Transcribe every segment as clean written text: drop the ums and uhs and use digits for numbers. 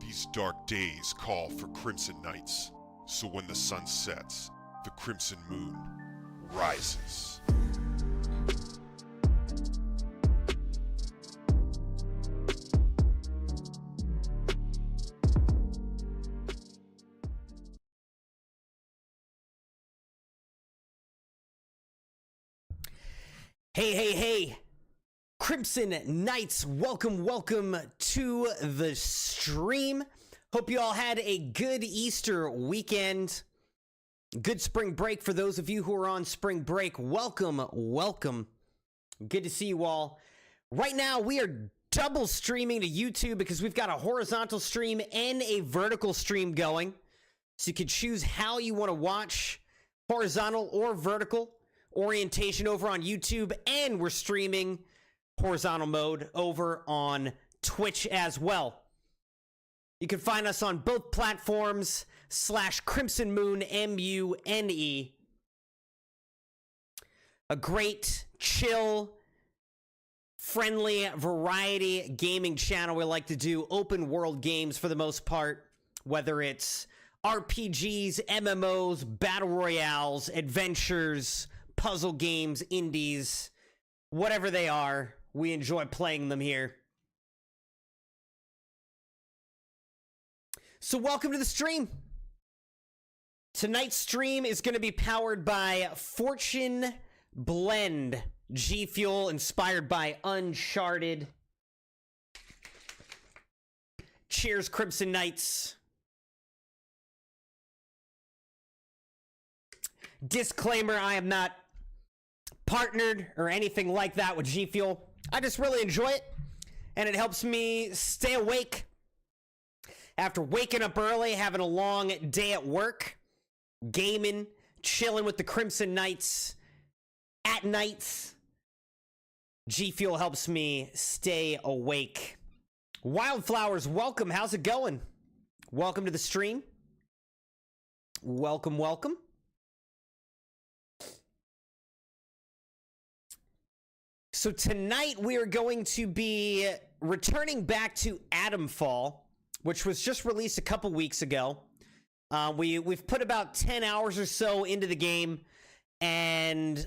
These dark days call for crimson nights, so when the sun sets, the crimson moon rises. Hey, Crimson Knights, welcome to the stream. Hope you all had a good Easter weekend. Good spring break for those of you who are on spring break. Welcome. Good to see you all. Right now, we are double streaming to YouTube because we've got a horizontal stream and a vertical stream going. So you can choose how you want to watch, horizontal or vertical orientation over on YouTube, and we're streaming horizontal mode over on Twitch as well. You can find us on both platforms /CrimsonMune, MUNE. A great, chill, friendly variety gaming channel. We like to do open world games for the most part, whether it's RPGs, MMOs, battle royales, adventures, puzzle games, indies, whatever they are, we enjoy playing them here. So welcome to the stream. Tonight's stream is going to be powered by Fortune Blend G Fuel, inspired by Uncharted. Cheers, Crimson Knights. Disclaimer, I am not partnered or anything like that with G Fuel. I just really enjoy it, and it helps me stay awake after waking up early, having a long day at work, gaming, chilling with the Crimson Knights at nights. G Fuel helps me stay awake. Wildflowers, welcome. How's it going? Welcome to the stream. Welcome. So tonight we are going to be returning back to Atomfall, which was just released a couple weeks ago. We've put about 10 hours or so into the game, and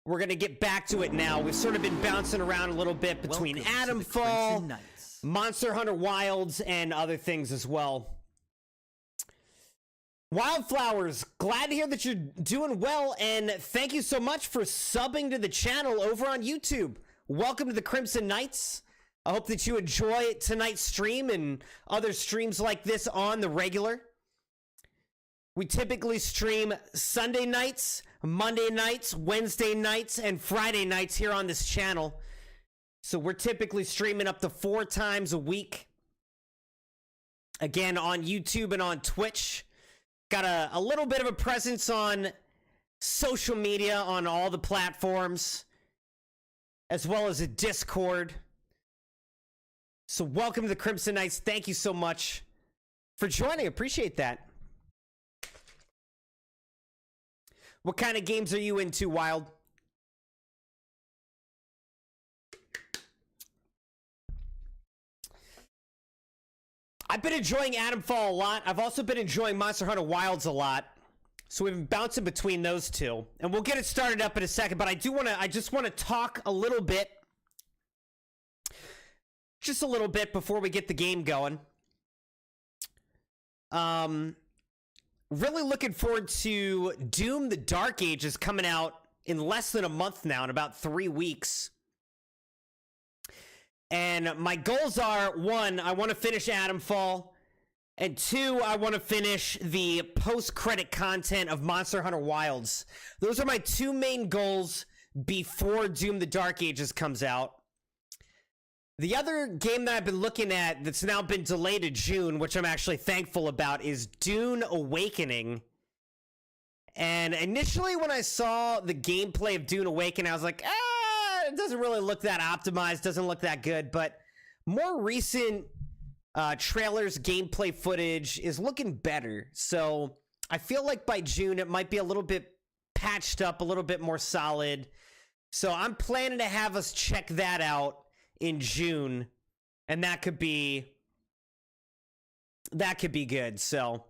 we're going to get back to it now. We've sort of been bouncing around a little bit between Atomfall, Monster Hunter Wilds, and other things as well. Wildflowers, glad to hear that you're doing well, and thank you so much for subbing to the channel over on YouTube. Welcome to the Crimson Knights. I hope that you enjoy tonight's stream and other streams like this on the regular. We typically stream Sunday nights, Monday nights, Wednesday nights, and Friday nights here on this channel. So we're typically streaming up to 4 times a week. Again, on YouTube and on Twitch. Got a little bit of a presence on social media on all the platforms, as well as a Discord. So welcome to the Crimson Knights. Thank you so much for joining. Appreciate that. What kind of games are you into, Wild? I've been enjoying Atomfall a lot. I've also been enjoying Monster Hunter Wilds a lot. So we've been bouncing between those two. And we'll get it started up in a second, but I just want to talk a little bit. Just a little bit before we get the game going. Really looking forward to Doom: The Dark Ages coming out in less than a month now, in about 3 weeks. And my goals are, 1, I want to finish Atomfall, and 2, I want to finish the post-credit content of Monster Hunter Wilds. Those are my 2 main goals before Doom: The Dark Ages comes out. The other game that I've been looking at that's now been delayed to June, which I'm actually thankful about, is Dune Awakening. And initially when I saw the gameplay of Dune Awakening, I was like, it doesn't really look that optimized, doesn't look that good, but more recent trailers, gameplay footage is looking better. So I feel like by June it might be a little bit patched up, a little bit more solid. So I'm planning to have us check that out in June, and that could be that could be good. So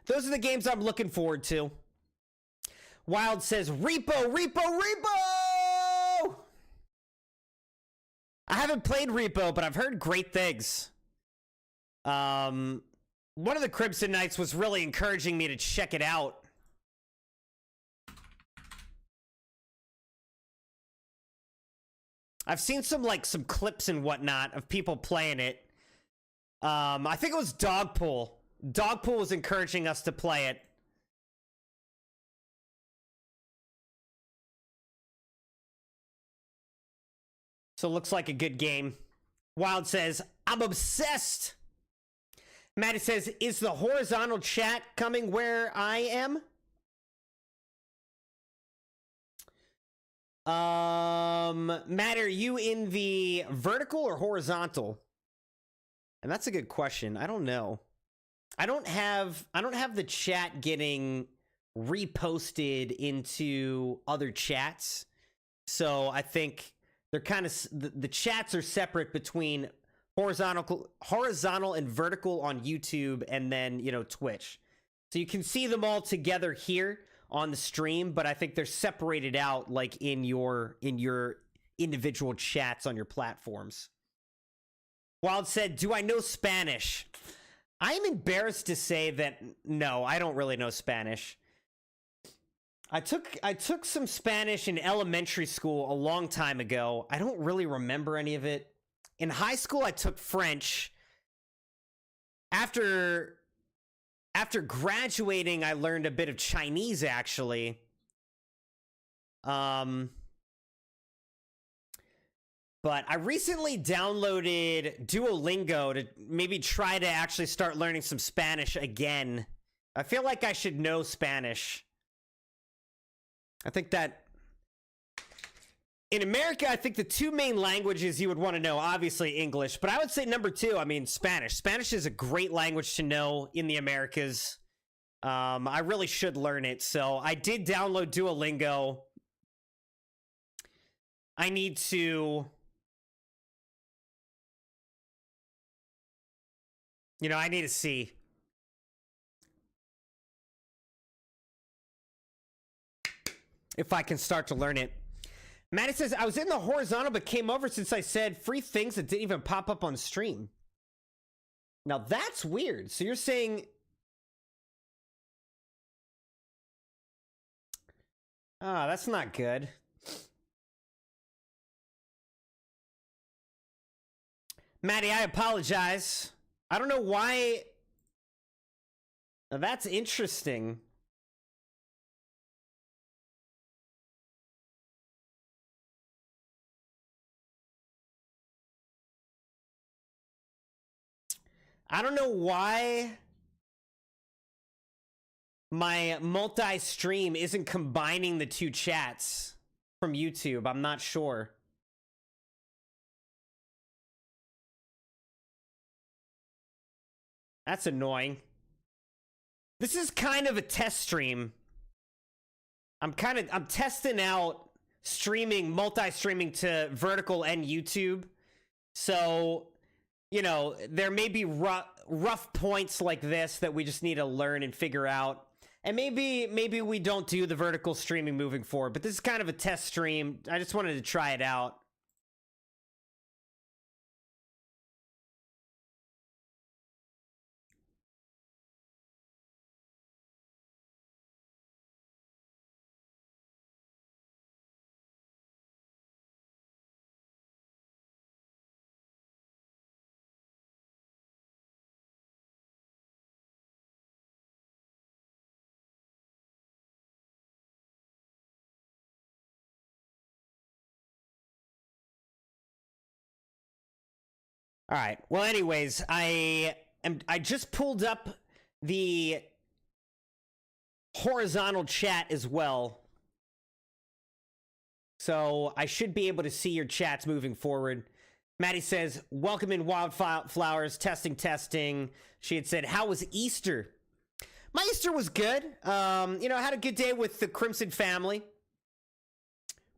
those are the games I'm looking forward to. Wild says, Repo, Repo, Repo! I haven't played Repo, but I've heard great things. One of the Crimson Knights was really encouraging me to check it out. I've seen some clips and whatnot of people playing it. I think it was Dogpool. Dogpool was encouraging us to play it. So it looks like a good game. Wild says, I'm obsessed. Maddie says, is the horizontal chat coming where I am? Matt, are you in the vertical or horizontal? And that's a good question. I don't know. I don't have the chat getting reposted into other chats. So I think they're kind of the chats are separate between horizontal and vertical on YouTube, and then, you know, Twitch. So you can see them all together here on the stream, but I think they're separated out like in your individual chats on your platforms. Wild said, do I know Spanish? I'm embarrassed to say that no, I don't really know Spanish. I took some Spanish in elementary school a long time ago. I don't really remember any of it. In high school, I took French. After graduating, I learned a bit of Chinese, actually. But I recently downloaded Duolingo to maybe try to actually start learning some Spanish again. I feel like I should know Spanish. I think that in America, I think the two main languages you would want to know, obviously English, but I would say number two, I mean, Spanish. Spanish is a great language to know in the Americas. I really should learn it. So I did download Duolingo. I need to, you know, I need to see. If I can start to learn it. Maddie says, I was in the horizontal, but came over since I said free things that didn't even pop up on stream. Now that's weird. So you're saying... Ah, that's not good. Maddie, I apologize. I don't know why... Now that's interesting. I don't know why my multi-stream isn't combining the two chats from YouTube. I'm not sure. That's annoying. This is kind of a test stream. I'm testing out streaming, multi-streaming to vertical and YouTube. So, you know, there may be rough points like this that we just need to learn and figure out. And maybe we don't do the vertical streaming moving forward, but this is kind of a test stream. I just wanted to try it out. All right. Well, anyways, I just pulled up the horizontal chat as well. So I should be able to see your chats moving forward. Maddie says, welcome in Wildflowers, testing. She had said, how was Easter? My Easter was good. You know, I had a good day with the Crimson family.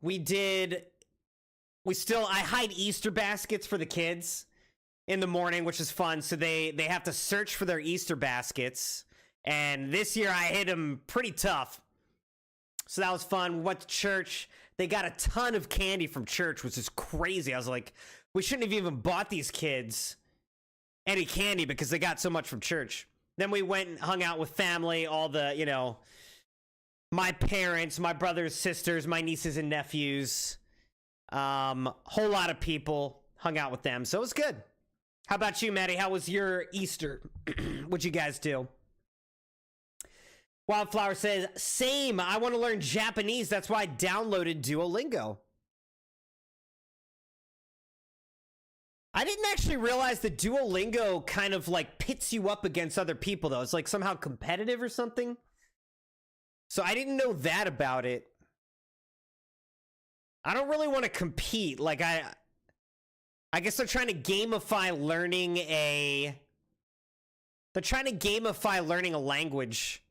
I hide Easter baskets for the kids. in the morning, which is fun. So they have to search for their Easter baskets. And this year I hit them pretty tough. So that was fun. We went to church. They got a ton of candy from church, which is crazy. I was like, we shouldn't have even bought these kids any candy because they got so much from church. Then we went and hung out with family, all the, you know, my parents, my brothers, sisters, my nieces and nephews. Whole lot of people, hung out with them. So it was good. How about you, Maddie? How was your Easter? What'd you guys do? Wildflower says, same. I want to learn Japanese. That's why I downloaded Duolingo. I didn't actually realize that Duolingo kind of like pits you up against other people, though. It's like somehow competitive or something. So I didn't know that about it. I don't really want to compete. Like, I guess they're trying to gamify learning a... They're trying to gamify learning a language.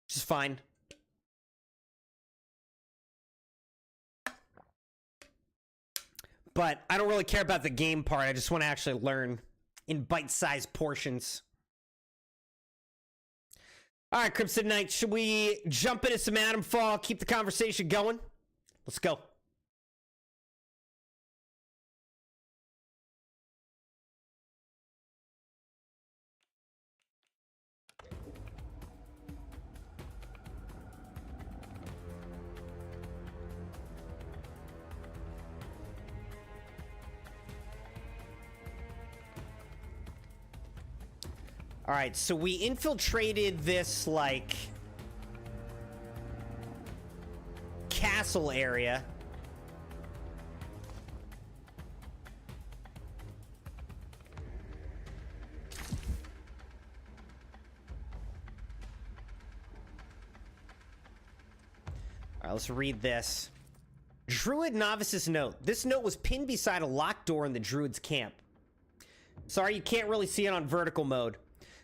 Which is fine. But I don't really care about the game part. I just want to actually learn in bite-sized portions. All right, Crimson Knight, should we jump into some Atomfall, keep the conversation going? Let's go. All right, so we infiltrated this, like, castle area. All right, let's read this. Druid Novice's note. This note was pinned beside a locked door in the Druid's camp. Sorry, you can't really see it on vertical mode.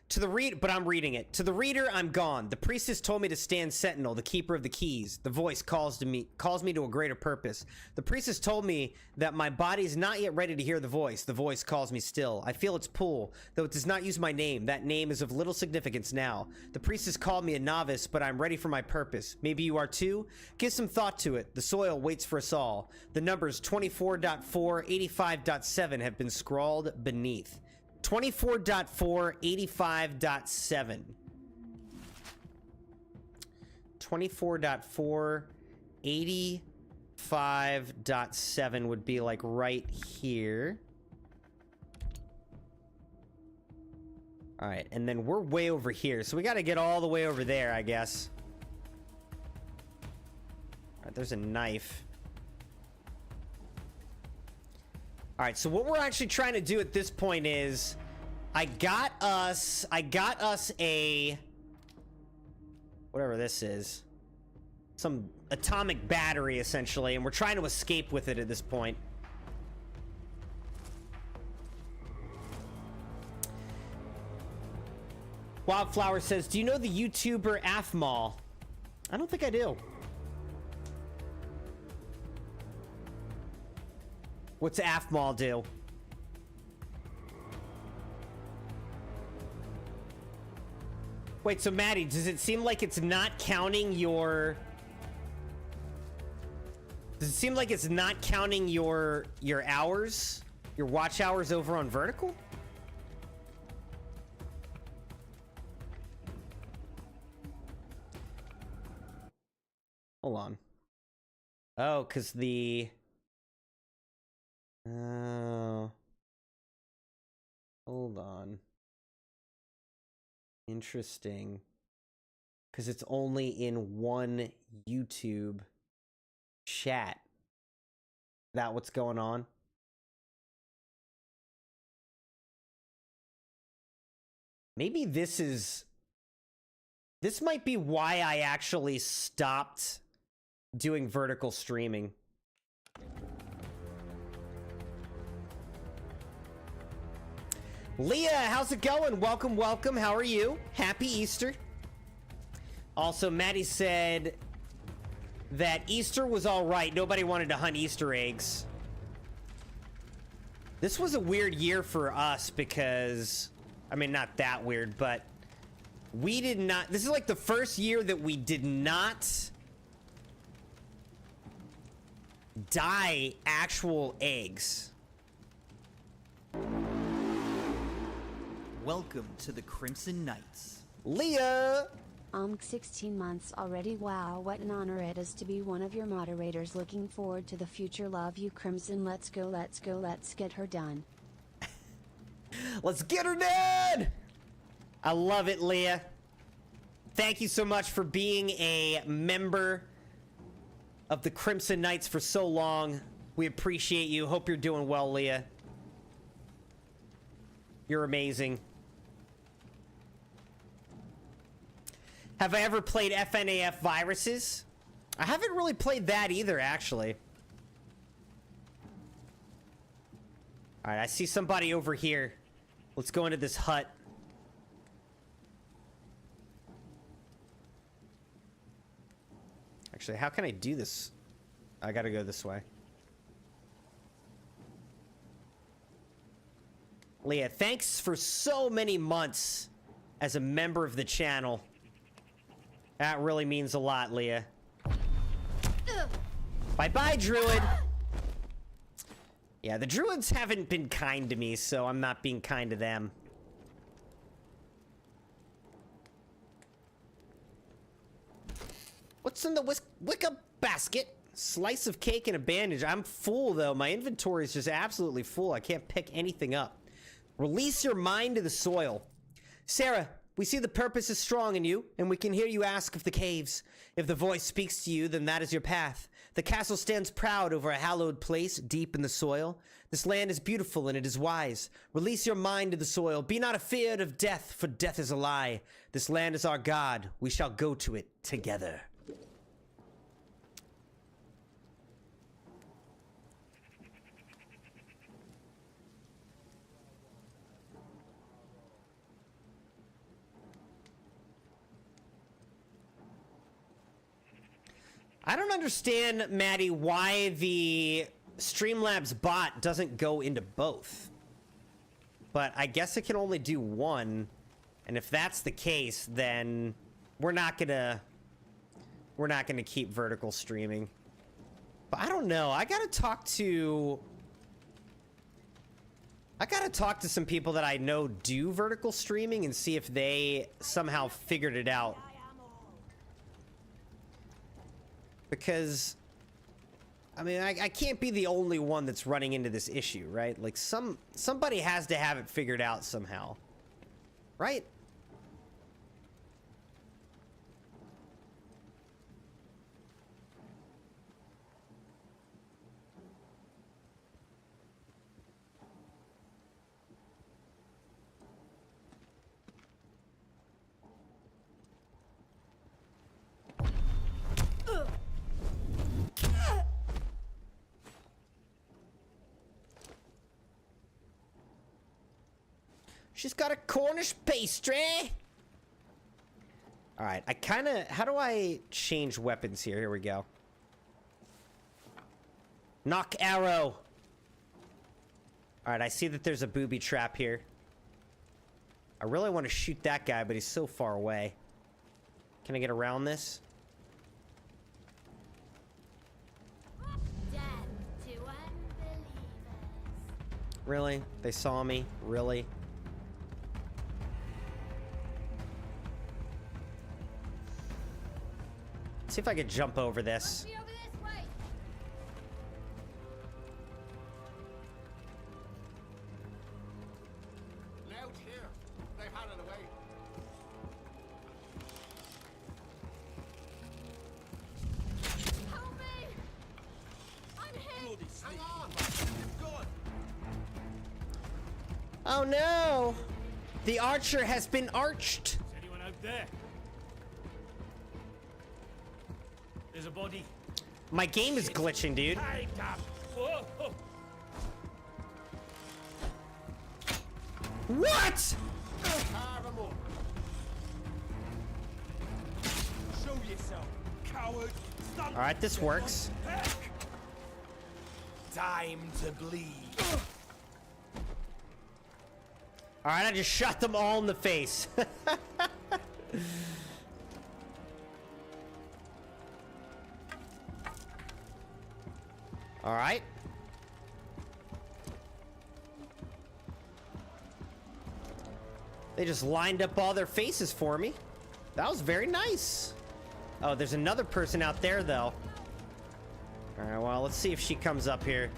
To the read, but I'm reading it. To the reader, I'm gone. The priestess told me to stand sentinel, the keeper of the keys. The voice calls me to a greater purpose. The priestess told me that my body is not yet ready to hear the voice. The voice calls me still. I feel its pull, though it does not use my name. That name is of little significance now. The priestess called me a novice, but I'm ready for my purpose. Maybe you are too? Give some thought to it. The soil waits for us all. The numbers 24.4, 85.7 have been scrawled beneath. 24.4, 85.7. 24.4, 85.7 would be like right here. All right, and then we're way over here, so we got to get all the way over there, I guess. All right, there's a knife. All right, so what we're actually trying to do at this point is I got us a whatever this is. Some atomic battery essentially, and we're trying to escape with it at this point. Wildflower says, "Do you know the YouTuber Atomfall?" I don't think I do. What's Atomfall do? Wait, so Maddie, does it seem like it's not counting your... Does it seem like it's not counting your hours? Your watch hours over on vertical? Hold on. Oh, because the... Oh. Hold on. Interesting. Because it's only in one YouTube chat. Is that what's going on? Maybe this is... This might be why I actually stopped doing vertical streaming. Leah, how's it going? Welcome, welcome. How are you? Happy Easter. Also, Maddie said that Easter was all right. Nobody wanted to hunt Easter eggs. This was a weird year for us because, I mean, not that weird, but we did not, this is like the first year that we did not dye actual eggs. Welcome to the Crimson Knights. Leah! 16 months already. Wow, what an honor it is to be one of your moderators. Looking forward to the future. Love you, Crimson. Let's go, let's go, let's get her done. Let's get her done! I love it, Leah. Thank you so much for being a member of the Crimson Knights for so long. We appreciate you. Hope you're doing well, Leah. You're amazing. Have I ever played FNAF Viruses? I haven't really played that either, actually. Alright, I see somebody over here. Let's go into this hut. Actually, how can I do this? I gotta go this way. Leah, thanks for so many months as a member of the channel. That really means a lot, Leah. Bye-bye, Druid! Yeah, the Druids haven't been kind to me, so I'm not being kind to them. What's in the Wicca basket? Slice of cake and a bandage. I'm full, though. My inventory is just absolutely full. I can't pick anything up. Release your mind to the soil. Sarah, we see the purpose is strong in you, and we can hear you ask of the caves. If the voice speaks to you, then that is your path. The castle stands proud over a hallowed place deep in the soil. This land is beautiful and it is wise. Release your mind to the soil. Be not afeard of death, for death is a lie. This land is our God. We shall go to it together. I don't understand, Maddie, why the Streamlabs bot doesn't go into both. But I guess it can only do one. And if that's the case, then we're not gonna keep vertical streaming. But I don't know. I gotta talk to some people that I know do vertical streaming and see if they somehow figured it out. Because, I mean, I can't be the only one that's running into this issue, right? Like, somebody has to have it figured out somehow. Right? She's got a Cornish pastry. All right, how do I change weapons here? Here we go. Knock arrow. All right, I see that there's a booby trap here. I really want to shoot that guy, but he's so far away. Can I get around this? Really? They saw me? Really? See if I could jump over this. Oh no! The archer has been arched! Is anyone out there? There's a body. My game is glitching, dude. Whoa. What?! Show yourself, coward. Alright, this works. Time to bleed. Alright, I just shot them all in the face. Alright. They just lined up all their faces for me. That was very nice. Oh, there's another person out there, though. Alright, well, let's see if she comes up here.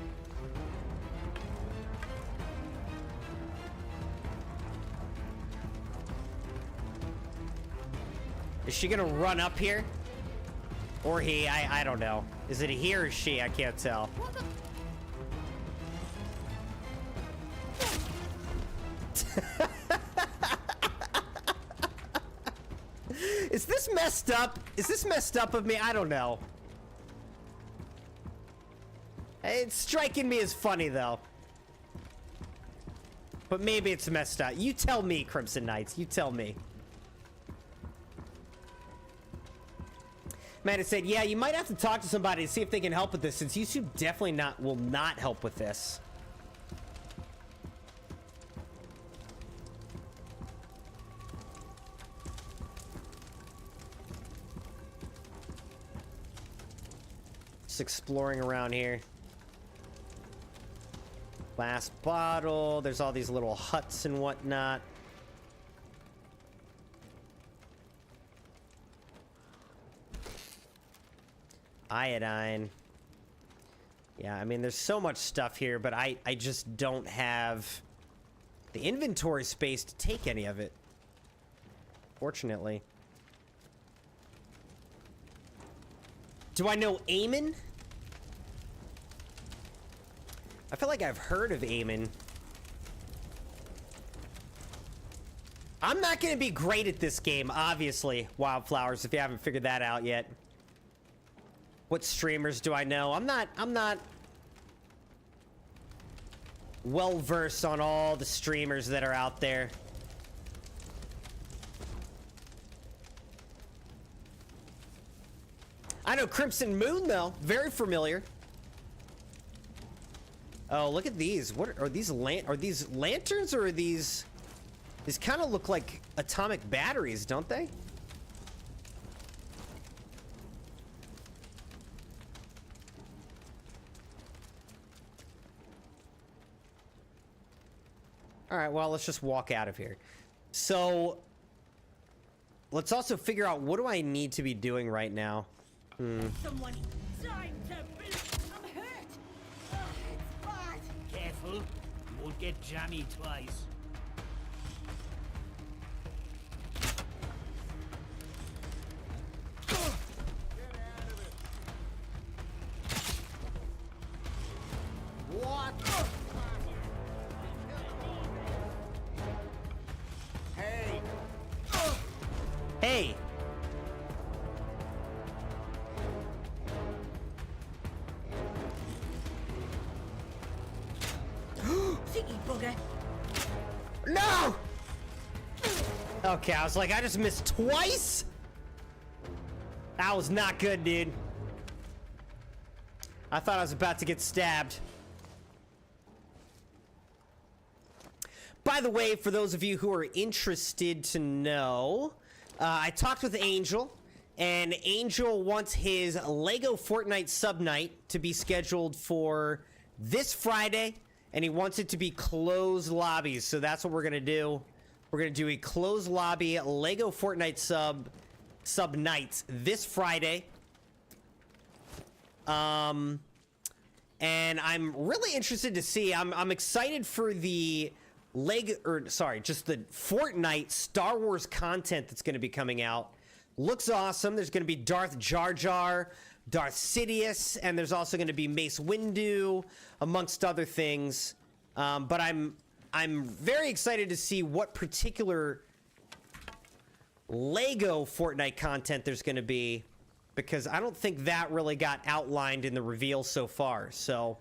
Is she gonna run up here? Or he? I don't know. Is it a he or she? I can't tell. Is this messed up? Is this messed up of me? I don't know. It's striking me as funny, though. But maybe it's messed up. You tell me, Crimson Knights. You tell me. Man, it said, yeah, you might have to talk to somebody to see if they can help with this, since YouTube definitely will not help with this. Just exploring around here. Glass bottle. There's all these little huts and whatnot. Iodine. Yeah, I mean, there's so much stuff here, but I just don't have the inventory space to take any of it. Fortunately. Do I know Eamon? I feel like I've heard of Eamon. I'm not going to be great at this game, obviously, Wildflowers, if you haven't figured that out yet. What streamers do I know? I'm not well versed on all the streamers that are out there. I know CrimsonMune though, very familiar. Oh, look at these. What are these lanterns or are these kind of look like atomic batteries, don't they? All right, well, let's just walk out of here. So, let's also figure out what do I need to be doing right now. Someone time to build. I'm hurt. It's bad. Careful, you won't get jammy twice. What? Hey! Hey! Cheeky bugger. No! Okay, I was like, I just missed twice? That was not good, dude. I thought I was about to get stabbed. By the way, for those of you who are interested to know, I talked with Angel, and Angel wants his Lego Fortnite sub night to be scheduled for this Friday, and he wants it to be closed lobbies. So that's what we're gonna do. We're gonna do a closed lobby Lego Fortnite sub nights this Friday. And I'm really interested to see. I'm excited for the just the Fortnite Star Wars content that's going to be coming out. Looks awesome. There's going to be Darth Jar Jar, Darth Sidious, and there's also going to be Mace Windu, amongst other things. But I'm very excited to see what particular Lego Fortnite content there's going to be, because I don't think that really got outlined in the reveal so far. So,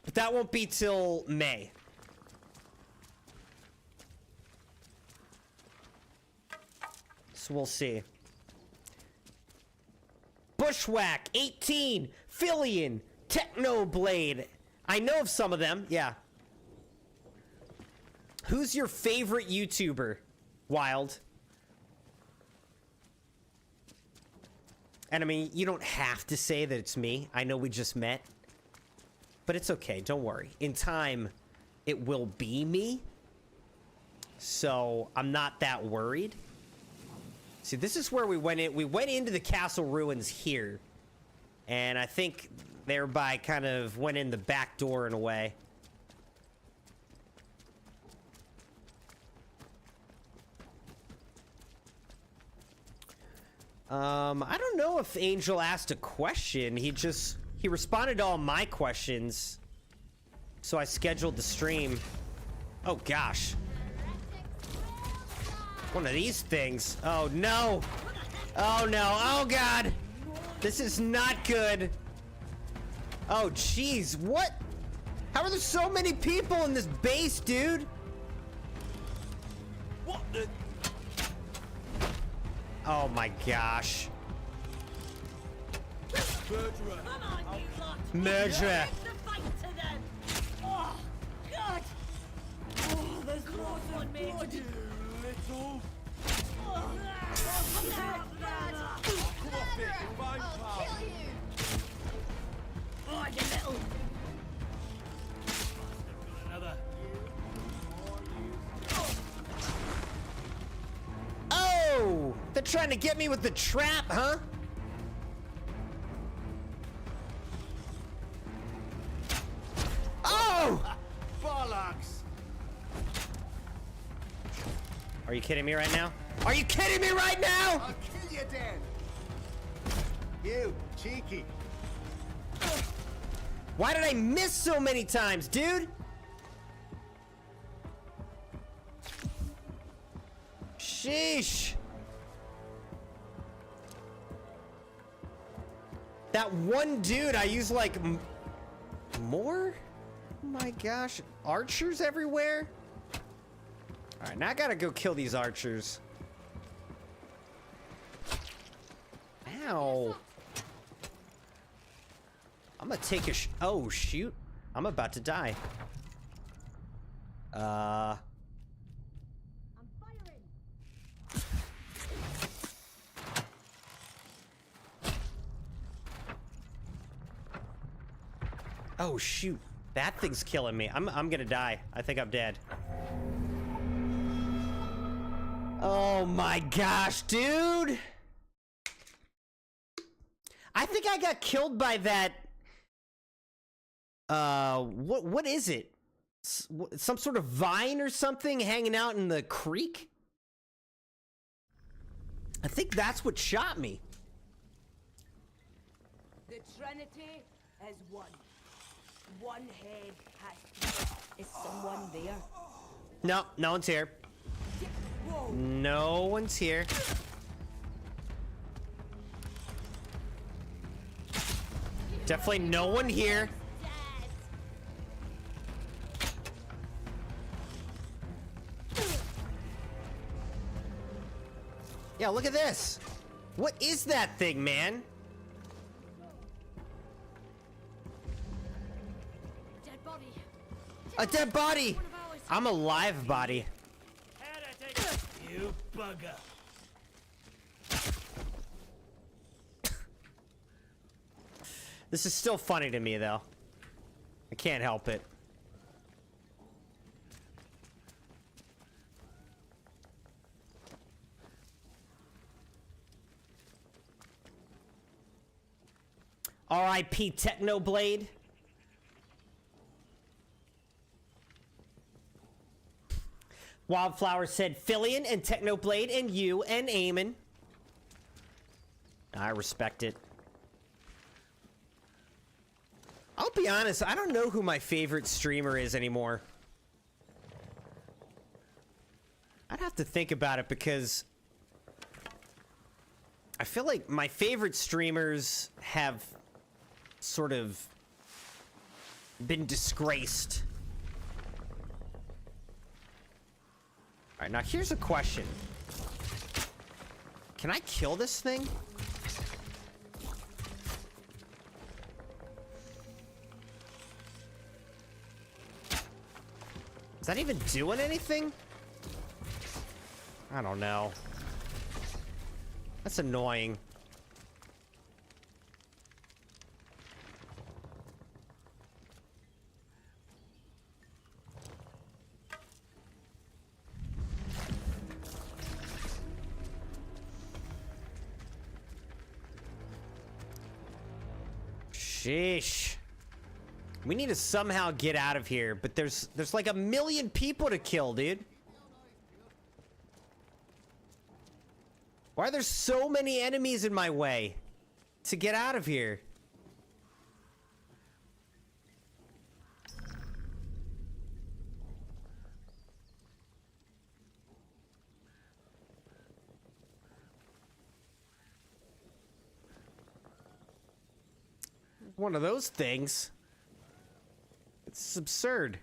but that won't be till May. So we'll see. Bushwhack, 18, Fillion, Technoblade. I know of some of them, yeah. Who's your favorite YouTuber? Wild. And I mean, you don't have to say that it's me. I know we just met. But it's okay, don't worry. In time, it will be me. So, I'm not that worried. See, this is where we went in. We went into the castle ruins here. And I think thereby kind of went in the back door in a way. I don't know if Angel asked a question. He responded to all my questions. So I scheduled the stream. Oh gosh. One of these things. Oh no. Oh no. Oh god. This is not good. Oh jeez. What? How are there so many people in this base, dude? What the? Oh my gosh. Come on, you lot! Murderer. Take the fight to them! Oh, God! Oh, there's lots on me! You little. Oh, come on, lad! Come off it, divine power. Oh, you little... Another. Oh! They're trying to get me with the trap, huh? Oh! Bollocks. Are you kidding me right now? Are you kidding me right now? I'll kill you then! You, cheeky. Why did I miss so many times, dude? Sheesh. That one dude, I used like more? Oh my gosh. Archers everywhere? Alright, now I gotta go kill these archers. Ow. I'm gonna take a oh, shoot. I'm about to die. I'm firing! Oh, shoot. That thing's killing me. I'm gonna die. I think I'm dead. Oh my gosh, dude! I think I got killed by that... what is it? Some sort of vine or something hanging out in the creek? I think that's what shot me. The Trinity is one. One head has to... Is someone there? No, no one's here. Whoa! No one's here. Definitely no one here. Yeah, look at this. What is that thing, man? Dead body. A dead body. I'm a live body. How'd I take it? You bugger. This is still funny to me, though. I can't help it. R.I.P. Technoblade. Wildflower said Fillion and Technoblade and you and Eamon. I respect it. I'll be honest, I don't know who my favorite streamer is anymore. I'd have to think about it because I feel like my favorite streamers have sort of been disgraced. All right, now here's a question. Can I kill this thing? Is that even doing anything? I don't know. That's annoying. Sheesh. We need to somehow get out of here, but there's like 1 million people to kill, dude. Why are there so many enemies in my way to get out of here? One of those things. It's absurd.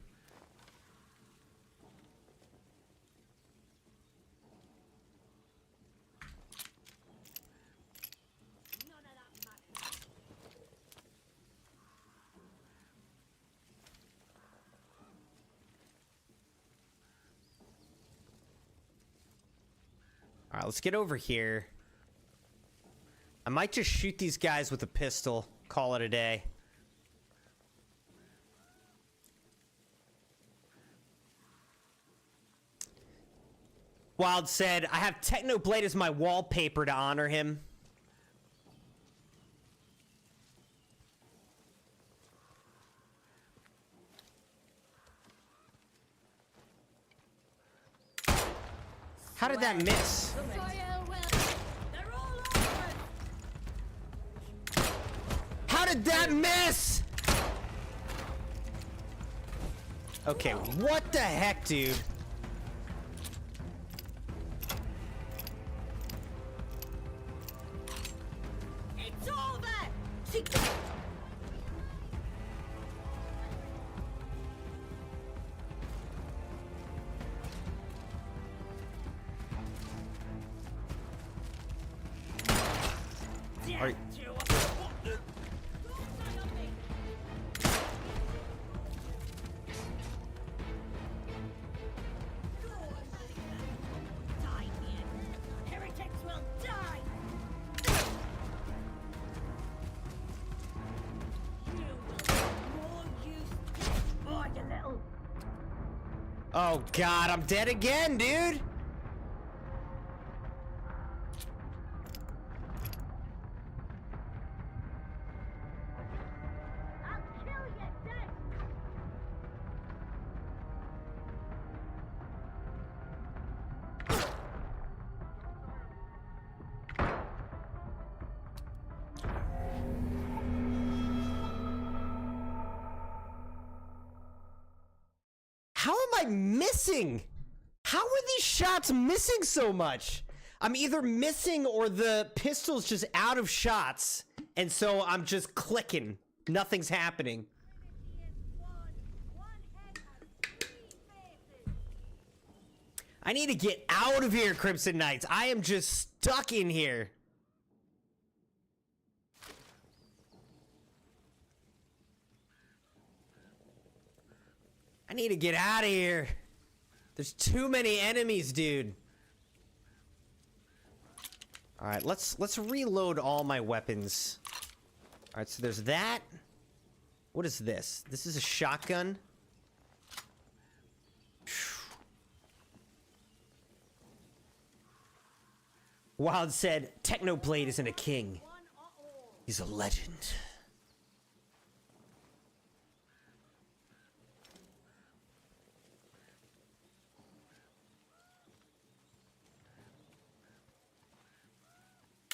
All right, let's get over here. I might just shoot these guys with a pistol. Call it a day. Wild said, I have Technoblade as my wallpaper to honor him. How did that miss? How did that miss? Okay, what the heck, dude? It's over! Are you- Heretics will die! You will be more use. Oh, you little. Oh god, I'm dead again, dude! I'll kill you dead! How am I missing? How are these shots missing so much? I'm either missing or the pistol's just out of shots, and so I'm just clicking. Nothing's happening. I need to get out of here, Crimson Knights. I am just stuck in here. I need to get out of here. There's too many enemies, dude. All right, let's reload all my weapons. All right, so there's that. What is this? This is a shotgun. Wild said, Technoblade isn't a king. He's a legend.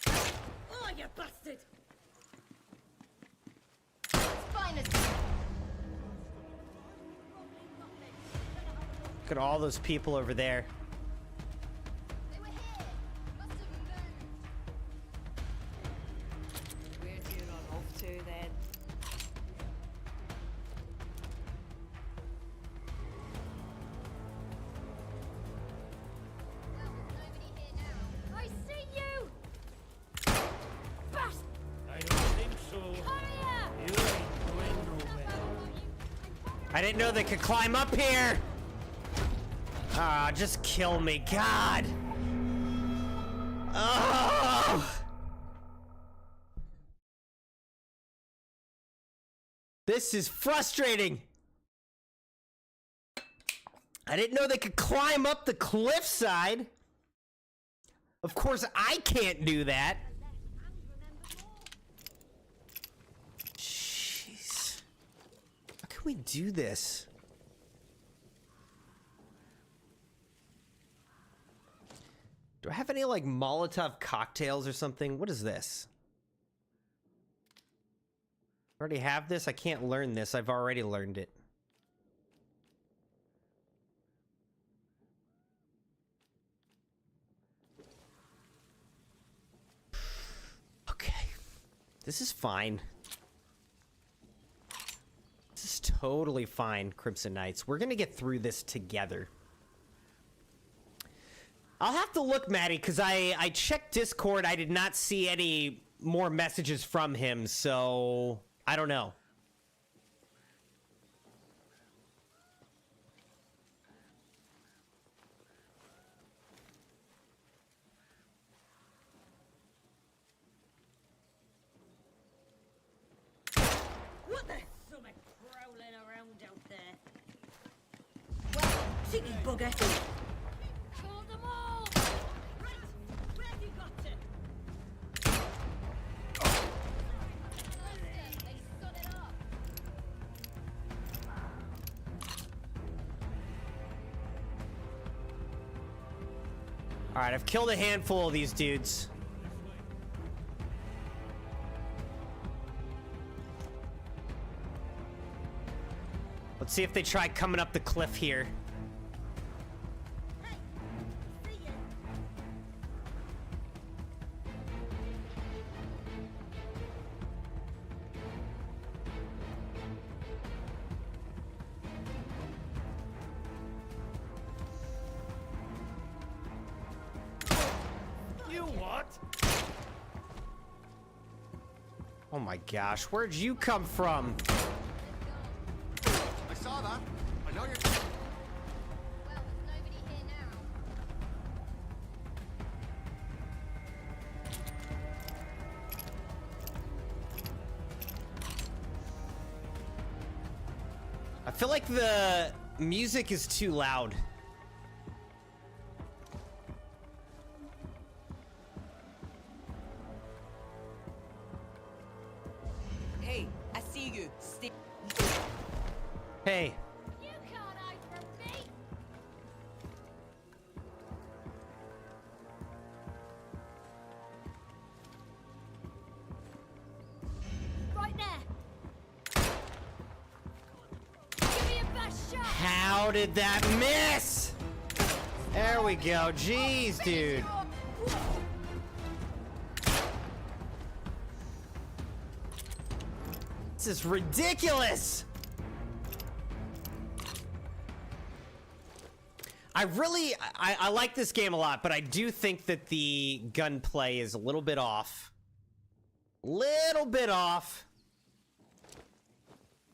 Oh, you bastard! Look at all those people over there. Where'd you run off to then? I see you! Bastard! I don't think so. Hurry You ain't going nowhere. I didn't know they could climb up here. Ah, just kill me, God! Oh! This is frustrating! I didn't know they could climb up the cliffside. Of course, I can't do that. Jeez. How can we do this? Do I have any, like, Molotov cocktails or something? What is this? I already have this? I can't learn this. I've already learned it. Okay. This is fine. This is totally fine, Crimson Knights. We're gonna get through this together. I'll have to look, Maddie, because I checked Discord. I did not see any more messages from him, so I don't know. What the? Something prowling around out there. Well, cheeky bugger. Kill them all! Right, where have you got to? Alright, I've killed a handful of these dudes. Let's see if they try coming up the cliff here. Hey, see ya. You what? Oh my gosh, where'd you come from? I saw that. I know you're. Well, there's nobody here now. I feel like the music is too loud. Hey, I see you. Stay. Hey, You can't hide from me. Right there. Give me a best shot. how did that miss? There we go. Jeez, dude. This is ridiculous. I like this game a lot, but I do think that the gunplay is a little bit off. Little bit off.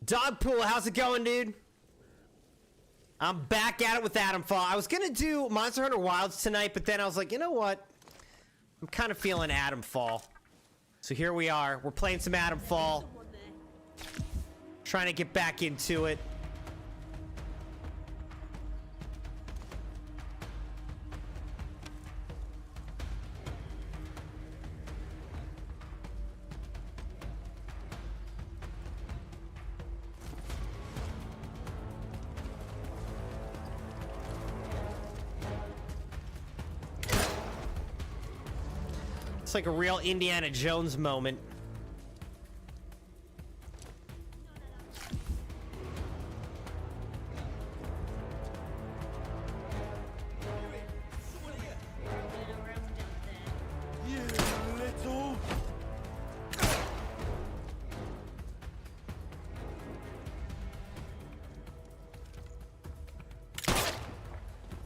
Dogpool, how's it going, dude? I'm back at it with Atomfall. I was gonna do Monster Hunter Wilds tonight, but then I was like, you know what? I'm kind of feeling Atomfall. So here we are. We're playing some Atomfall. Trying to get back into it. It's like a real Indiana Jones moment.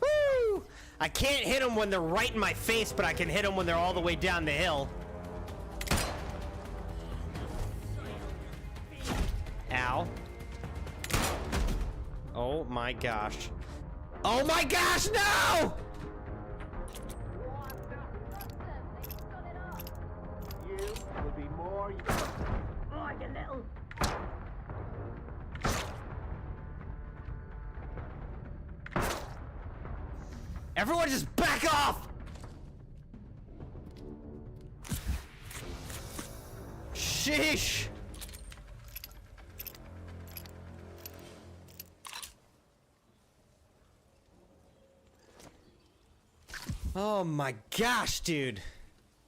Woo! I can't hit them when they're right in my face, but I can hit them when they're all the way down the hill. Ow. Oh my gosh. Oh my gosh, no! You will be more. Oh, you little. Everyone just back off! Sheesh! Oh my gosh, dude.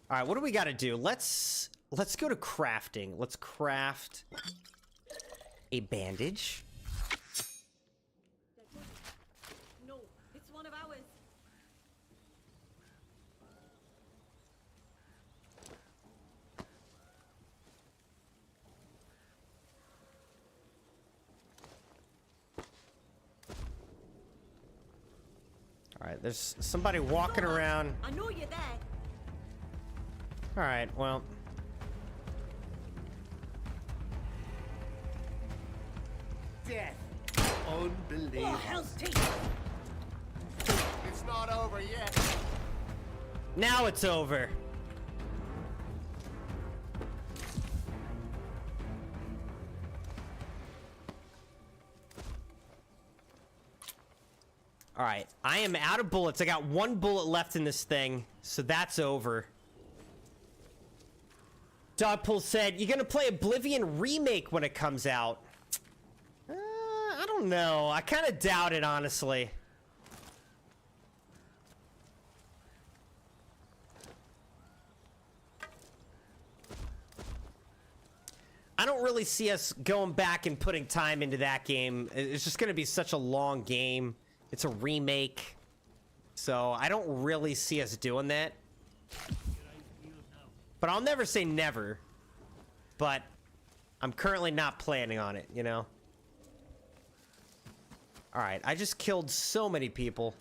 All right, what do we got to do? Let's go to crafting. Let's craft a bandage. No, it's one of ours. All right, there's somebody walking around. I know you're there. All right, well. Death. Oh, Unbelievable. hell's teeth. It's not over yet. Now it's over. All right, I am out of bullets. I got one bullet left in this thing, so that's over. Dogpool said, "You're gonna play Oblivion Remake when it comes out." I don't know. I kind of doubt it, honestly. I don't really see us going back and putting time into that game. It's just gonna be such a long game. It's a remake. So I don't really see us doing that. But I'll never say never. But I'm currently not planning on it, you know? Alright, I just killed so many people.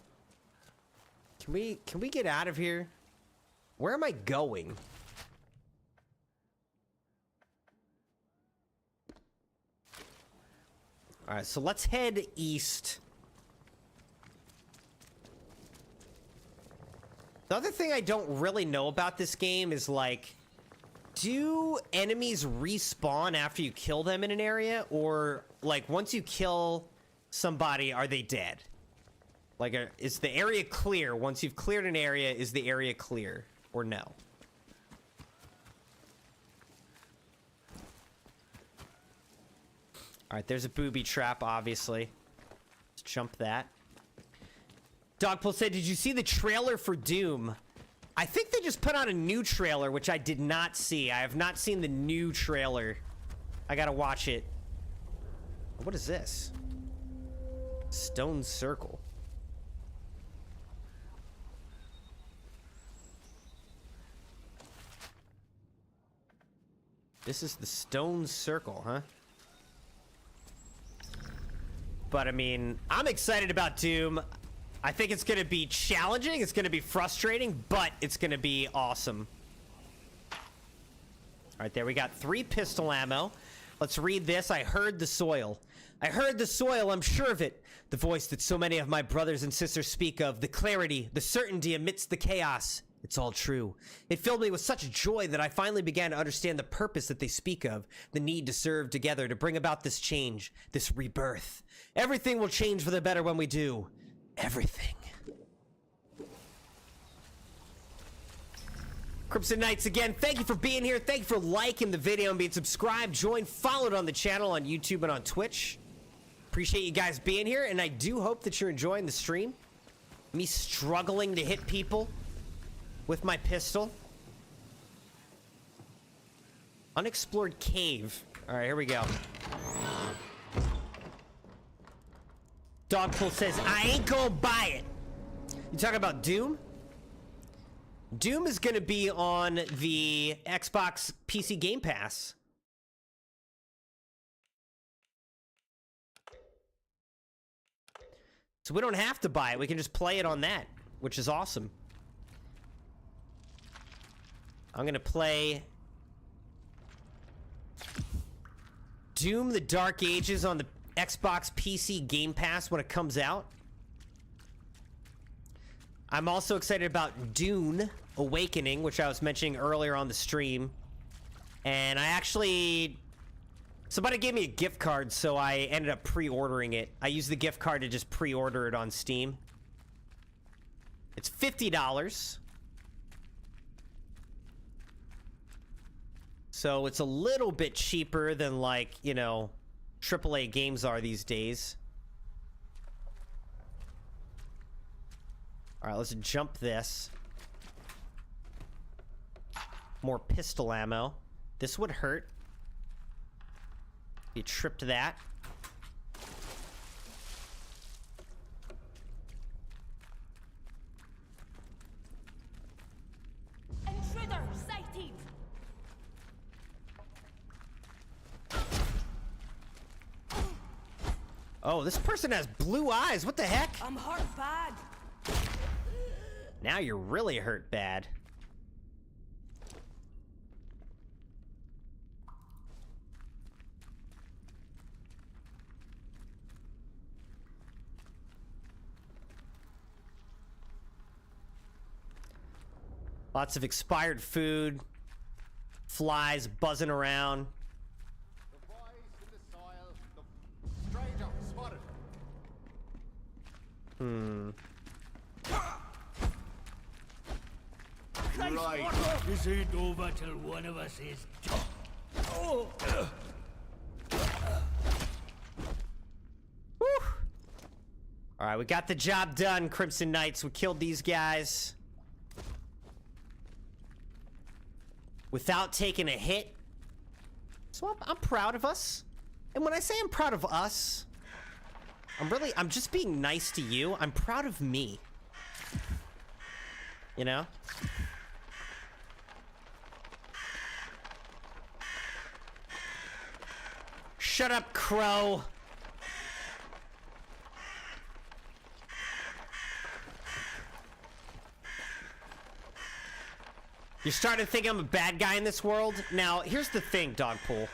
Can we get out of here? Where am I going? Alright, so let's head east. The other thing I don't really know about this game is, like, do enemies respawn after you kill them in an area? Or, like, once you kill somebody, are they dead? Like, is the area clear? Once you've cleared an area, is the area clear? Or no? Alright, there's a booby trap, obviously. Let's jump that. Dogpool said, "Did you see the trailer for Doom?" I think they just put out a new trailer, which I did not see. I have not seen the new trailer. I gotta watch it. What is this? Stone circle. This is the stone circle, huh? But I mean, I'm excited about Doom. I think it's going to be challenging, it's going to be frustrating, but it's going to be awesome. All right, there we got 3 pistol ammo. Let's read this. I heard the soil. I heard the soil, I'm sure of it. The voice that so many of my brothers and sisters speak of, the clarity, the certainty amidst the chaos. It's all true. It filled me with such joy that I finally began to understand the purpose that they speak of, the need to serve together to bring about this change, this rebirth. Everything will change for the better when we do. Everything. Crimson Knights, again, thank you for being here. Thank you for liking the video and being subscribed, joined, followed on the channel on YouTube and on Twitch. Appreciate you guys being here, and I do hope that you're enjoying the stream. Me struggling to hit people with my pistol. Unexplored cave. All right, here we go. Dogpool says, "I ain't gonna buy it." You talking about Doom? Doom is gonna be on the Xbox PC Game Pass. So we don't have to buy it. We can just play it on that, which is awesome. I'm gonna play Doom: The Dark Ages on the Xbox PC Game Pass when it comes out. I'm also excited about Dune Awakening, which I was mentioning earlier on the stream. And I actually... Somebody gave me a gift card, so I ended up pre-ordering it. I used the gift card to just pre-order it on Steam. It's $50. So it's a little bit cheaper than, like, you know, AAA games are these days. All right, let's jump this. More pistol ammo. This would hurt. You tripped that. Intruder sighted. Oh, this person has blue eyes. What the heck? I'm hurt bad. Now you're really hurt bad. Lots of expired food. Flies buzzing around. The boys in the soil. The stranger spotted. Right. This ain't over till one of us is dead. Oh. Alright, we got the job done, Crimson Knights. We killed these guys without taking a hit. So I'm proud of us. And when I say I'm proud of us, I'm just being nice to you. I'm proud of me. You know? Shut up, Crow. You're starting to think I'm a bad guy in this world? Now, here's the thing, Dogpool.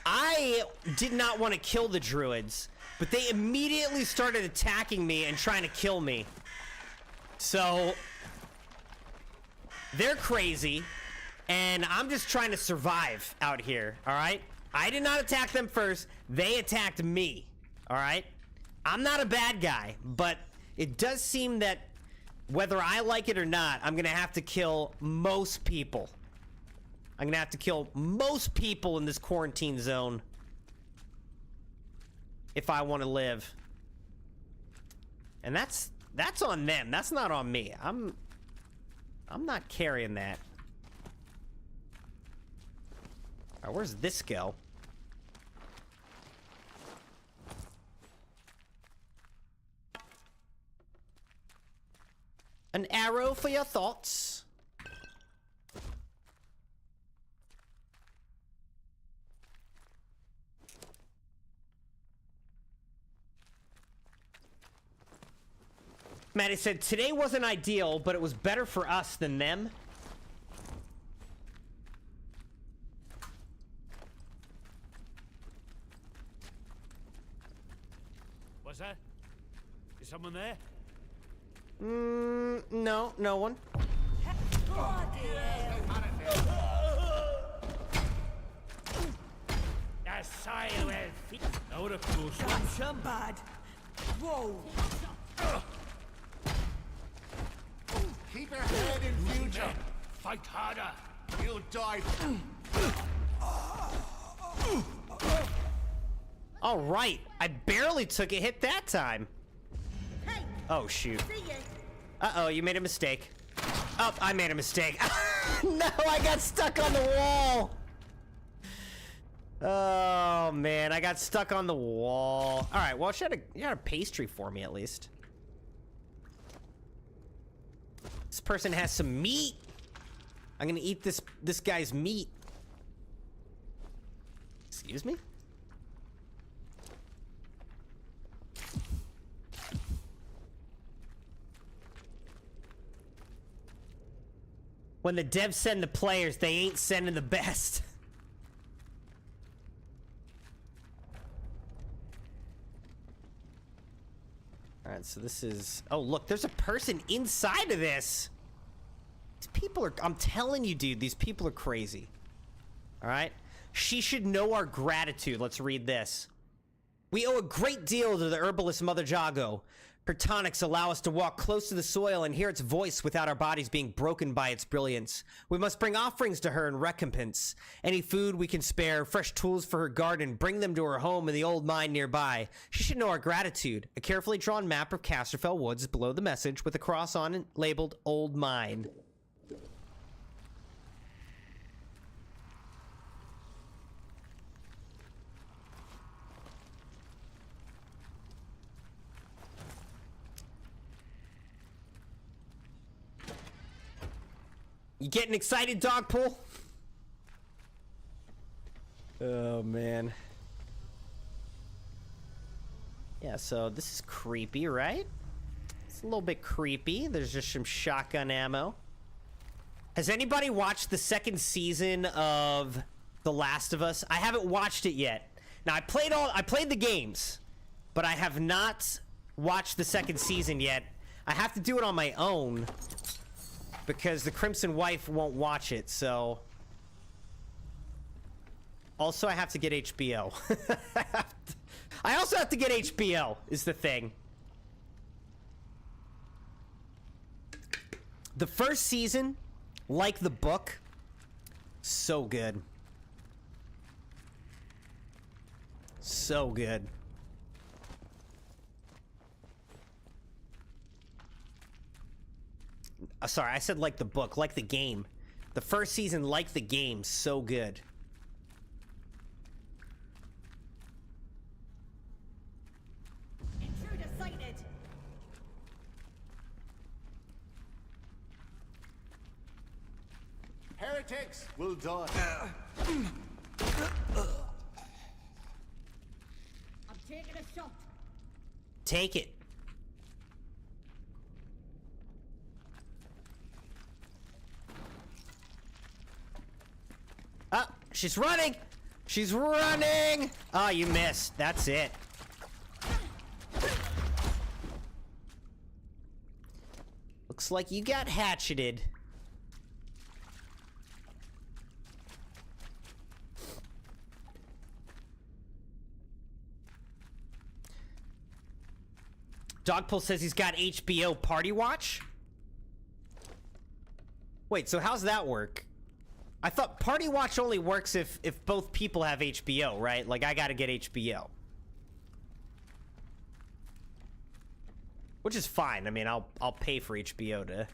I did not want to kill the druids, but they immediately started attacking me and trying to kill me. So, they're crazy, and I'm just trying to survive out here, alright? I did not attack them first. They attacked me, alright? I'm not a bad guy, but it does seem that whether I like it or not, I'm gonna have to kill most people. I'm gonna have to kill most people in this quarantine zone if I want to live. And that's on them. That's not on me. I'm not carrying that. All right, where's this go? An arrow for your thoughts. Maddie said, today wasn't ideal, but it was better for us than them. What's that? Is someone there? No, no one. That's silent. Now what a close one. Some bad. Whoa. Keep your head in future. Fight harder. You'll die. All right, I barely took a hit that time. Hey, Oh, shoot. see ya. Uh-oh, you made a mistake. Oh, I made a mistake. No, I got stuck on the wall. Oh, man, I got stuck on the wall. All right, well, you had a pastry for me, at least. This person has some meat. I'm gonna eat this guy's meat. Excuse me? When the devs send the players, they ain't sending the best. Alright, Alright, so this is... Oh, look, there's a person inside of this! These people are... I'm telling you, dude, these people are crazy. Alright? She should know our gratitude. Let's read this. We owe a great deal to the herbalist Mother Jago. Her tonics allow us to walk close to the soil and hear its voice without our bodies being broken by its brilliance. We must bring offerings to her in recompense. Any food we can spare, fresh tools for her garden, bring them to her home in the old mine nearby. She should know our gratitude. A carefully drawn map of Casterfell Woods is below the message with a cross on it labeled Old Mine. You getting excited, Dogpool? Oh, man. Yeah, so this is creepy, right? It's a little bit creepy. There's just some shotgun ammo. Has anybody watched the second season of The Last of Us? I haven't watched it yet. Now, I played the games, but I have not watched the second season yet. I have to do it on my own, because the Crimson wife won't watch it, so... Also, I have to get HBO. I also have to get HBO, is the thing. The first season, like the book, so good. So good. Sorry, I said like the book, like the game. The first season, like the game, so good. Intruder sighted. Heretics will die. I'm taking a shot. Take it. Ah, she's running! She's running! Oh, you missed. That's it. Looks like you got hatcheted. Dogpull says he's got HBO Party Watch? Wait, so how's that work? I thought Party Watch only works if both people have HBO, right? Like, I gotta get HBO. Which is fine. I mean, I'll pay for HBO to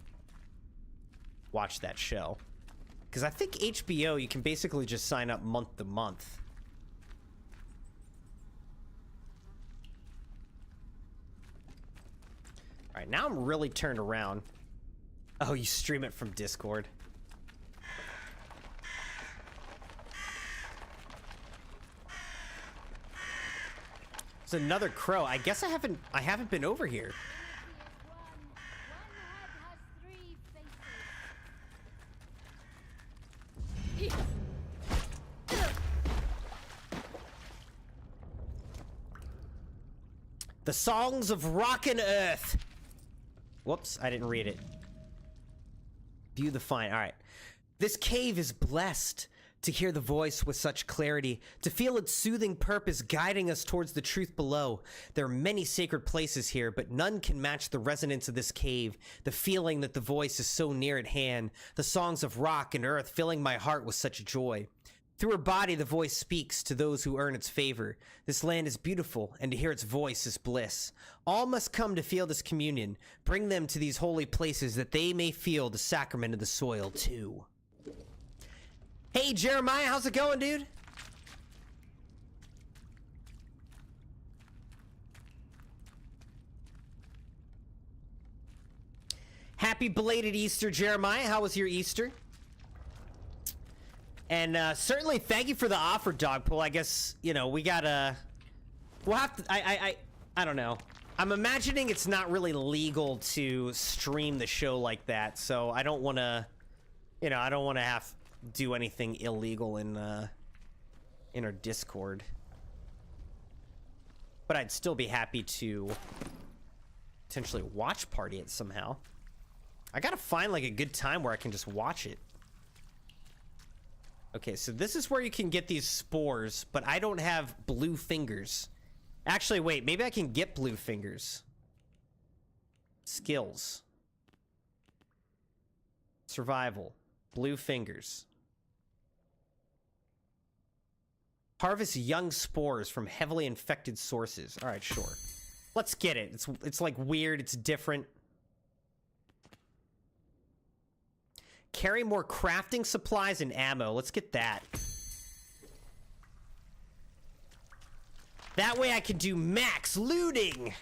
watch that show. Because I think HBO, you can basically just sign up month to month. Alright, now I'm really turned around. Oh, you stream it from Discord. There's another crow. I guess I haven't been over here. The Songs of Rock and Earth. Whoops, I didn't read it. View the find. All right. This cave is blessed to hear the voice with such clarity, to feel its soothing purpose guiding us towards the truth below. There are many sacred places here, but none can match the resonance of this cave, the feeling that the voice is so near at hand, the songs of rock and earth filling my heart with such joy. Through her body, the voice speaks to those who earn its favor. This land is beautiful, and to hear its voice is bliss. All must come to feel this communion. Bring them to these holy places that they may feel the sacrament of the soil, too. Hey, Jeremiah, how's it going, dude? Happy belated Easter, Jeremiah. How was your Easter? And certainly thank you for the offer, Dogpool. I guess, you know, we gotta... We'll have to... I don't know. I'm imagining it's not really legal to stream the show like that, so I don't want to... You know, I don't want to have do anything illegal in our Discord. But I'd still be happy to potentially watch party it somehow. I gotta find like a good time where I can just watch it. Okay, so this is where you can get these spores, but I don't have blue fingers. Actually, wait, maybe I can get blue fingers. Skills. Survival. Blue fingers. Harvest young spores from heavily infected sources. All right, sure. Let's get it. It's like weird. It's different. Carry more crafting supplies and ammo. Let's get that. That way I can do max looting.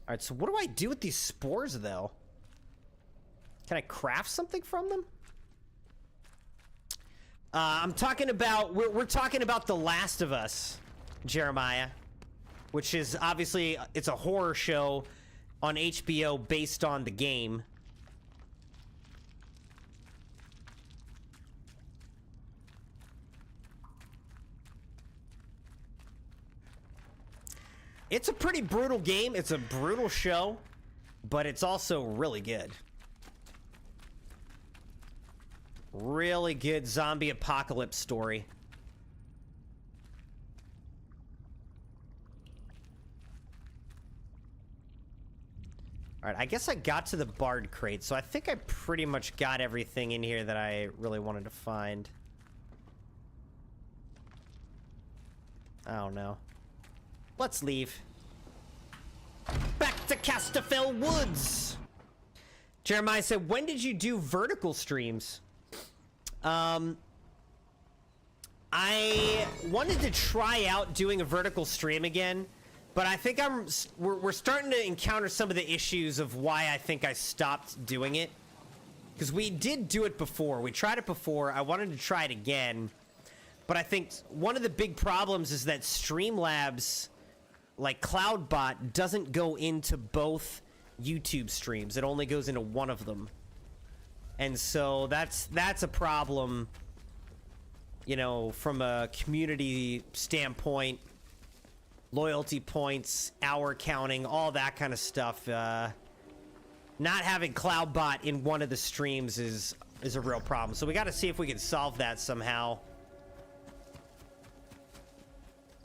Alright, so what do I do with these spores, though? Can I craft something from them? I'm talking about... We're talking about The Last of Us, Jeremiah. Which is, obviously, it's a horror show on HBO based on the game. It's a pretty brutal game. It's a brutal show, but it's also really good. Really good zombie apocalypse story. All right, I guess I got to the Bard crate, so I think I pretty much got everything in here that I really wanted to find. I don't know. Let's leave. Back to Casterfell Woods! Jeremiah said, when did you do vertical streams? I wanted to try out doing a vertical stream again, but I think we're starting to encounter some of the issues of why I think I stopped doing it. Because we did do it before. We tried it before. I wanted to try it again. But I think one of the big problems is that Streamlabs, like CloudBot, doesn't go into both YouTube streams. It only goes into one of them. And so that's a problem, you know, from a community standpoint, loyalty points, hour counting, all that kind of stuff. Not having CloudBot in one of the streams is a real problem. So we got to see if we can solve that somehow.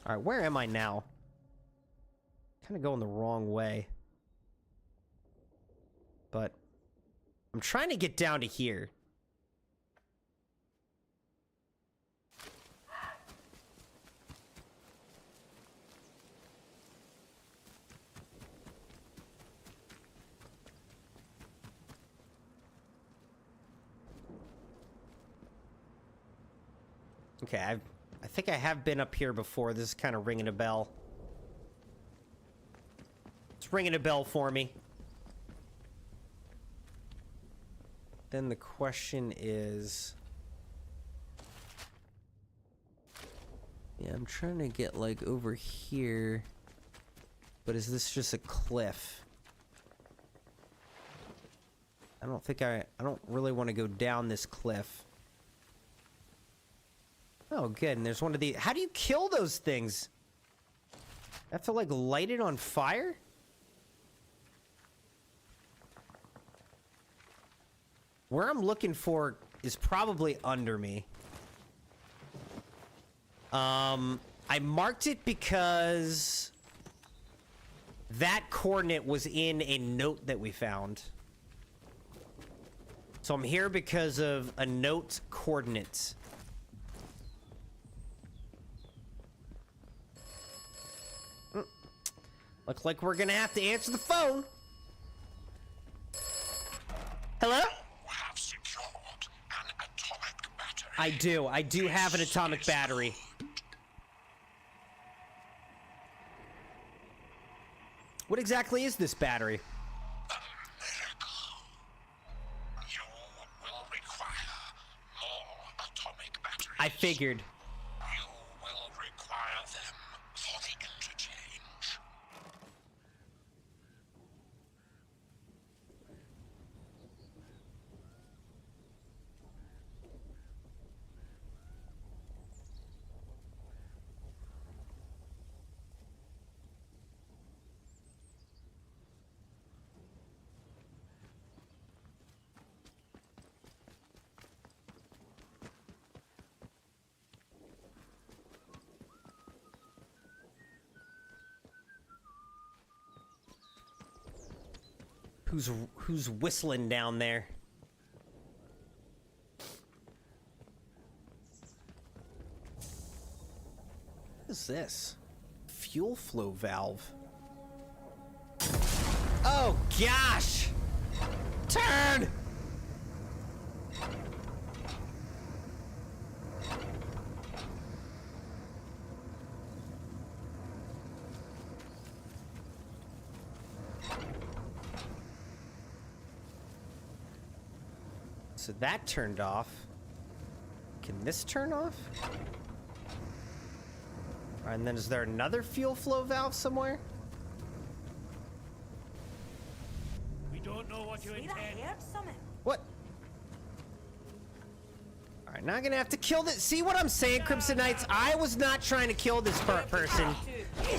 All right, where am I now? Kind of going the wrong way. But I'm trying to get down to here. Okay, I think I have been up here before. This is kind of ringing a bell. It's ringing a bell for me. Then the question is... Yeah, I'm trying to get, like, over here. But is this just a cliff? I don't really want to go down this cliff. Oh, good. And there's one of the... How do you kill those things? I have to, like, light it on fire? Where I'm looking for is probably under me. I marked it because that coordinate was in a note that we found. So I'm here because of a note coordinate. Looks like we're gonna have to answer the phone. Hello? Have secured an atomic battery. I do have an atomic battery. What exactly is this battery? A miracle. You will require more atomic batteries. I figured. You will require them for the interchange. who's whistling down there. What is this? Fuel flow valve. Oh gosh! Turn! So that turned off. Can this turn off? And then is there another fuel flow valve somewhere? We don't know what you intend. What? Alright, now I'm gonna have to kill this. See what I'm saying, Crimson Knights? I was not trying to kill this person,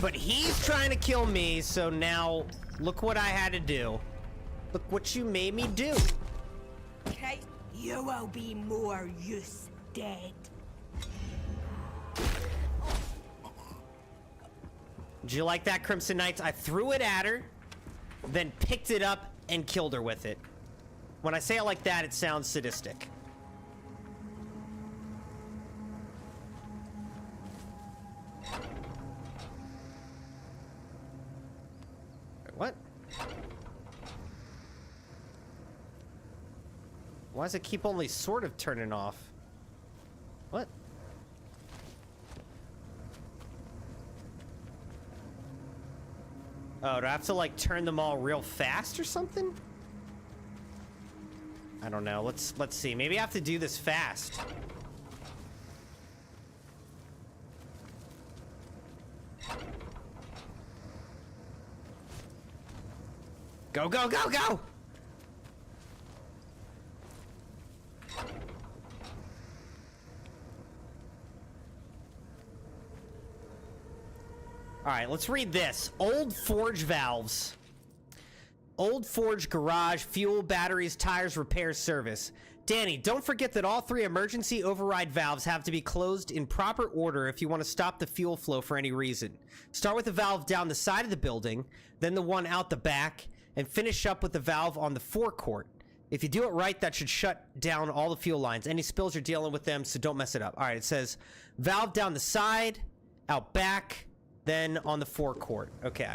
but he's trying to kill me, so now look what I had to do. Look what you made me do. Okay, you will be more use dead. Did you like that, Crimson Knights? I threw it at her, then picked it up and killed her with it. When I say it like that, it sounds sadistic. Wait, what? Why does it keep only sort of turning off? What? Oh, do I have to, like, turn them all real fast or something? I don't know. Let's see. Maybe I have to do this fast. Go, go, go, go! Alright, let's read this. Old forge valves. Old forge garage, fuel, batteries, tires, repair service. Danny, don't forget that all 3 emergency override valves have to be closed in proper order if you want to stop the fuel flow for any reason. Start with the valve down the side of the building, then the one out the back, and finish up with the valve on the forecourt. If you do it right, that should shut down all the fuel lines. Any spills, you're dealing with them, so don't mess it up. Alright, it says valve down the side, out back, then on the forecourt. Okay.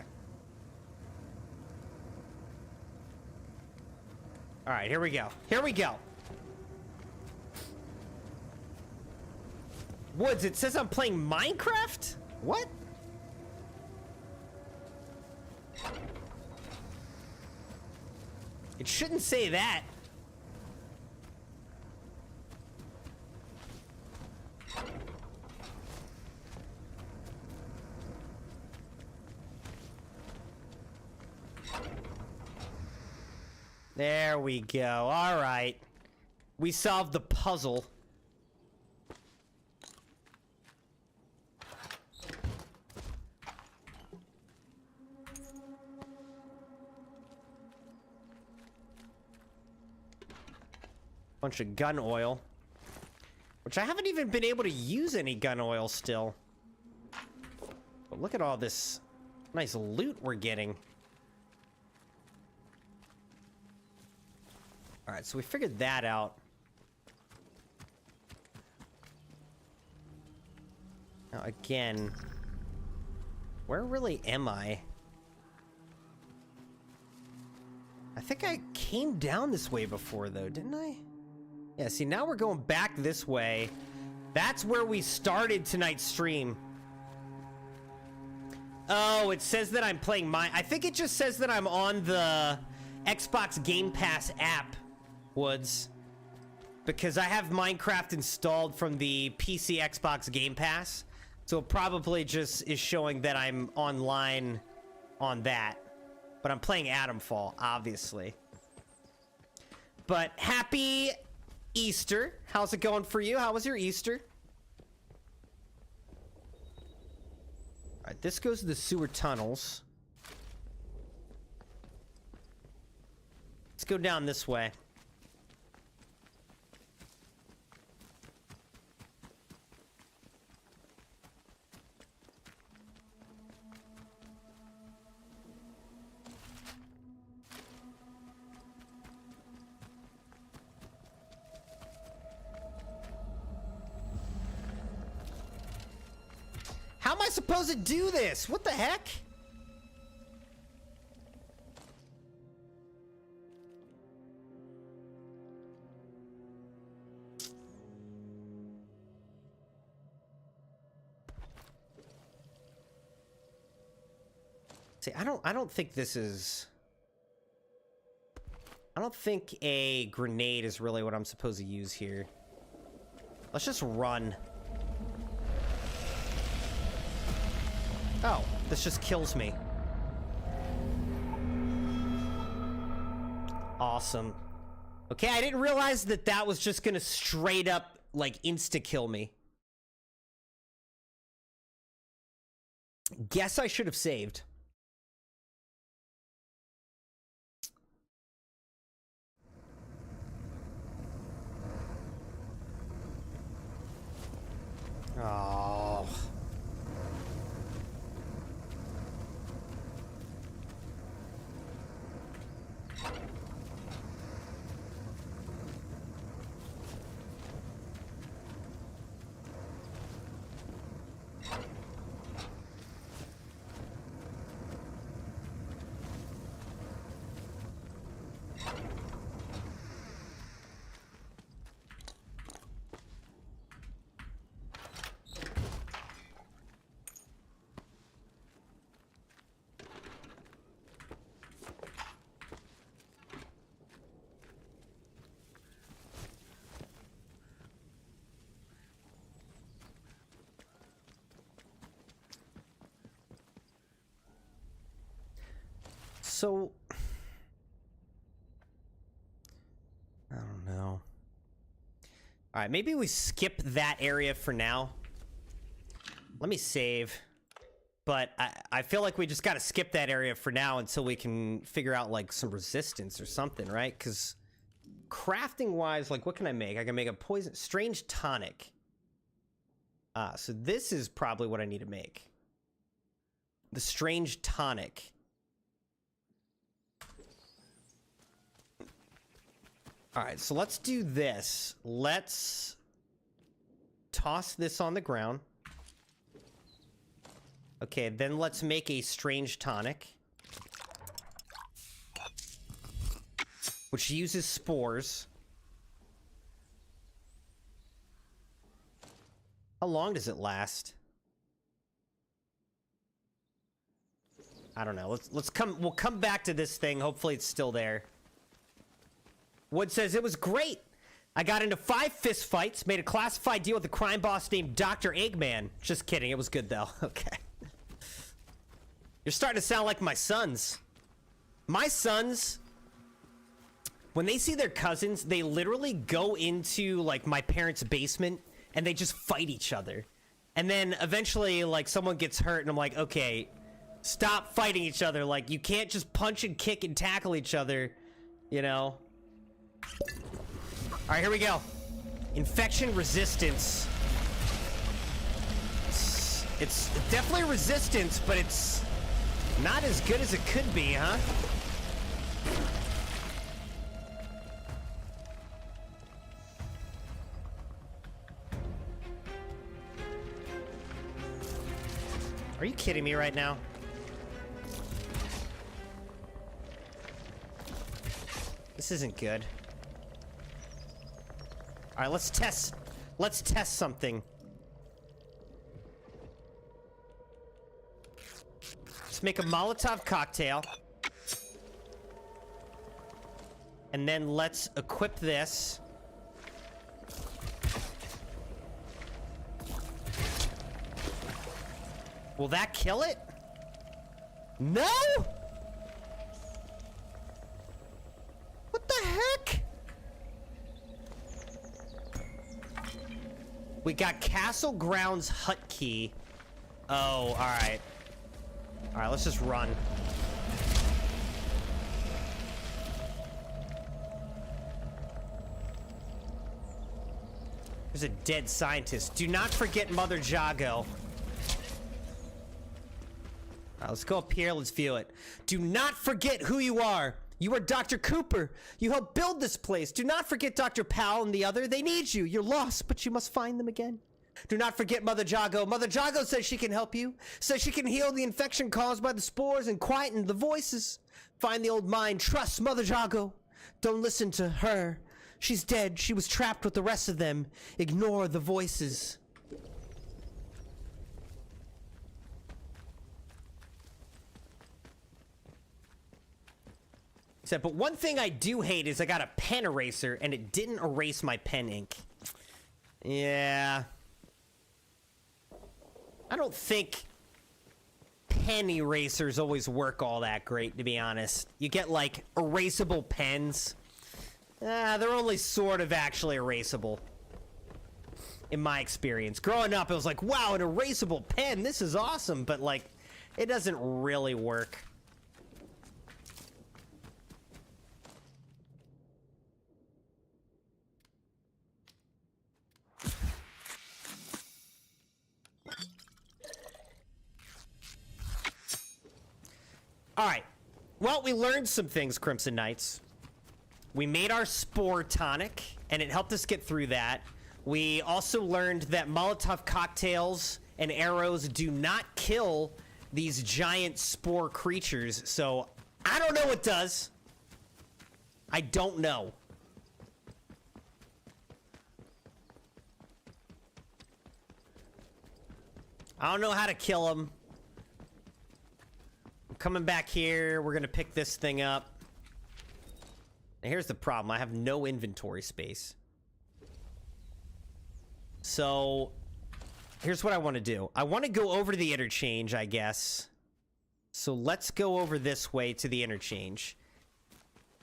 Alright, here we go. Here we go. Woods, it says I'm playing Minecraft? What? It shouldn't say that. There we go. All right. We solved the puzzle. Bunch of gun oil. Which I haven't even been able to use any gun oil still. But look at all this nice loot we're getting. Alright, so we figured that out. Now again, where really am I? I think I came down this way before though, didn't I? Yeah, see, now we're going back this way. That's where we started tonight's stream. Oh, it says that I'm playing I think it just says that I'm on the Xbox Game Pass app, Woods. Because I have Minecraft installed from the PC Xbox Game Pass. So it probably just is showing that I'm online on that. But I'm playing Atomfall, obviously. But happy Easter. How's it going for you? How was your Easter? Alright, this goes to the sewer tunnels. Let's go down this way. How am I supposed to do this? What the heck? See, I don't think this is... I don't think a grenade is really what I'm supposed to use here. Let's just run. Oh, this just kills me. Awesome. Okay, I didn't realize that that was just gonna straight up, like, insta-kill me. Guess I should have saved. Oh. So, I don't know. All right, maybe we skip that area for now. Let me save. But I feel like we just got to skip that area for now until we can figure out, like, some resistance or something, right? Because crafting-wise, like, what can I make? I can make a poison... Strange tonic. So this is probably what I need to make. The strange tonic. All right, so let's do this. Let's toss this on the ground. Okay, then let's make a strange tonic, which uses spores. How long does it last? I don't know. We'll come back to this thing. Hopefully it's still there. Wood says, it was great. I got into 5 fist fights, made a classified deal with a crime boss named Dr. Eggman. Just kidding. It was good, though. Okay. You're starting to sound like my sons. My sons, when they see their cousins, they literally go into, like, my parents' basement, and they just fight each other. And then, eventually, like, someone gets hurt, and I'm like, okay, stop fighting each other. Like, you can't just punch and kick and tackle each other, you know? Alright, here we go. Infection resistance. It's definitely resistance, but it's not as good as it could be, huh? Are you kidding me right now? This isn't good. All right, let's test something. Let's make a Molotov cocktail. And then let's equip this. Will that kill it? No! What the heck? We got Castle Grounds hut key. Oh, alright. Alright, let's just run. There's a dead scientist. Do not forget Mother Jago. Alright, let's go up here. Let's view it. Do not forget who you are. You are Dr. Cooper. You helped build this place. Do not forget Dr. Powell and the other. They need you. You're lost, but you must find them again. Do not forget Mother Jago. Mother Jago says she can help you. Says she can heal the infection caused by the spores and quieten the voices. Find the old mine. Trust Mother Jago. Don't listen to her. She's dead. She was trapped with the rest of them. Ignore the voices. Said, but one thing I do hate is I got a pen eraser and it didn't erase my pen ink. Yeah. I don't think pen erasers always work all that great, to be honest. You get, like, erasable pens. They're only sort of actually erasable. In my experience. Growing up, it was like, wow, an erasable pen. This is awesome. But, like, it doesn't really work. Alright, well, we learned some things, Crimson Knights. We made our spore tonic, and it helped us get through that. We also learned that Molotov cocktails and arrows do not kill these giant spore creatures, so I don't know what does. I don't know. I don't know how to kill them. Coming back here, we're gonna pick this thing up. Now here's the problem, I have no inventory space. So, here's what I want to do. I want to go over to the interchange, I guess. So let's go over this way to the interchange.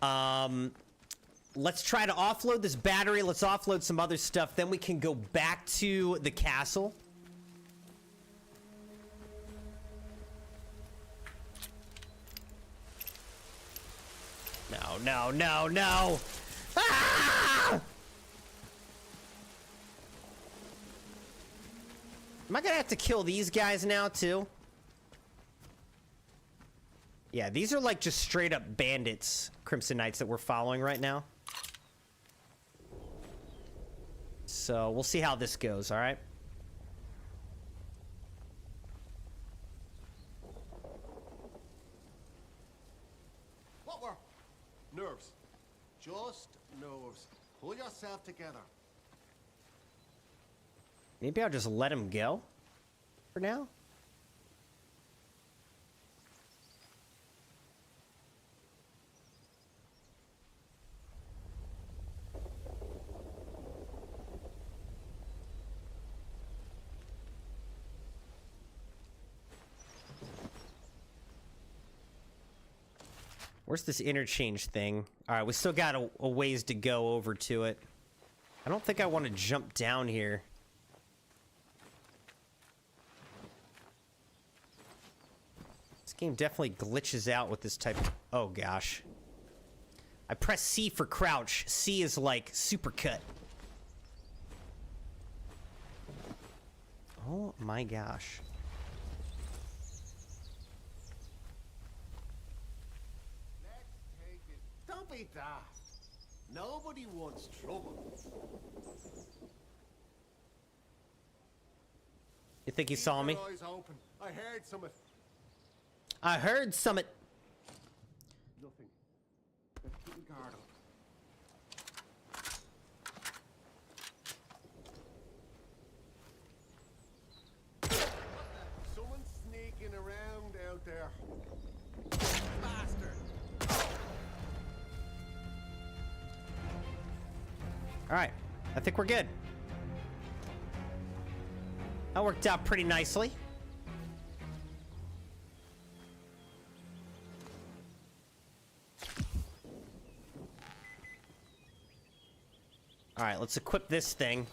Let's try to offload this battery, let's offload some other stuff, then we can go back to the castle. No, no, no, no! Ah! Am I gonna have to kill these guys now, too? Yeah, these are like just straight up bandits, Crimson Knights, that we're following right now. So, we'll see how this goes, alright? Nerves. Just nerves. Pull yourself together. Maybe I'll just let him go for now. Where's this interchange thing? Alright, we still got a ways to go over to it. I don't think I want to jump down here. This game definitely glitches out with this type of... Oh, gosh. I press C for crouch. C is like supercut. Oh, my gosh. Don't be daft. Nobody wants trouble. You think he saw me? Keep your eyes open. I heard something. I heard summit. Nothing. Let's keep your guard up. Someone's sneaking around out there. Bastard. Alright, I think we're good. That worked out pretty nicely. Alright, let's equip this thing.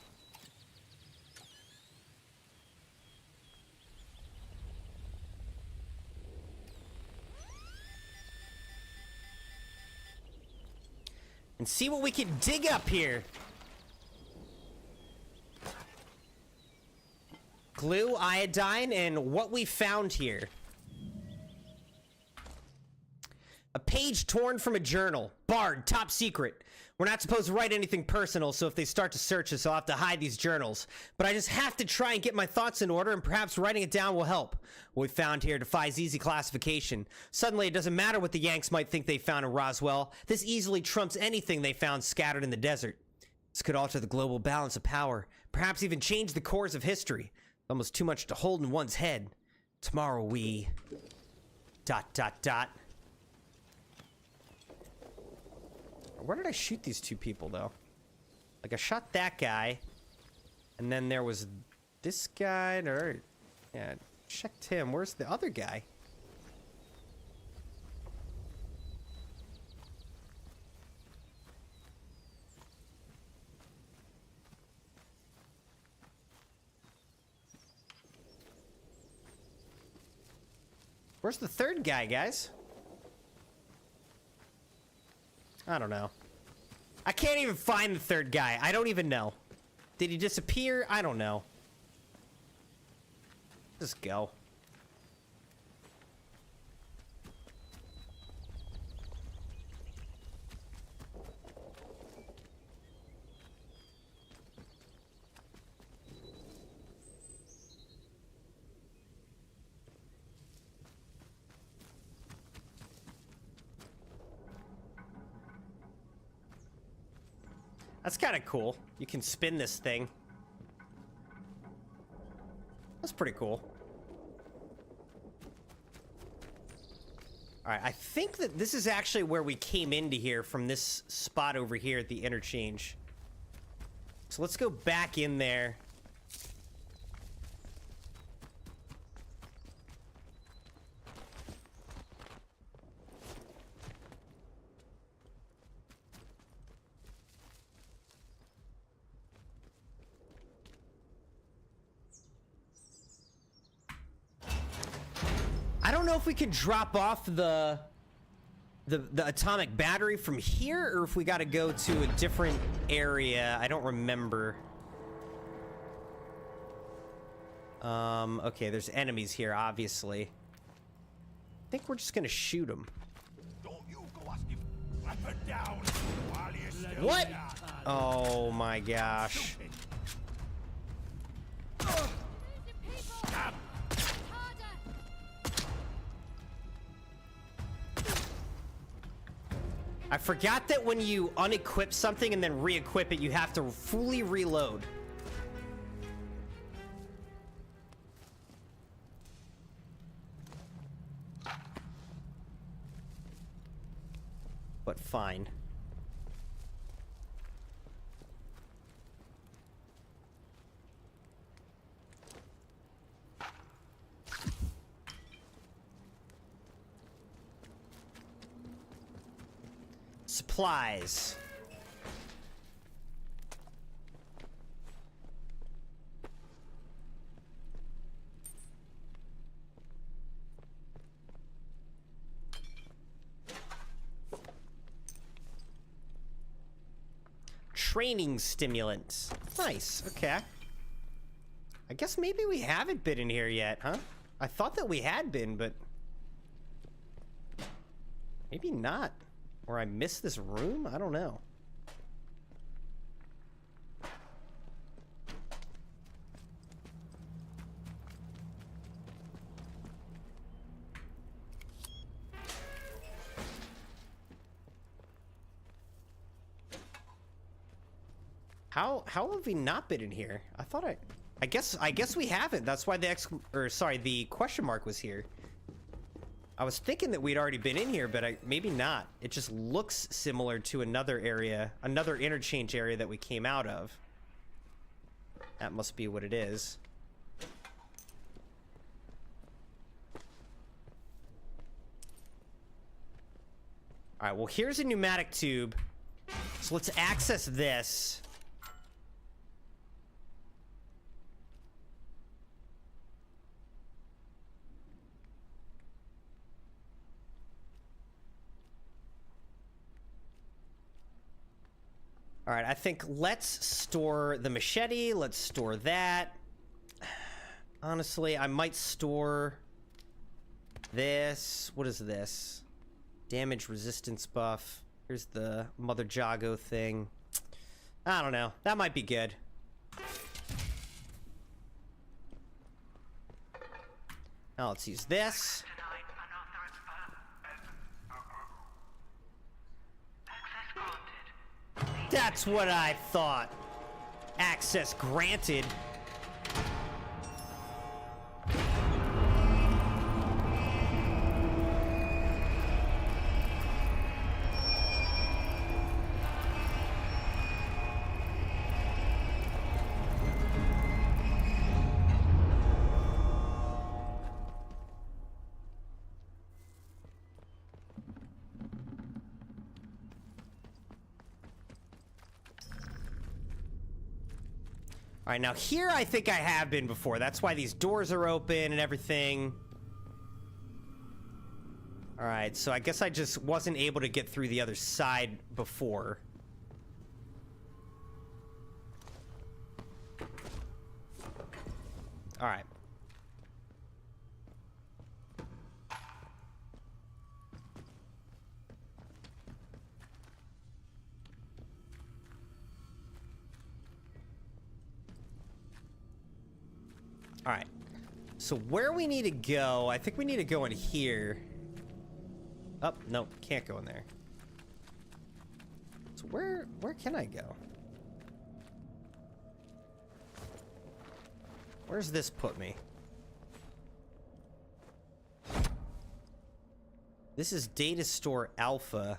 And see what we can dig up here. Glue, iodine, and what we found here. Page torn from a journal. Barred, top secret. We're not supposed to write anything personal, so if they start to search us, I'll have to hide these journals. But I just have to try and get my thoughts in order, and perhaps writing it down will help. What we found here defies easy classification. Suddenly, it doesn't matter what the Yanks might think they found in Roswell. This easily trumps anything they found scattered in the desert. This could alter the global balance of power, perhaps even change the course of history. Almost too much to hold in one's head. Tomorrow we... ... Where did I shoot these two people, though? Like, I shot that guy, and then there was this guy, or... Yeah, checked him. Where's the other guy? Where's the third guy, guys? I don't know. I can't even find the third guy. I don't even know. Did he disappear? I don't know. Just go. That's kind of cool. You can spin this thing. That's pretty cool. Alright, I think that this is actually where we came into here from this spot over here at the interchange. So let's go back in there. I don't know if we could drop off the atomic battery from here, or if we got to go to a different area. I don't remember. Okay, there's enemies here, obviously. I think we're just gonna shoot them. Don't you go asking weapon down while you're still What? young. Oh my gosh. Stab. I forgot that when you unequip something and then re-equip it, you have to fully reload. But fine. Supplies. Training stimulant. Nice, okay. I guess maybe we haven't been in here yet, huh? I thought that we had been, but... maybe not. Or I missed this room? I don't know. How have we not been in here? I thought I guess we haven't. That's why the question mark was here. I was thinking that we'd already been in here, but maybe not. It just looks similar to another area, another interchange area that we came out of. That must be what it is. All right, well, here's a pneumatic tube. So let's access this. All right, I think let's store the machete. Let's store that. Honestly, I might store this. What is this? Damage resistance buff. Here's the Mother Jago thing. I don't know. That might be good. Now let's use this. That's what I thought. Access granted. All right, now here I think I have been before. That's why these doors are open and everything. All right, so I guess I just wasn't able to get through the other side before. All right. All right, so where we need to go, I think we need to go in here. Oh, no, can't go in there. So where can I go? Where's this put me? This is Data Store Alpha.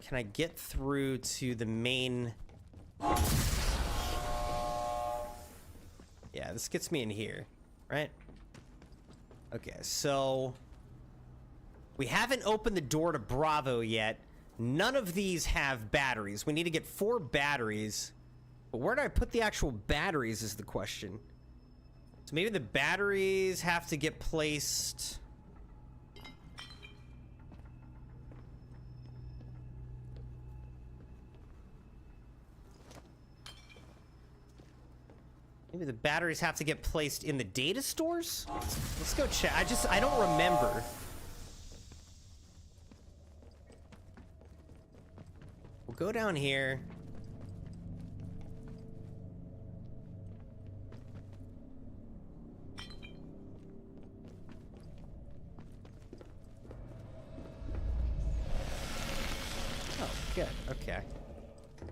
Can I get through to the main... Yeah, this gets me in here, right? Okay, so we haven't opened the door to Bravo yet. None of these have batteries. We need to get 4 batteries. But where do I put the actual batteries is the question. So maybe the batteries have to get placed... Maybe the batteries have to get placed in the data stores? Let's go check. I don't remember. We'll go down here. Oh, good. Okay.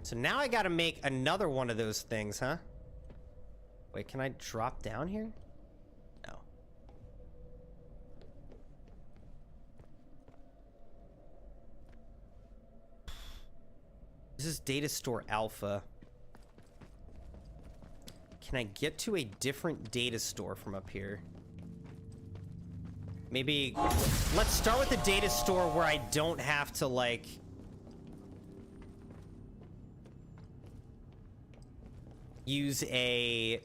So now I gotta make another one of those things, huh? Wait, can I drop down here? No. This is Data Store Alpha. Can I get to a different data store from up here? Maybe... Let's start with the data store where I don't have to, like... use a...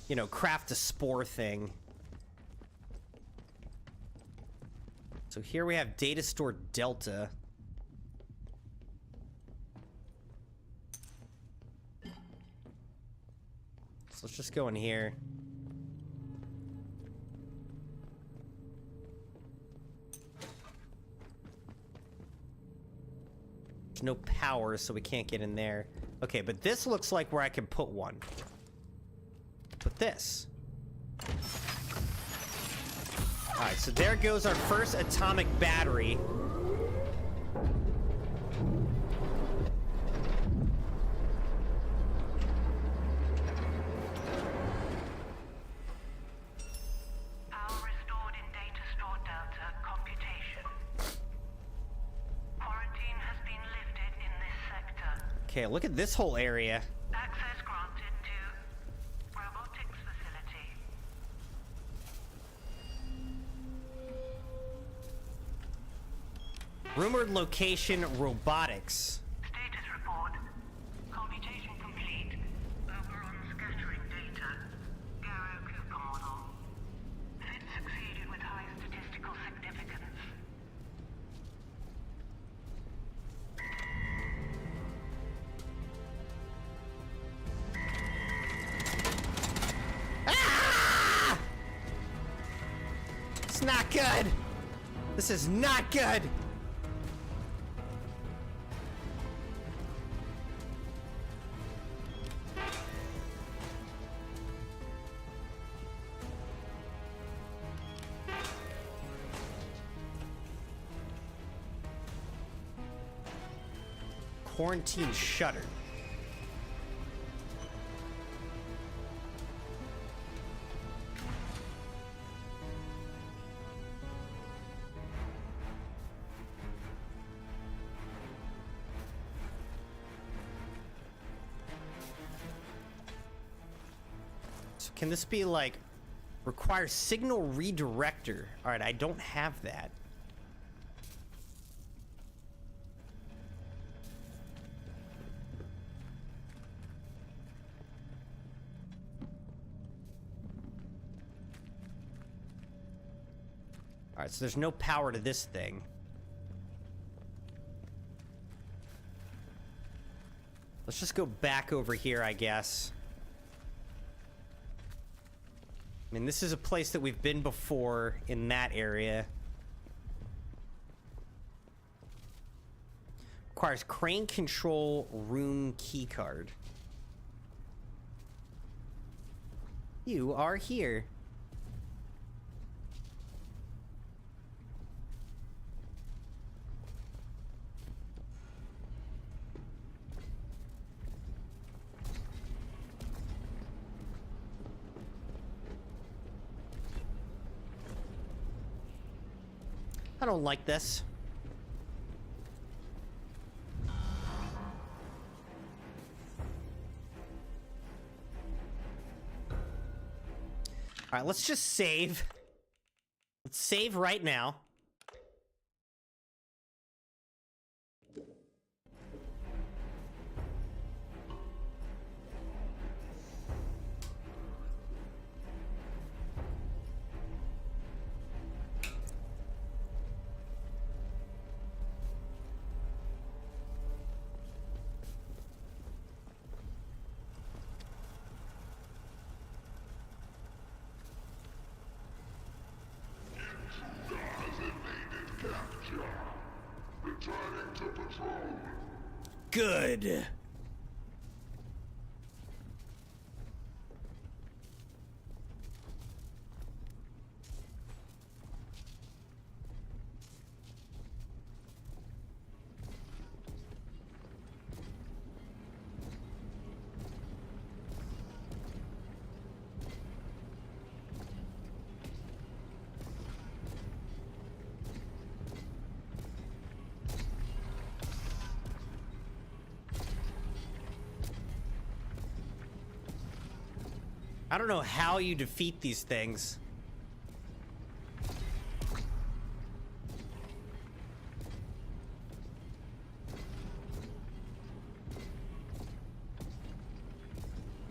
you know, craft a spore thing. So here we have Data Store Delta. So let's just go in here. There's no power, so we can't get in there. Okay, but this looks like where I can put one. Put this. Alright, so there goes our first atomic battery. Okay, look at this whole area. Access granted to robotics facility. Rumored location, robotics. Status report. Computation complete. Over on scattering data. Garo Cooper model. Fit succeeded with high statistical significance. not good! This is not good! Quarantine shuttered. So can this be like requires signal redirector? All right, I don't have that. All right, so there's no power to this thing. Let's just go back over here, I guess. I mean, this is a place that we've been before in that area. Requires crane control room keycard. You are here. I don't like this. All right, let's just save. Let's save right now. Good. I don't know how you defeat these things.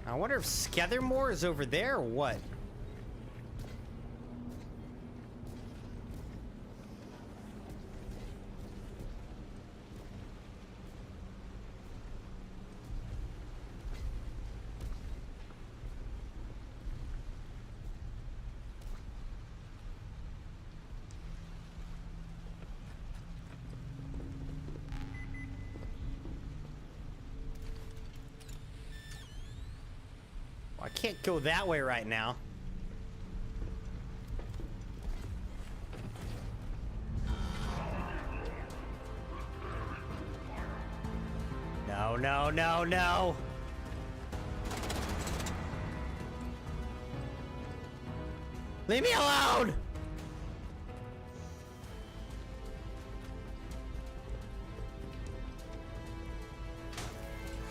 I wonder if Skethermoor is over there or what? I can't go that way right now. No, no, no, no. Leave me alone!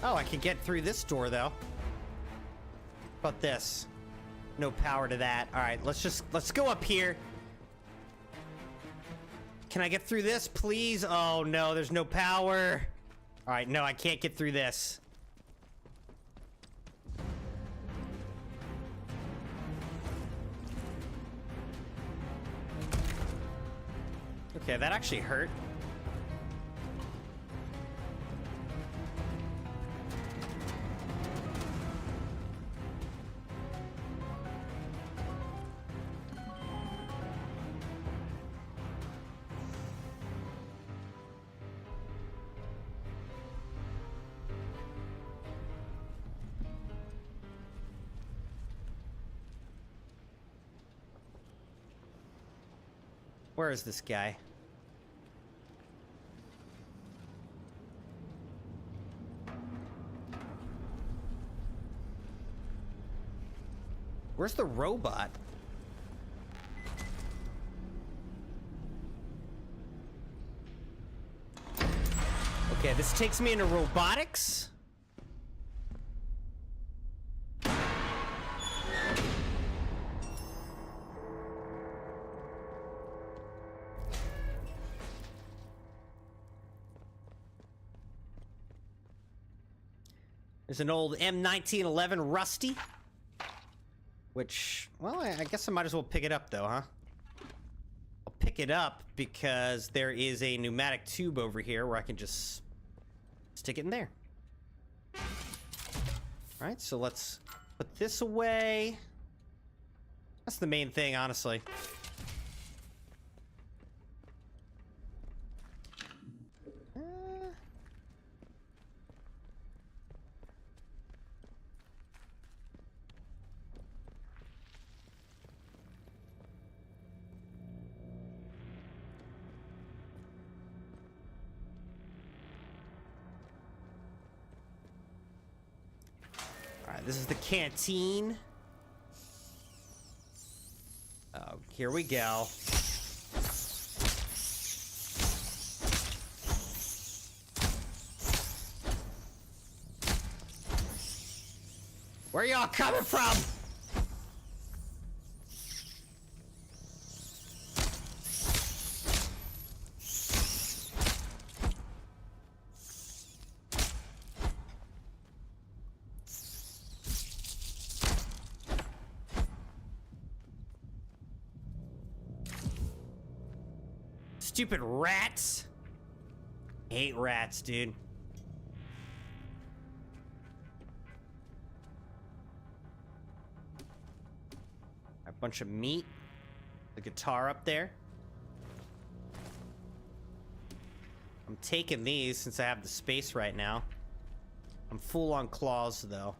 Oh, I can get through this door though. How about this? No power to that. All right, let's go up here. Can I get through this, please? Oh no, there's no power. All right, no, I can't get through this. Okay, that actually hurt. Where is this guy? Where's the robot? Okay, this takes me into robotics. There's an old M1911 Rusty. Which, well, I guess I might as well pick it up, though, huh? I'll pick it up because there is a pneumatic tube over here where I can just stick it in there. Alright, so let's put this away. That's the main thing, honestly. This is the canteen. Oh, here we go. Where y'all coming from? Stupid rats. I hate rats, dude. A bunch of meat. The guitar up there. I'm taking these since I have the space right now. I'm full on claws, though.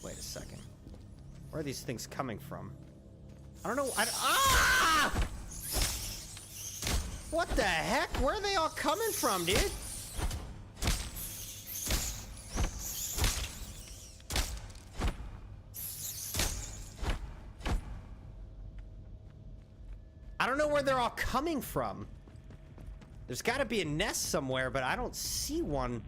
Wait a second. Where are these things coming from? I don't know. Ah! What the heck? Where are they all coming from, dude? I don't know where they're all coming from. There's got to be a nest somewhere, but I don't see one.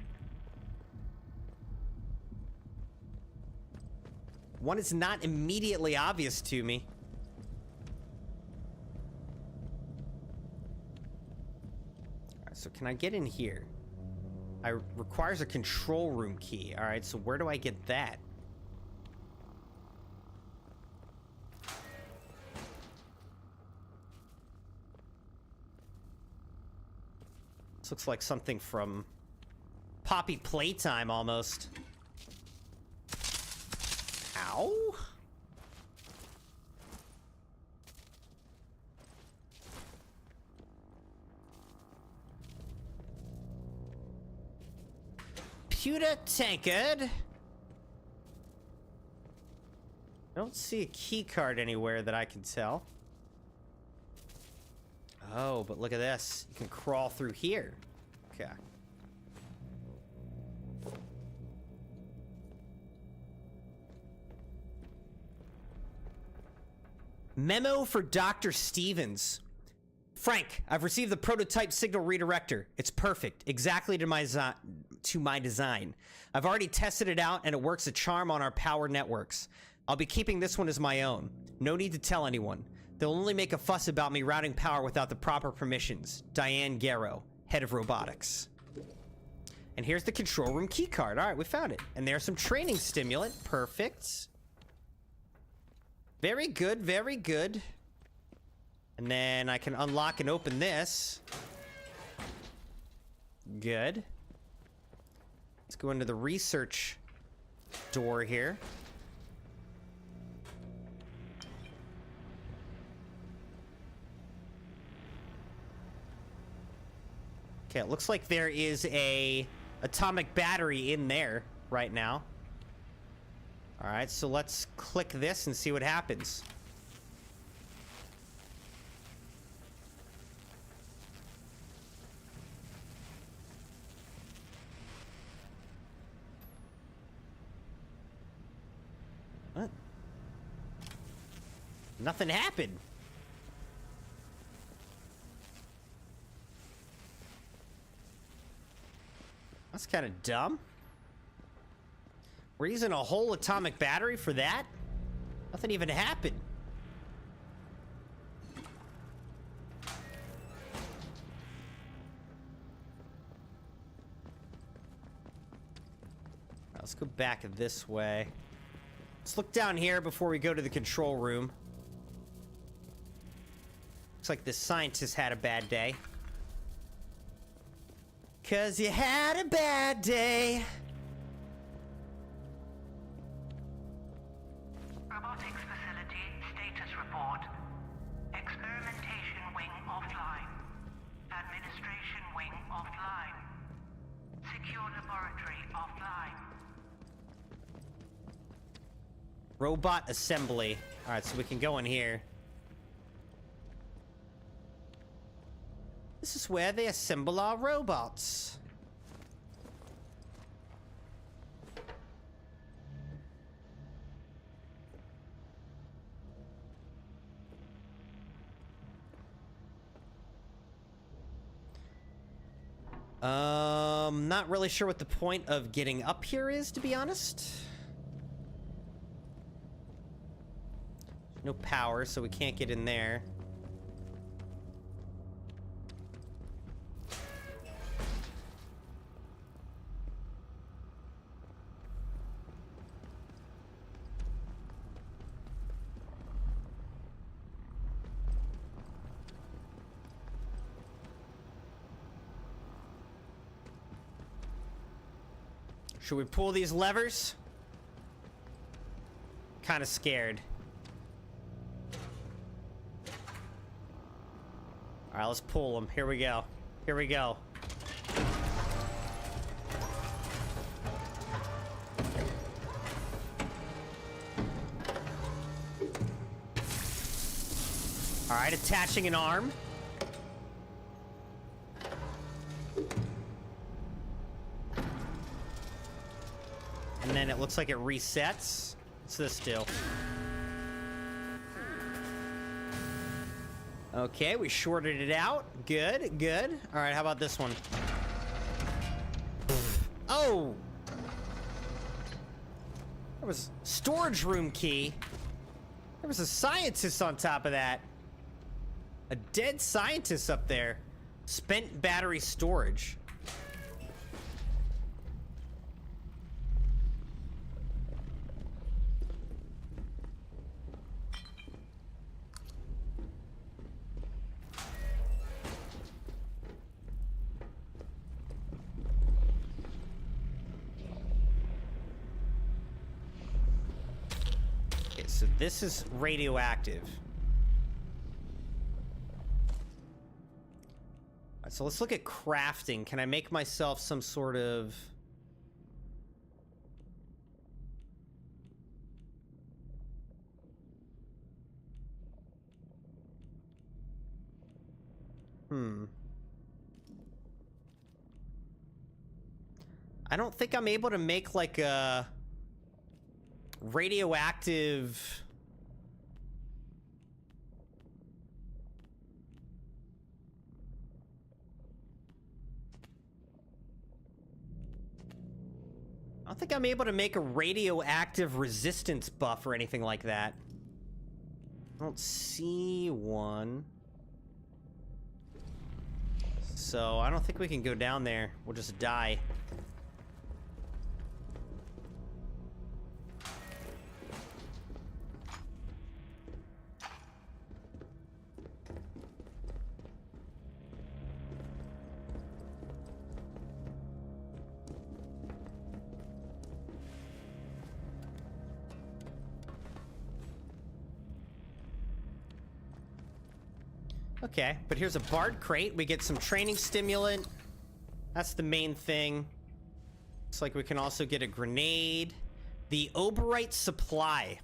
One is not immediately obvious to me. Alright, so can I get in here? Requires a control room key. Alright, so where do I get that? This looks like something from Poppy Playtime almost. Ow. Pewter tankard. I don't see a key card anywhere that I can tell. Oh, but look at this. You can crawl through here. Okay. Memo for Dr. Stevens. Frank, I've received the prototype signal redirector. It's perfect, exactly to my design. I've already tested it out and it works a charm on our power networks. I'll be keeping this one as my own. No need to tell anyone. They'll only make a fuss about me routing power without the proper permissions. Diane Garrow, head of robotics. And here's the control room key card. All right, we found it. And there's some training stimulant. Perfect. Very good, very good. And then I can unlock and open this. Good. Let's go into the research door here. Okay, it looks like there is a atomic battery in there right now. All right, so let's click this and see what happens. What? Nothing happened. That's kind of dumb. We're using a whole atomic battery for that? Nothing even happened. Let's go back this way. Let's look down here before we go to the control room. Looks like the scientist had a bad day. 'Cause you had a bad day. Robotics facility status report. Experimentation wing offline. Administration wing offline. Secure laboratory offline. Robot assembly. Alright, so we can go in here. This is where they assemble our robots. Not really sure what the point of getting up here is, to be honest. No power, so we can't get in there. Should we pull these levers? Kind of scared. All right, let's pull them. Here we go. Here we go. All right, attaching an arm. And then it looks like it resets. What's this do? Okay, we shorted it out. Good, good. All right, how about this one? Oh! There was storage room key. There was a scientist on top of that. A dead scientist up there. Spent battery storage. So this is radioactive. All right, so let's look at crafting. Can I make myself some sort of... I don't think I'm able to make like a... radioactive... I don't think I'm able to make a radioactive resistance buff or anything like that. I don't see one. So I don't think we can go down there. We'll just die. Okay, but here's a Bard crate. We get some training stimulant. That's the main thing. Looks like we can also get a grenade. The Oberite Supply.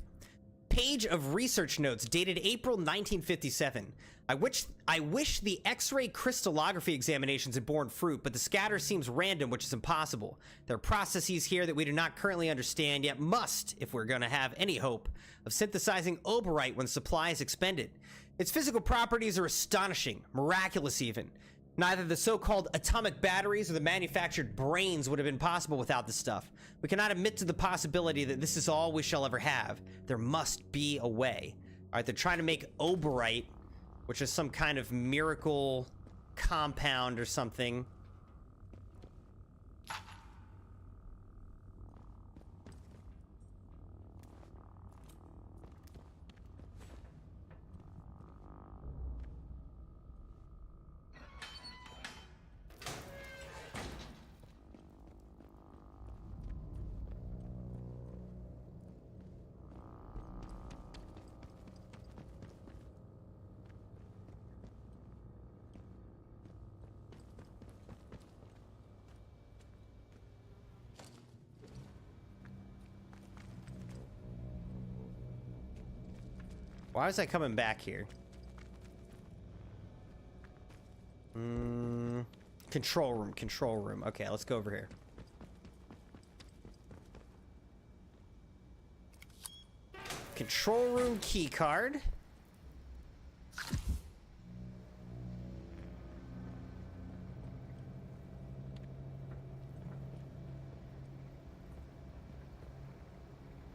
Page of research notes dated April 1957. I wish the X-ray crystallography examinations had borne fruit, but the scatter seems random, which is impossible. There are processes here that we do not currently understand, yet must, if we're going to have any hope of synthesizing Oberite when supply is expended. Its physical properties are astonishing, miraculous even. Neither the so-called atomic batteries or the manufactured brains would have been possible without this stuff. We cannot admit to the possibility that this is all we shall ever have. There must be a way. All right, they're trying to make Oberite, which is some kind of miracle compound or something. Why is that coming back here? Control room, control room. Okay, let's go over here. Control room key card.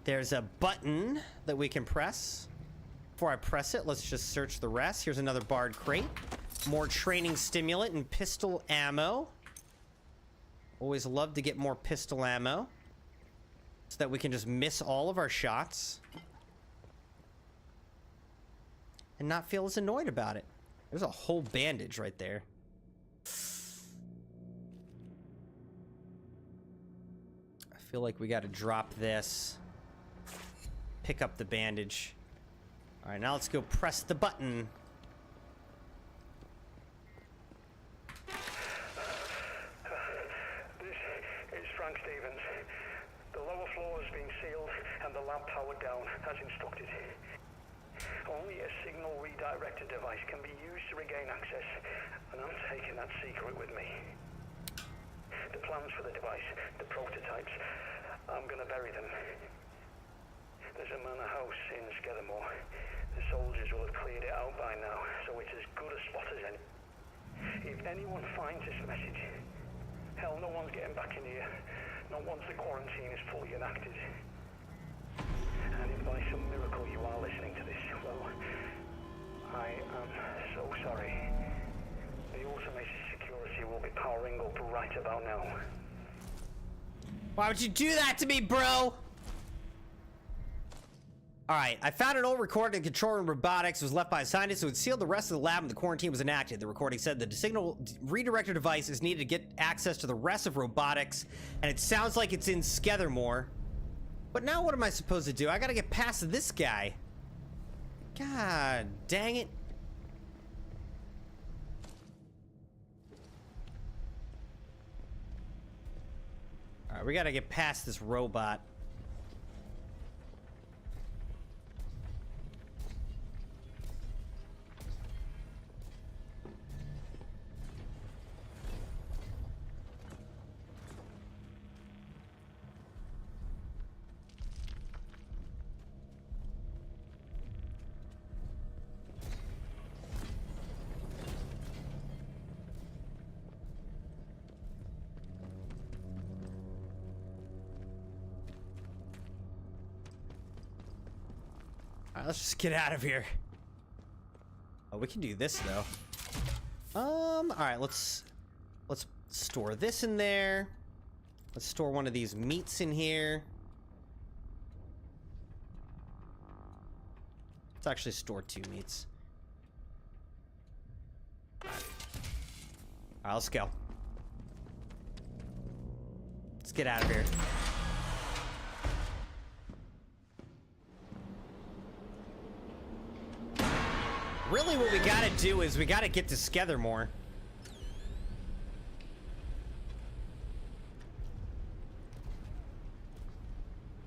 There's a button that we can press. Before I press it, let's just search the rest. Here's another barred crate. More training stimulant and pistol ammo. Always love to get more pistol ammo so that we can just miss all of our shots and not feel as annoyed about it. There's a whole bandage right there. I feel like we got to drop this. Pick up the bandage. All right, now let's go press the button. This is Frank Stevens. The lower floor has been sealed and the lab powered down as instructed. Only a signal redirector device can be used to regain access, and I'm taking that secret with me. The plans for the device, the prototypes, I'm gonna bury them. There's a manor house in Skethermoor. The soldiers will have cleared it out by now, so it's as good a spot as any. If anyone finds this message, hell, no one's getting back in here. Not once the quarantine is fully enacted. And if by some miracle you are listening to this, well, I am so sorry. The automated security will be powering up right about now. Why would you do that to me, bro? Alright, I found an old recording of control room robotics. It was left by a scientist who had sealed the rest of the lab when the quarantine was enacted. The recording said the signal redirector device is needed to get access to the rest of robotics, and it sounds like it's in Skethermoor. But now what am I supposed to do? I gotta get past this guy. God dang it. Alright, we gotta get past this robot. Alright, let's just get out of here. Oh, we can do this though. Alright, let's store this in there. Let's store one of these meats in here. Let's actually store 2 meats. Alright, let's go. Let's get out of here. Really what we gotta do is we gotta get to Skethermoor.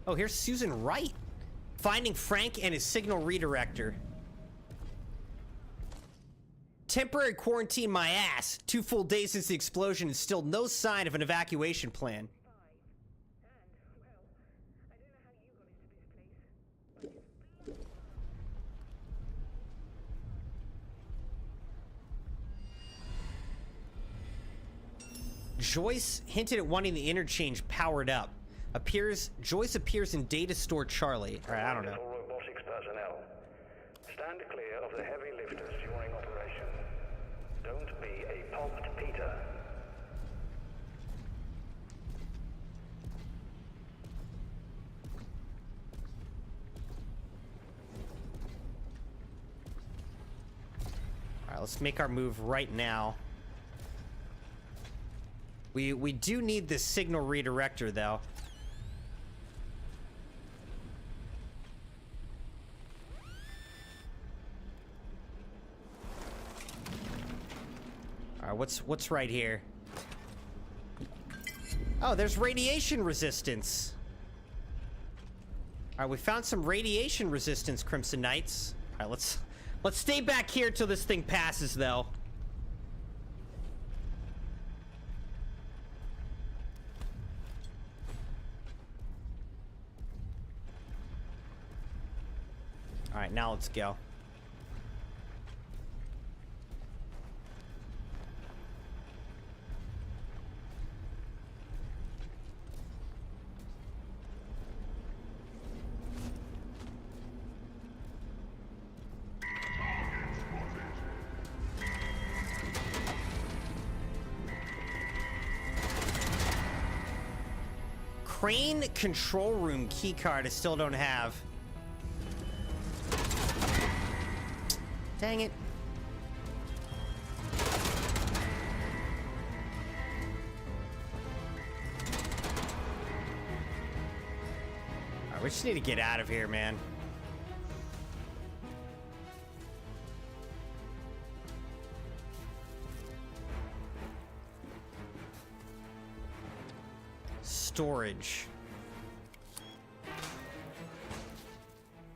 Oh, here's Susan Wright. Finding Frank and his signal redirector. Temporary quarantine my ass. 2 full days since the explosion and still no sign of an evacuation plan. Joyce hinted at wanting the interchange powered up. Joyce appears in data store Charlie. All right, I don't know. Robotics personnel. Stand clear of the heavy lifters during operation. Don't be a pumped Peter. All right, let's make our move right now. We do need this signal redirector, though. All right, what's right here? Oh, there's radiation resistance. All right, we found some radiation resistance, Crimson Knights. All right, let's stay back here till this thing passes, though. All right, now let's go. Crane control room keycard I still don't have. Dang it. Alright, we just need to get out of here, man. Storage.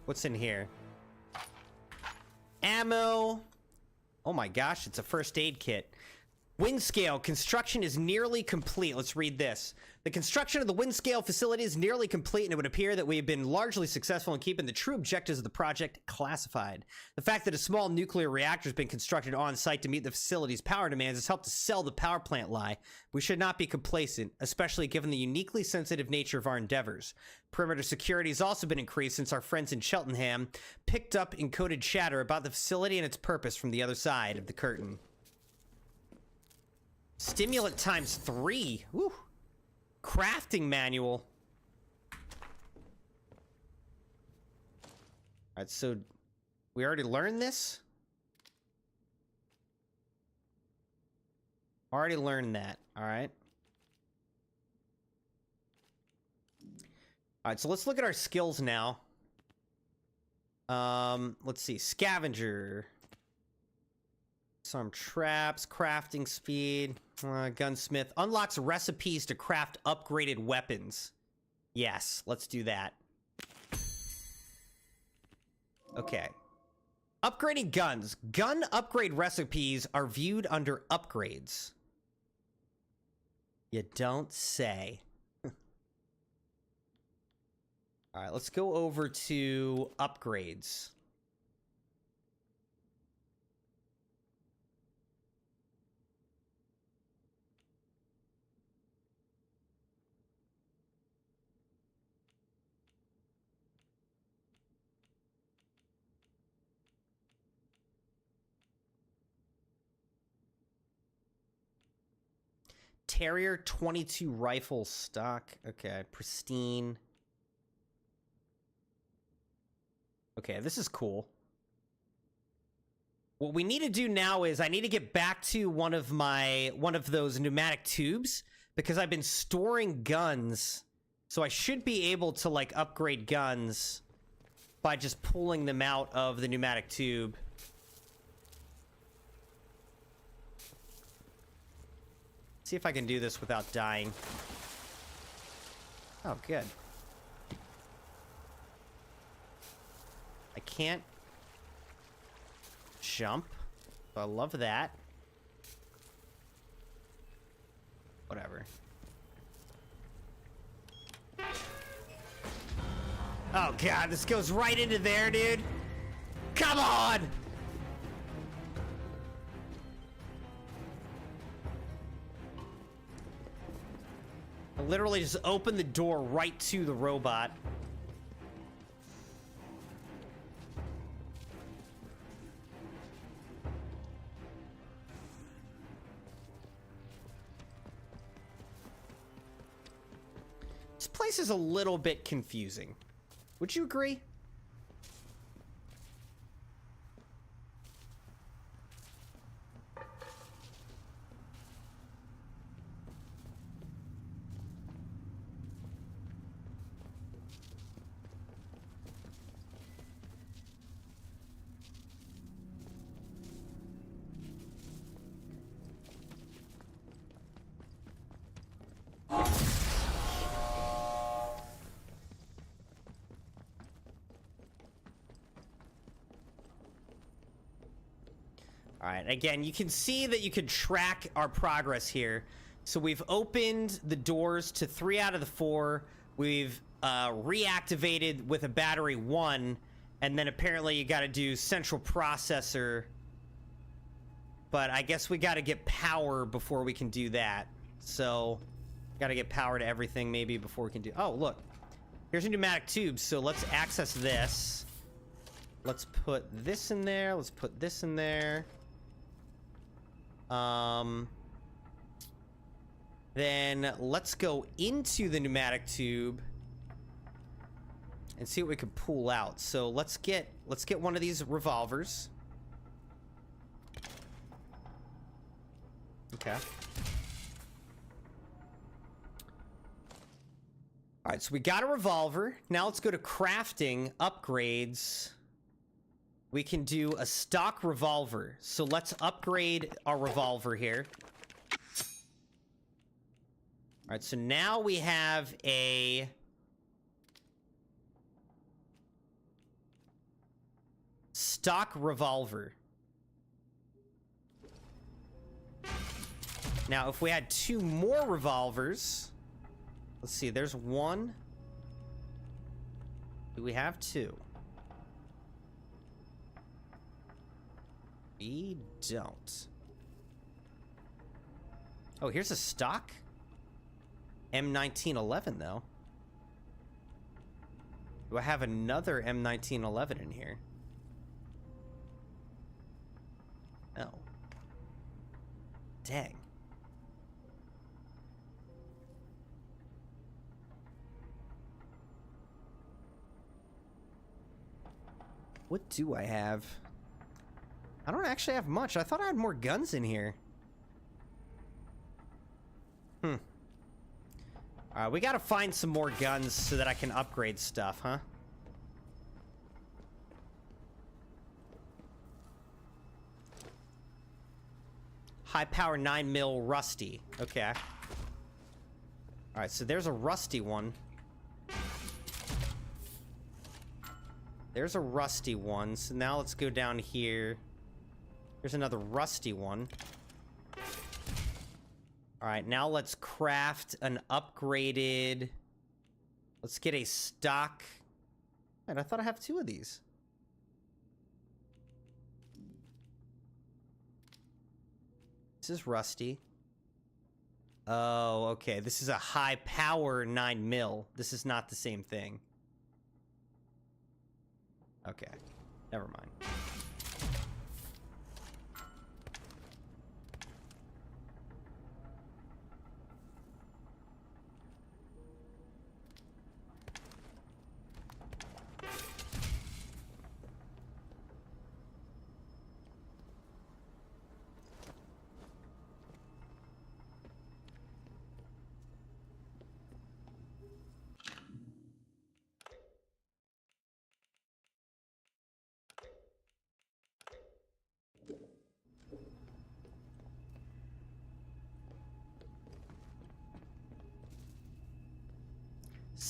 What's in here? Ammo. Oh my gosh, it's a first aid kit. Wind scale. Construction is nearly complete. Let's read this. The construction of the wind scale facility is nearly complete, and it would appear that we have been largely successful in keeping the true objectives of the project classified. The fact that a small nuclear reactor has been constructed on site to meet the facility's power demands has helped to sell the power plant lie. We should not be complacent, especially given the uniquely sensitive nature of our endeavors. Perimeter security has also been increased since our friends in Cheltenham picked up encoded chatter about the facility and its purpose from the other side of the curtain. Stimulant times 3. Woo. Crafting manual. Alright, so we already learned this? Already learned that. Alright. Alright, so let's look at our skills now. Let's see. Scavenger. Some traps, crafting speed, gunsmith. Unlocks recipes to craft upgraded weapons. Yes, let's do that. Okay. Upgrading guns. Gun upgrade recipes are viewed under upgrades. You don't say. Alright, let's go over to upgrades. Terrier 22 rifle stock. Okay, pristine. Okay, this is cool. What we need to do now is I need to get back to one of those pneumatic tubes because I've been storing guns. So I should be able to like upgrade guns by just pulling them out of the pneumatic tube. See if I can do this without dying. Oh, good. I can't jump. I love that. Whatever. Oh god, this goes right into there, dude. Come on! I literally just opened the door right to the robot. This place is a little bit confusing. Would you agree? Alright, again, you can see that you can track our progress here. So we've opened the doors to 3 out of the 4. We've reactivated with a battery 1. And then apparently you gotta do central processor. But I guess we gotta get power before we can do that. So, gotta get power to everything maybe before we can do... Oh, look. Here's a pneumatic tube, so let's access this. Let's put this in there. Let's put this in there. Then let's go into the pneumatic tube and see what we can pull out. So let's get one of these revolvers. Okay. All right, so we got a revolver. Now let's go to crafting upgrades. We can do a stock revolver. So let's upgrade our revolver here. All right, so now we have a stock revolver. Now, if we had 2 more revolvers, let's see, there's 1. Do we have 2? We don't. Oh, here's a stock M1911, though. Do I have another M1911 in here? No. Dang. What do I have? I don't actually have much. I thought I had more guns in here. Alright, we gotta find some more guns so that I can upgrade stuff, huh? High power 9mm rusty. Okay. Alright, so there's a rusty one. There's a rusty one. So now let's go down here. Here's another rusty one. Alright, now let's craft an upgraded... Let's get a stock... Wait, I thought I have 2 of these. This is rusty. Oh, okay. This is a high power 9mm. This is not the same thing. Okay. Never mind.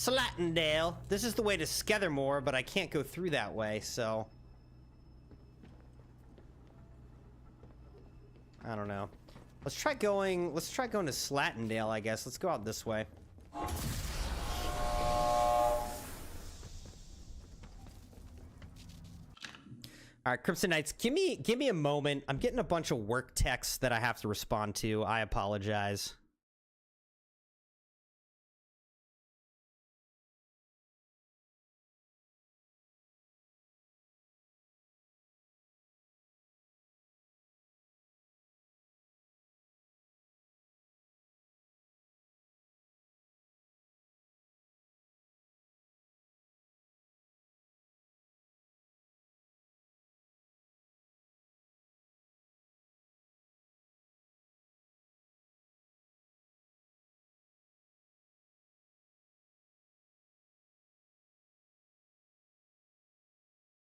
Slattendale. This is the way to Skethermoor, but I can't go through that way, so... I don't know. Let's try going to Slattendale, I guess. Let's go out this way. Alright, Crimson Knights, give me a moment. I'm getting a bunch of work texts that I have to respond to. I apologize.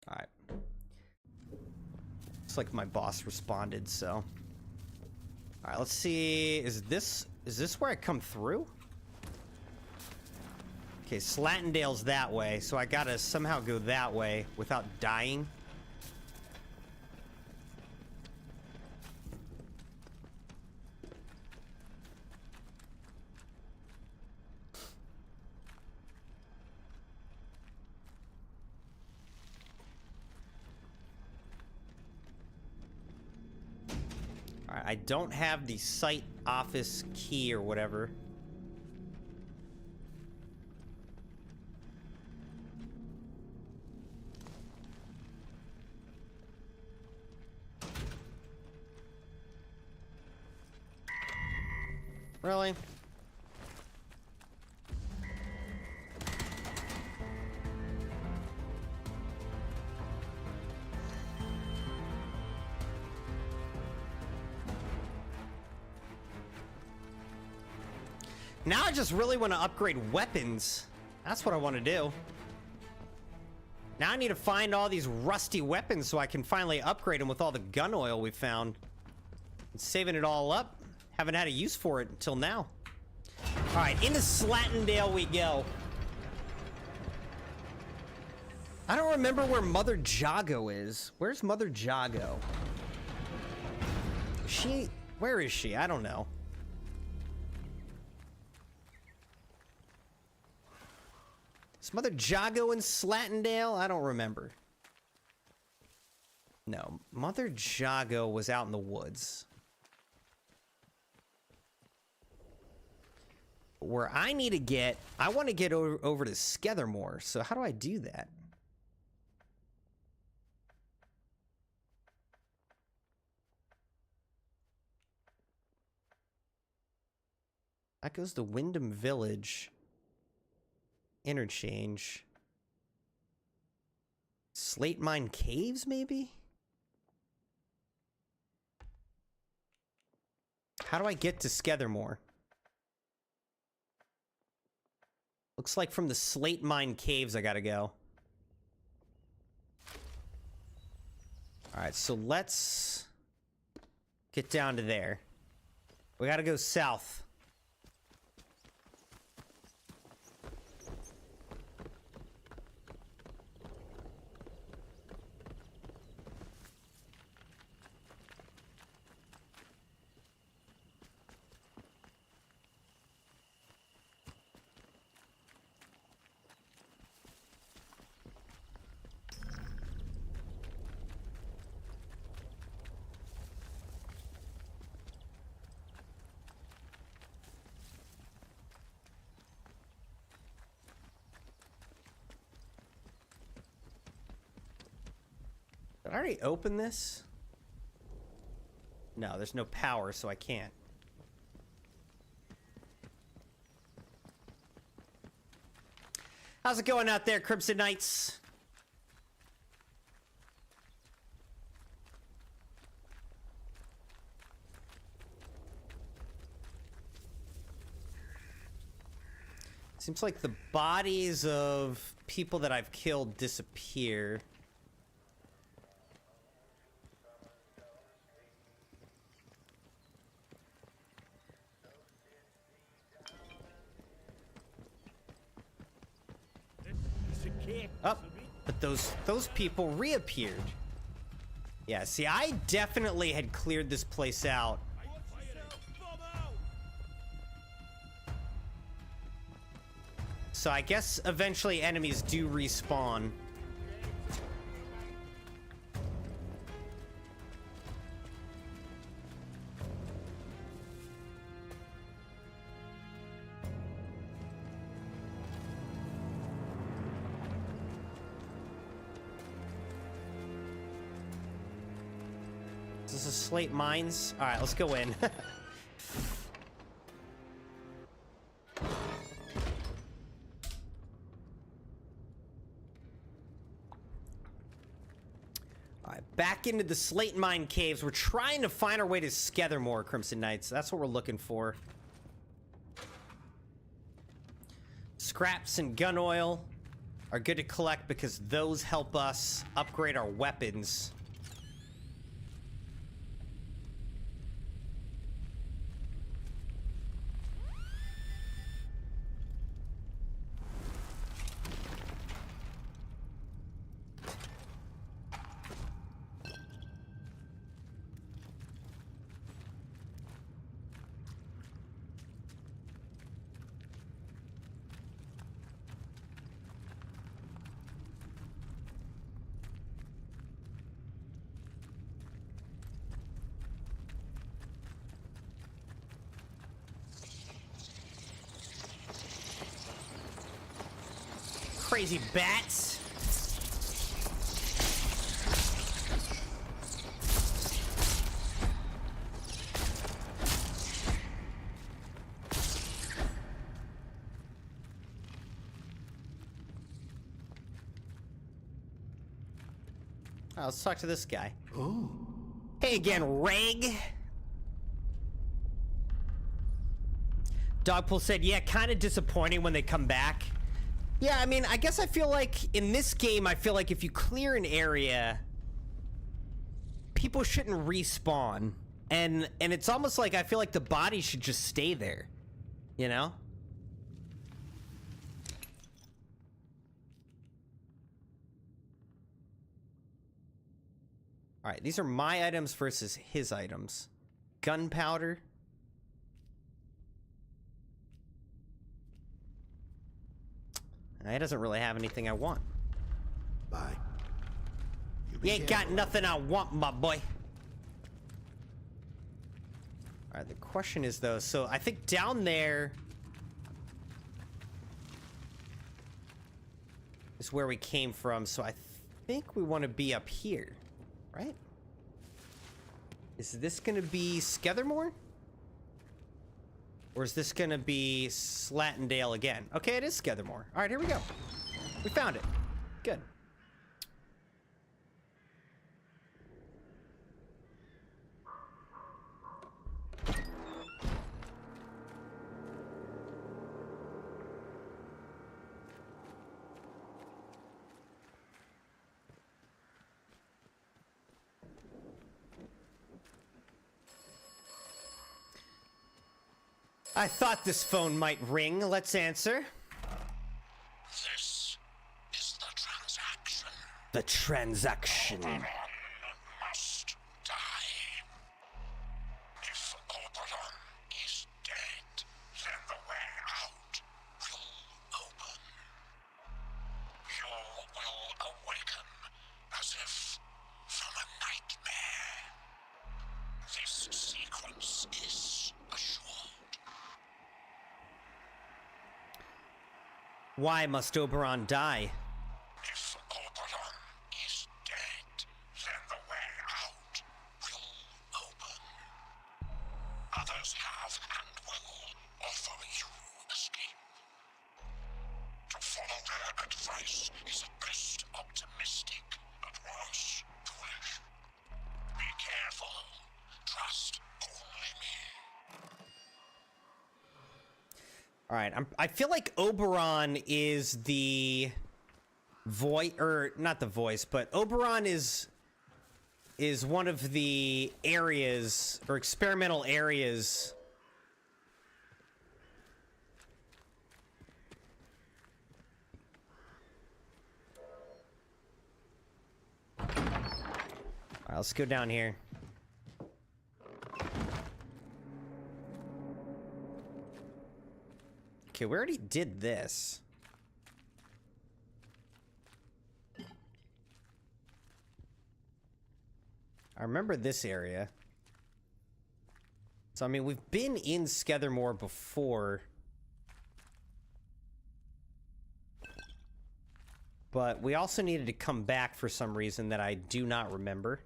Alright. Looks like my boss responded, so... Alright, let's see... Is this where I come through? Okay, Slattendale's that way, so I gotta somehow go that way without dying. Alright, I don't have the site office key or whatever. Really? Now I just really want to upgrade weapons. That's what I want to do. Now I need to find all these rusty weapons so I can finally upgrade them with all the gun oil we found. And saving it all up. Haven't had a use for it until now. Alright, into Slattendale we go. I don't remember where Mother Jago is. Where's Mother Jago? Where is she? I don't know. Is Mother Jago in Slattendale? I don't remember. No, Mother Jago was out in the woods. Where I need to get... I want to get over to Skethermoor, so how do I do that? That goes to Wyndham Village. Interchange. Slate Mine Caves, maybe? How do I get to Skethermoor? Looks like from the Slate Mine Caves I gotta go. Alright, so let's get down to there. We gotta go south. Did I already open this? No, there's no power, so I can't. How's it going out there, Crimson Knights? Seems like the bodies of people that I've killed disappear. Oh, but those people reappeared. Yeah, see, I definitely had cleared this place out. So I guess eventually enemies do respawn. This is Slate Mines. All right, let's go in. Back into the Slate Mine caves. We're trying to find our way to Skethermoor, Crimson Knights. That's what we're looking for. Scraps and gun oil are good to collect because those help us upgrade our weapons. Crazy bats. Oh, let's talk to this guy. Oh. Hey again, Reg. Dogpool said, yeah, kind of disappointing when they come back. Yeah, I mean, I guess I feel like in this game, I feel like if you clear an area, people shouldn't respawn. And it's almost like I feel like the body should just stay there, you know? All right, these are my items versus his items. Gunpowder. He doesn't really have anything I want. Bye. You ain't got nothing I want, my boy. All right, the question is, though, so I think down there is where we came from, so I think we want to be up here, right? Is this going to be Skethermoor? Or is this gonna be Slatendale again? Okay, it is Skethermoor. All right, here we go. We found it. Good. I thought this phone might ring. Let's answer. This is the transaction. The transaction. Oberon must die. If Oberon is dead, then the way out will open. You will awaken as if from a nightmare. This sequence is assured. Why must Oberon die? If Oberon is dead, then the way out will open. Others have and will offer you escape. To follow their advice is at best optimistic, at worst foolish. Be careful. Trust only me. All right, I feel like Oberon is the voice, or not the voice, but Oberon is one of the areas or experimental areas Alright, let's go down here. Okay, we already did this. I remember this area. So, I mean, we've been in Skethermoor before. But we also needed to come back for some reason that I do not remember.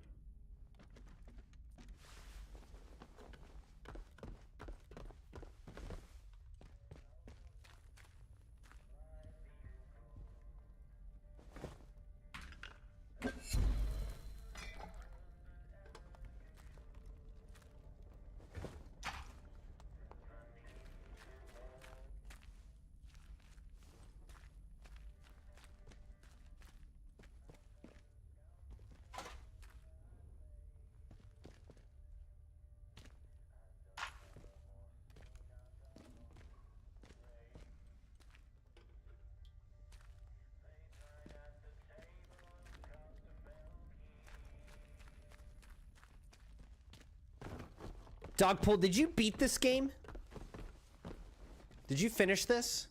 Dogpool, did you beat this game? Did you finish this?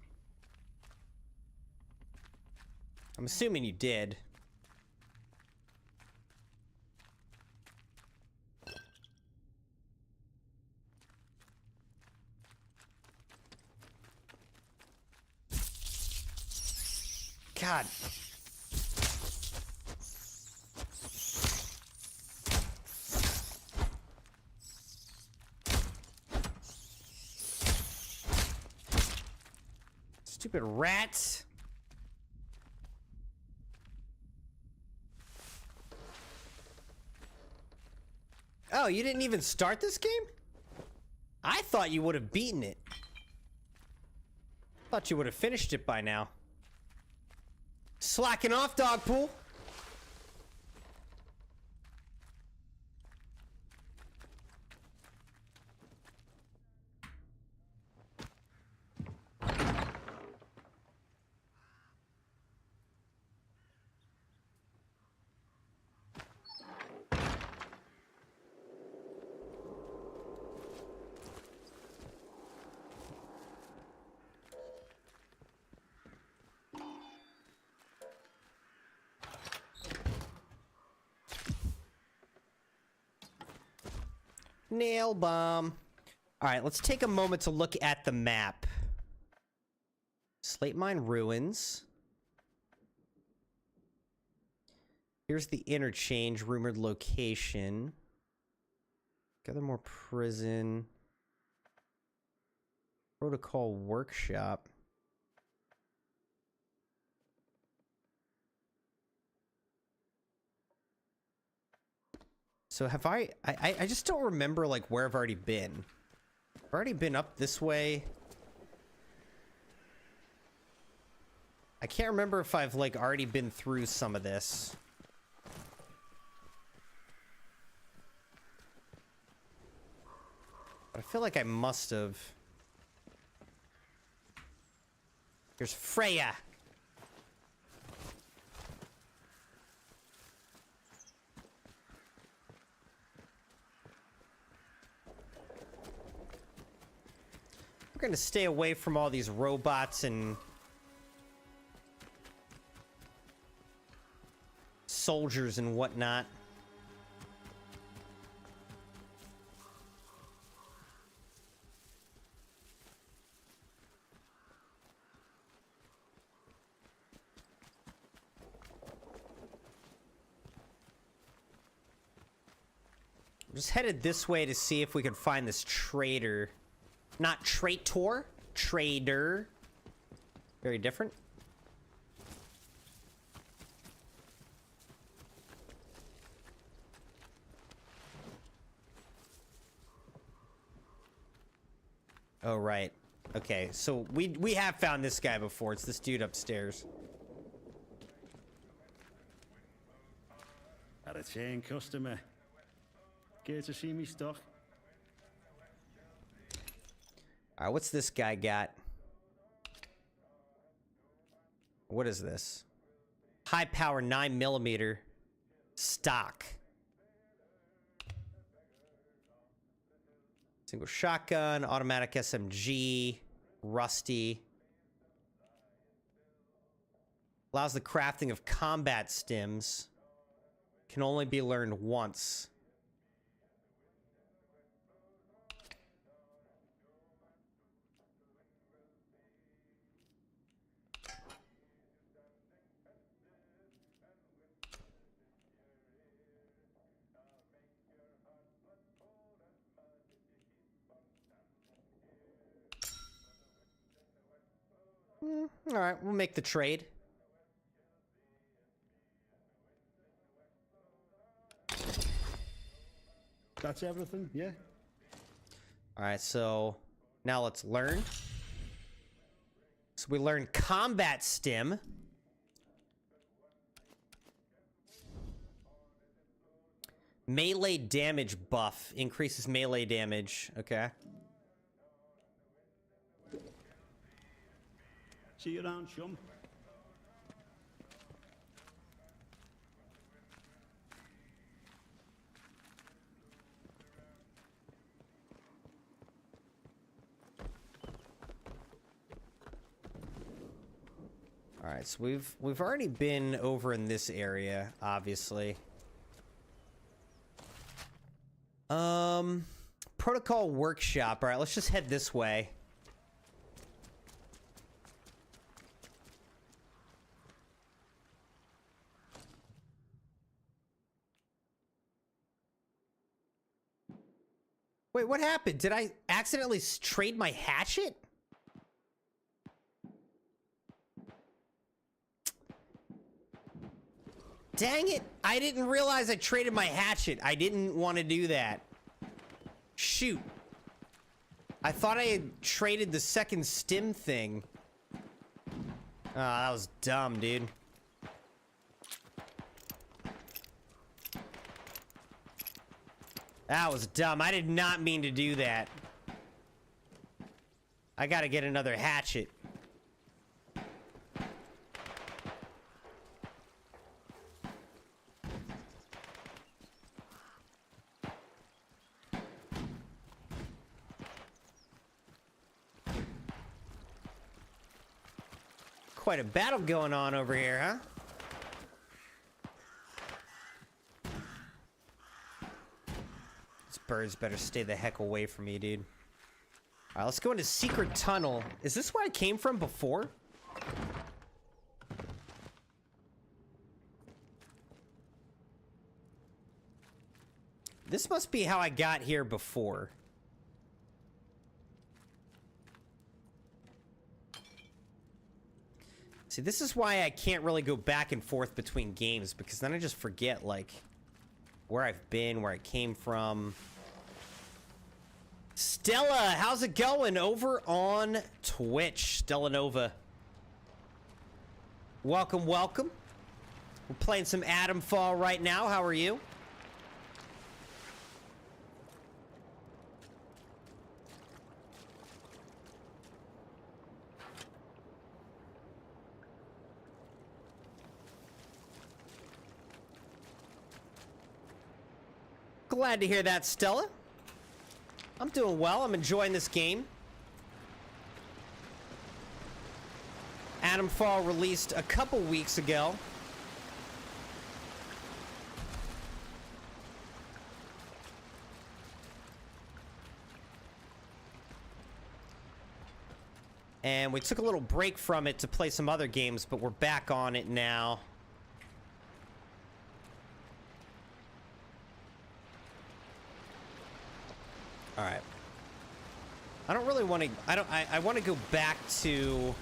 I'm assuming you did. God. Stupid rats. Oh, you didn't even start this game? I thought you would have beaten it. Thought you would have finished it by now. Slacking off, Dogpool. Nail bomb. All right, let's take a moment to look at the map. Slate Mine Ruins. Here's the interchange, rumored location. Skethermoor Prison. Protocol Workshop. So have I just don't remember, like, where I've already been. I've already been up this way. I can't remember if I've, like, already been through some of this. But I feel like I must have. Here's Freya. We're gonna stay away from all these robots and soldiers and whatnot. I'm just headed this way to see if we could find this trader. Not traitor, trader. Very different. Oh, right. Okay, so we have found this guy before. It's this dude upstairs. Had a chain customer. Care to see me stock? Alright, what's this guy got? What is this? High power 9mm stock. Single shotgun, automatic SMG, rusty. Allows the crafting of combat stims. Can only be learned once. All right, we'll make the trade. That's everything, yeah? All right, so now let's learn. So we learn combat stim. Melee damage buff. Increases melee damage. Okay. See you around, chum. All right, so we've already been over in this area, obviously. Protocol workshop. All right, let's just head this way. Wait, what happened? Did I accidentally trade my hatchet? Dang it! I didn't realize I traded my hatchet. I didn't want to do that. Shoot. I thought I had traded the second stim thing. Oh, that was dumb, dude. That was dumb. I did not mean to do that. I gotta get another hatchet. Quite a battle going on over here, huh? These birds better stay the heck away from me, dude. All right, let's go into secret tunnel. Is this where I came from before? This must be how I got here before. See, this is why I can't really go back and forth between games, because then I just forget, like, where I've been, where I came from. Stella, how's it going over on Twitch? Stella Nova. Welcome, welcome. We're playing some Atomfall right now. How are you? Glad to hear that, Stella. I'm doing well. I'm enjoying this game. Atomfall released a couple weeks ago. And we took a little break from it to play some other games, but we're back on it now. All right. I don't really want to. I want to go back to.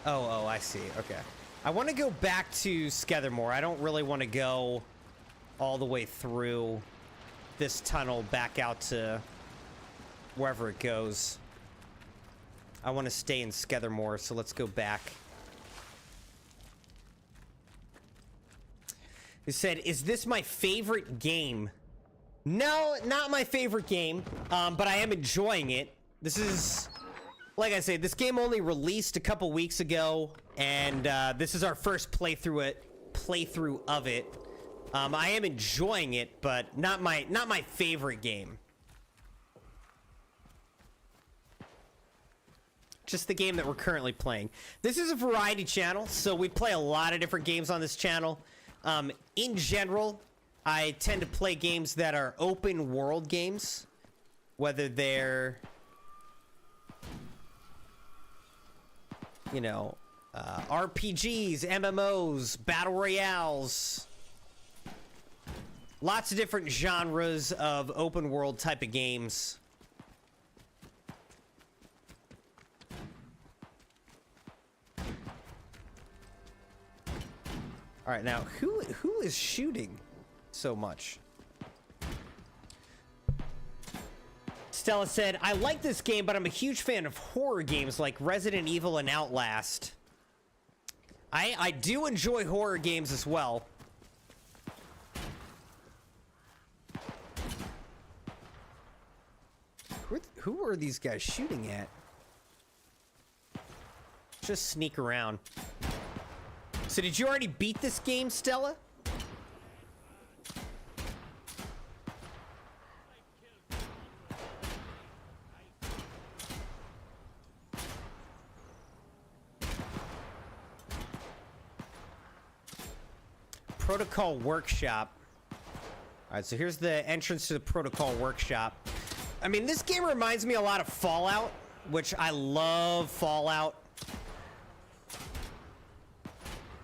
Oh, I see. Okay. I want to go back to Skethermoor. I don't really want to go all the way through this tunnel back out to wherever it goes. I want to stay in Skethermoor, so let's go back. He said, "Is this my favorite game?" No, not my favorite game, but I am enjoying it. This is, like I say, this game only released a couple weeks ago, and this is our first playthrough of it. I am enjoying it, but not my favorite game. Just the game that we're currently playing. This is a variety channel, so we play a lot of different games on this channel. In general, I tend to play games that are open world games, whether they're, you know, RPGs, MMOs, battle royales, lots of different genres of open world type of games. All right, now who is shooting so much? Stella said, I like this game, but I'm a huge fan of horror games like Resident Evil and Outlast. I do enjoy horror games as well. Who are these guys shooting at? Just sneak around. So did you already beat this game, Stella? Protocol Workshop. All right, so here's the entrance to the Protocol Workshop. I mean, this game reminds me a lot of Fallout, which I love Fallout.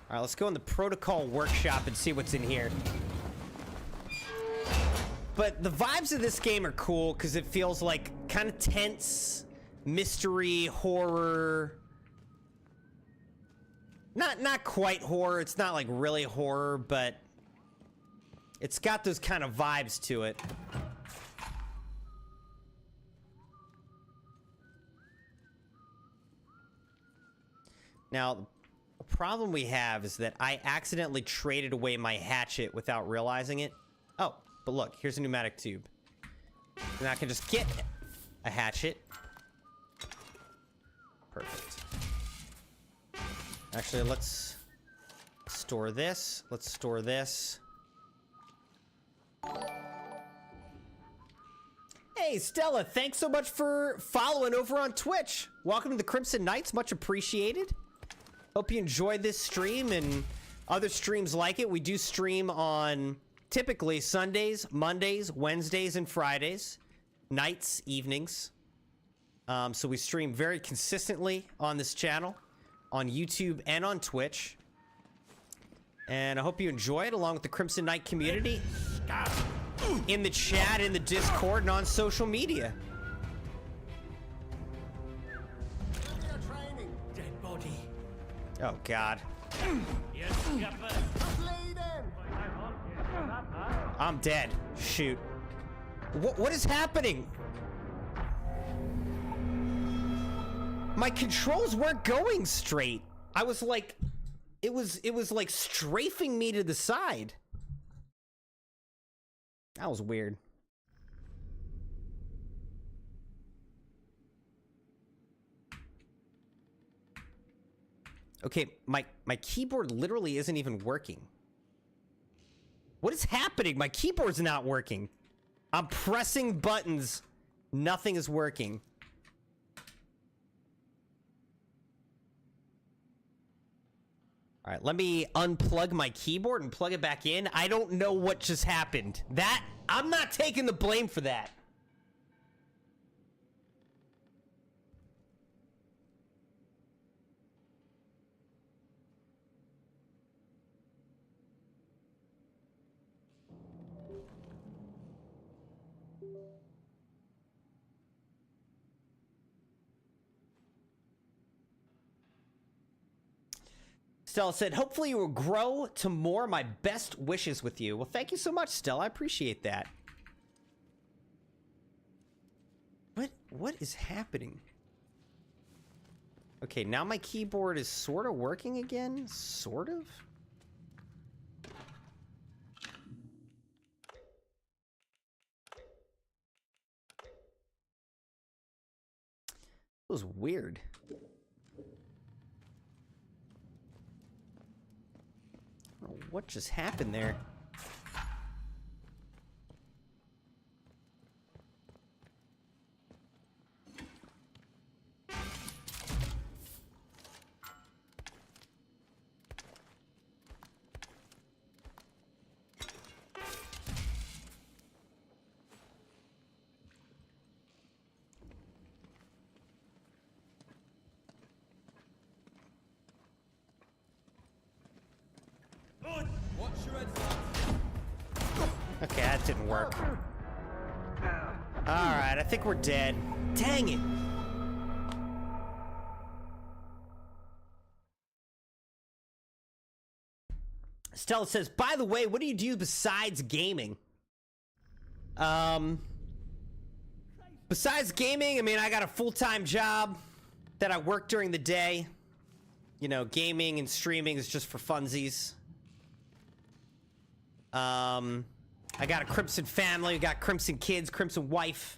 All right, let's go in the Protocol Workshop and see what's in here. But the vibes of this game are cool because it feels like kind of tense, mystery, horror. Not quite horror. It's not like really horror, but it's got those kind of vibes to it. Now, the problem we have is that I accidentally traded away my hatchet without realizing it. Oh, but look, here's a pneumatic tube. And I can just get a hatchet. Perfect. Actually, let's store this. Let's store this. Hey, Stella, thanks so much for following over on Twitch. Welcome to the Crimson Knights. Much appreciated. Hope you enjoyed this stream and other streams like it. We do stream on typically Sundays, Mondays, Wednesdays, and Fridays. Nights, evenings. So we stream very consistently on this channel, on YouTube and on Twitch. And I hope you enjoy it along with the Crimson Knight community in the chat, in the Discord, and on social media. Dead body. Oh, God. Yes, Skipper. I'm dead. Shoot. What is happening? My controls weren't going straight. I was like, it was like strafing me to the side. That was weird. Okay, my keyboard literally isn't even working. What is happening? My keyboard's not working. I'm pressing buttons. Nothing is working. All right, let me unplug my keyboard and plug it back in. I don't know what just happened. I'm not taking the blame for that. Stella said, hopefully you will grow to more. My best wishes with you. Well, thank you so much, Stella. I appreciate that. What is happening? Okay, now my keyboard is sort of working again. Sort of? It was weird. I don't know what just happened there. Okay, that didn't work. Alright, I think we're dead. Dang it! Stella says, by the way, what do you do besides gaming? Besides gaming, I mean, I got a full-time job that I work during the day. You know, gaming and streaming is just for funsies. I got a Crimson family, we got Crimson kids, Crimson wife.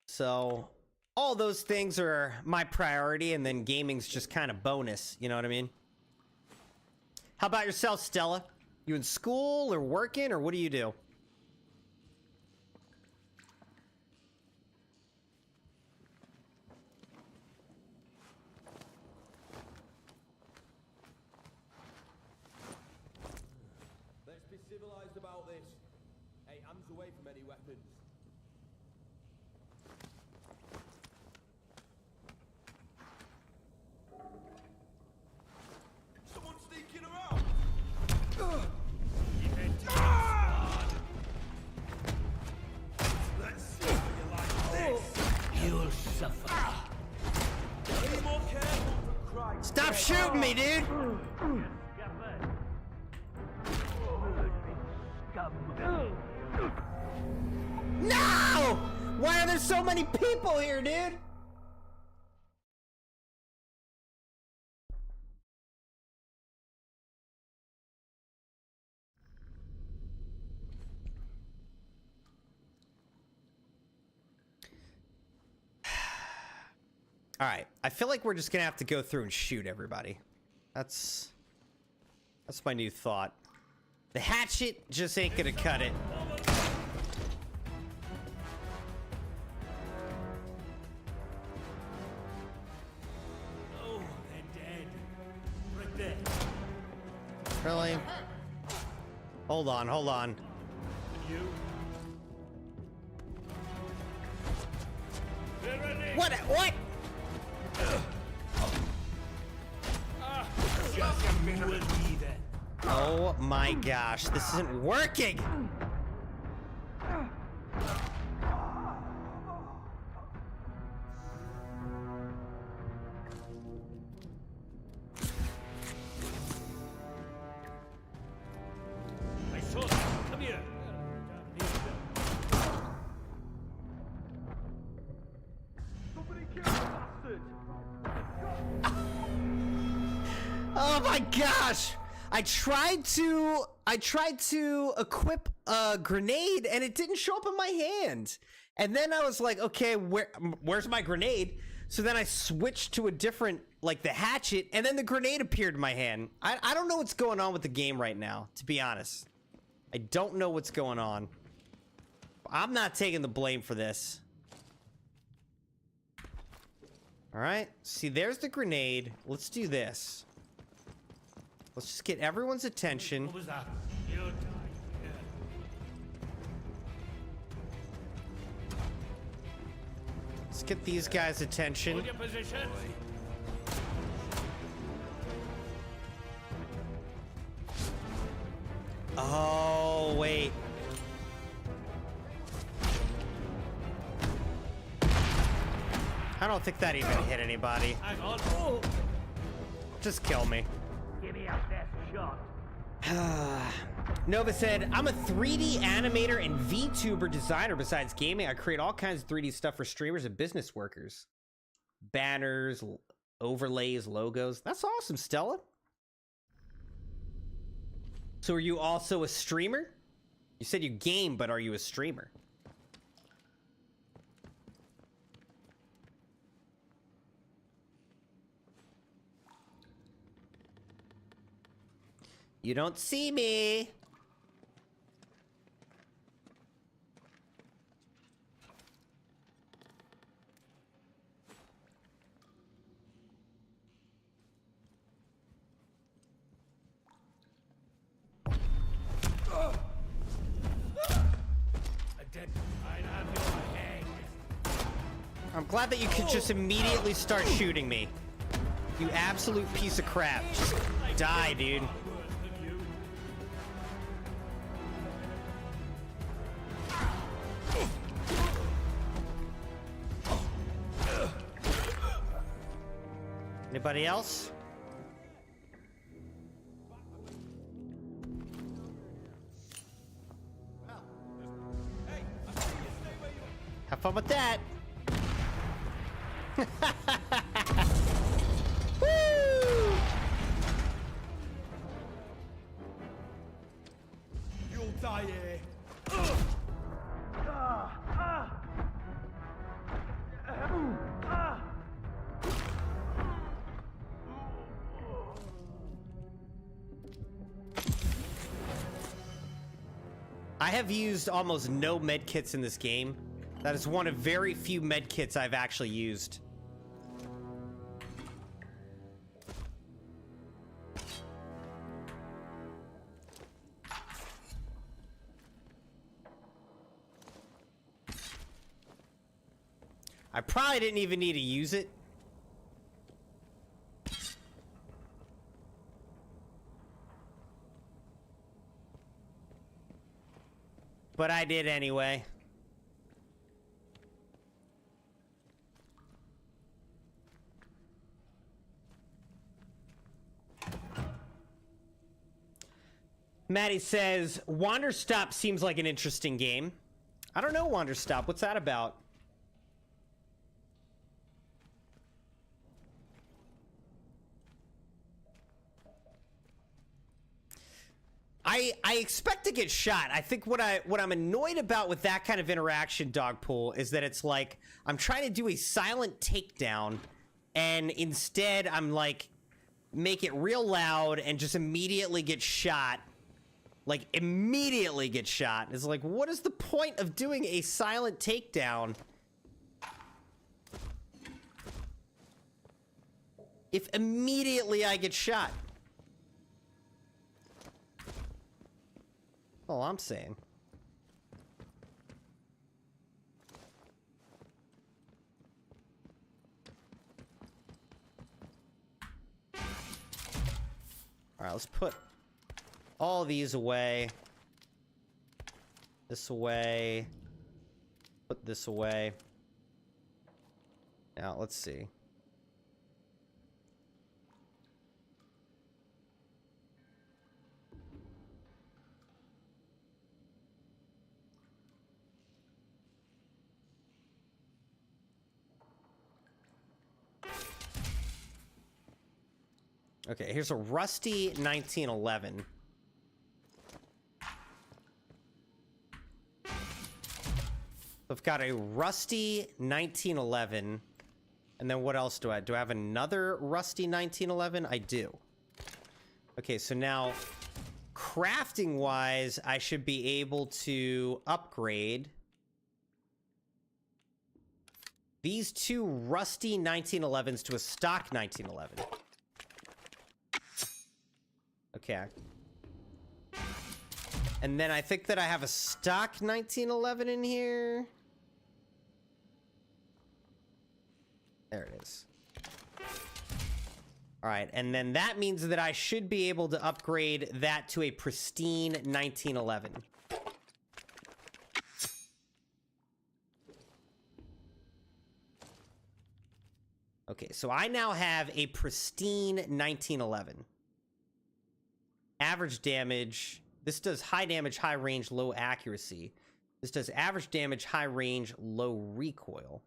So, all those things are my priority, and then gaming's just kind of bonus, you know what I mean? How about yourself, Stella? You in school or working, or what do you do? Let's be civilized about this. Hey, hands away from any weapons. Someone sneaking around! Let's see how you like this. You'll suffer. Be more careful, for Christ's Stop sake. shooting me, dude! No! Why are there so many people here, dude? All right, I feel like we're just gonna have to go through and shoot everybody. That's my new thought. The hatchet just ain't gonna cut it. Oh, they're dead. Right there. Really? Hold on, hold on. You. They're ready. What? What? Just you will be there. Oh my gosh, this isn't working! I saw them. Come here. Somebody kill the bastard! Oh my gosh! I tried to equip a grenade and it didn't show up in my hand. And then I was like, okay, where's my grenade? So then I switched to a different, like the hatchet, and then the grenade appeared in my hand. I don't know what's going on with the game right now, to be honest. I don't know what's going on. I'm not taking the blame for this. All right, see, there's the grenade. Let's do this. Let's just get everyone's attention. What was that? You'll die. Yeah. Let's get these guys' attention. Hold your position. Oh, wait. I don't think that even hit anybody. Hang on. Oh. Just kill me. Give me a best shot. Nova said, I'm a 3D animator and VTuber designer. Besides gaming, I create all kinds of 3D stuff for streamers and business workers. Banners, overlays, logos. That's awesome, Stella. So are you also a streamer? You said you game, but are you a streamer? You don't see me. I'm glad that you could just immediately start shooting me. You absolute piece of crap. Just die, dude. Anybody else? Have fun with that. Woo! You'll die here. I have used almost no medkits in this game. That is one of very few medkits I've actually used. I probably didn't even need to use it. But I did anyway. Maddie says, Wander Stop seems like an interesting game. I don't know Wander Stop. What's that about? I expect to get shot. I think what I'm annoyed about with that kind of interaction, Dogpool, is that it's like I'm trying to do a silent takedown, and instead I'm like make it real loud and just immediately get shot. Like immediately get shot. It's like, what is the point of doing a silent takedown if immediately I get shot? All I'm saying. All right, let's put all these away. This away. Put this away. Now, let's see. Okay, here's a rusty 1911. I've got a rusty 1911. And then what else do I have? Do I have another rusty 1911? I do. Okay, so now crafting-wise, I should be able to upgrade these two rusty 1911s to a stock 1911. Okay. And then I think that I have a stock 1911 in here. There it is. All right, and then that means that I should be able to upgrade that to a pristine 1911. Okay, so I now have a pristine 1911. Average damage. This does high damage, high range, low accuracy. This does average damage, high range, low recoil.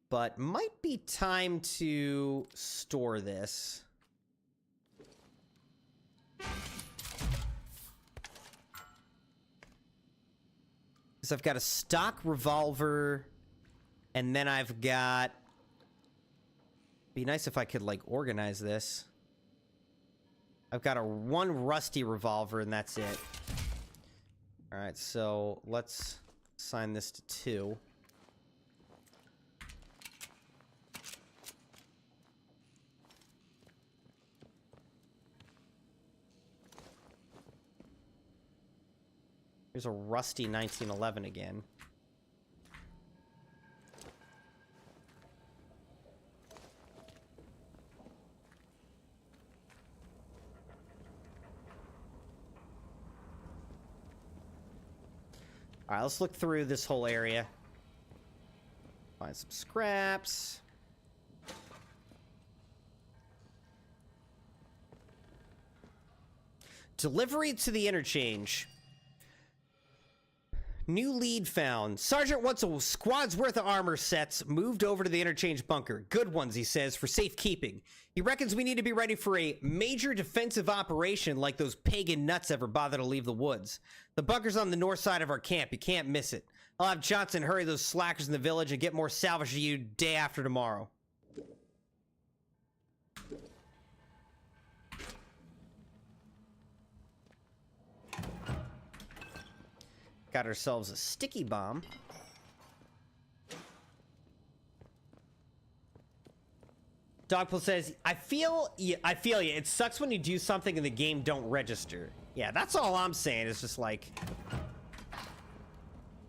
But might be time to store this. So I've got a stock revolver, and then I've got... Be nice if I could, like, organize this. I've got one rusty revolver, and that's it. Alright, so let's assign this to 2. Here's a rusty 1911 again. All right, let's look through this whole area. Find some scraps. Delivery to the interchange. New lead found. Sergeant wants a squad's worth of armor sets moved over to the interchange bunker. Good ones, he says, for safekeeping. He reckons we need to be ready for a major defensive operation like those pagan nuts ever bother to leave the woods. The bunker's on the north side of our camp. You can't miss it. I'll have Johnson hurry those slackers in the village and get more salvage to you day after tomorrow. Got ourselves a sticky bomb. Dogpool says, I feel you. It sucks when you do something and the game don't register. Yeah, that's all I'm saying. It's just like,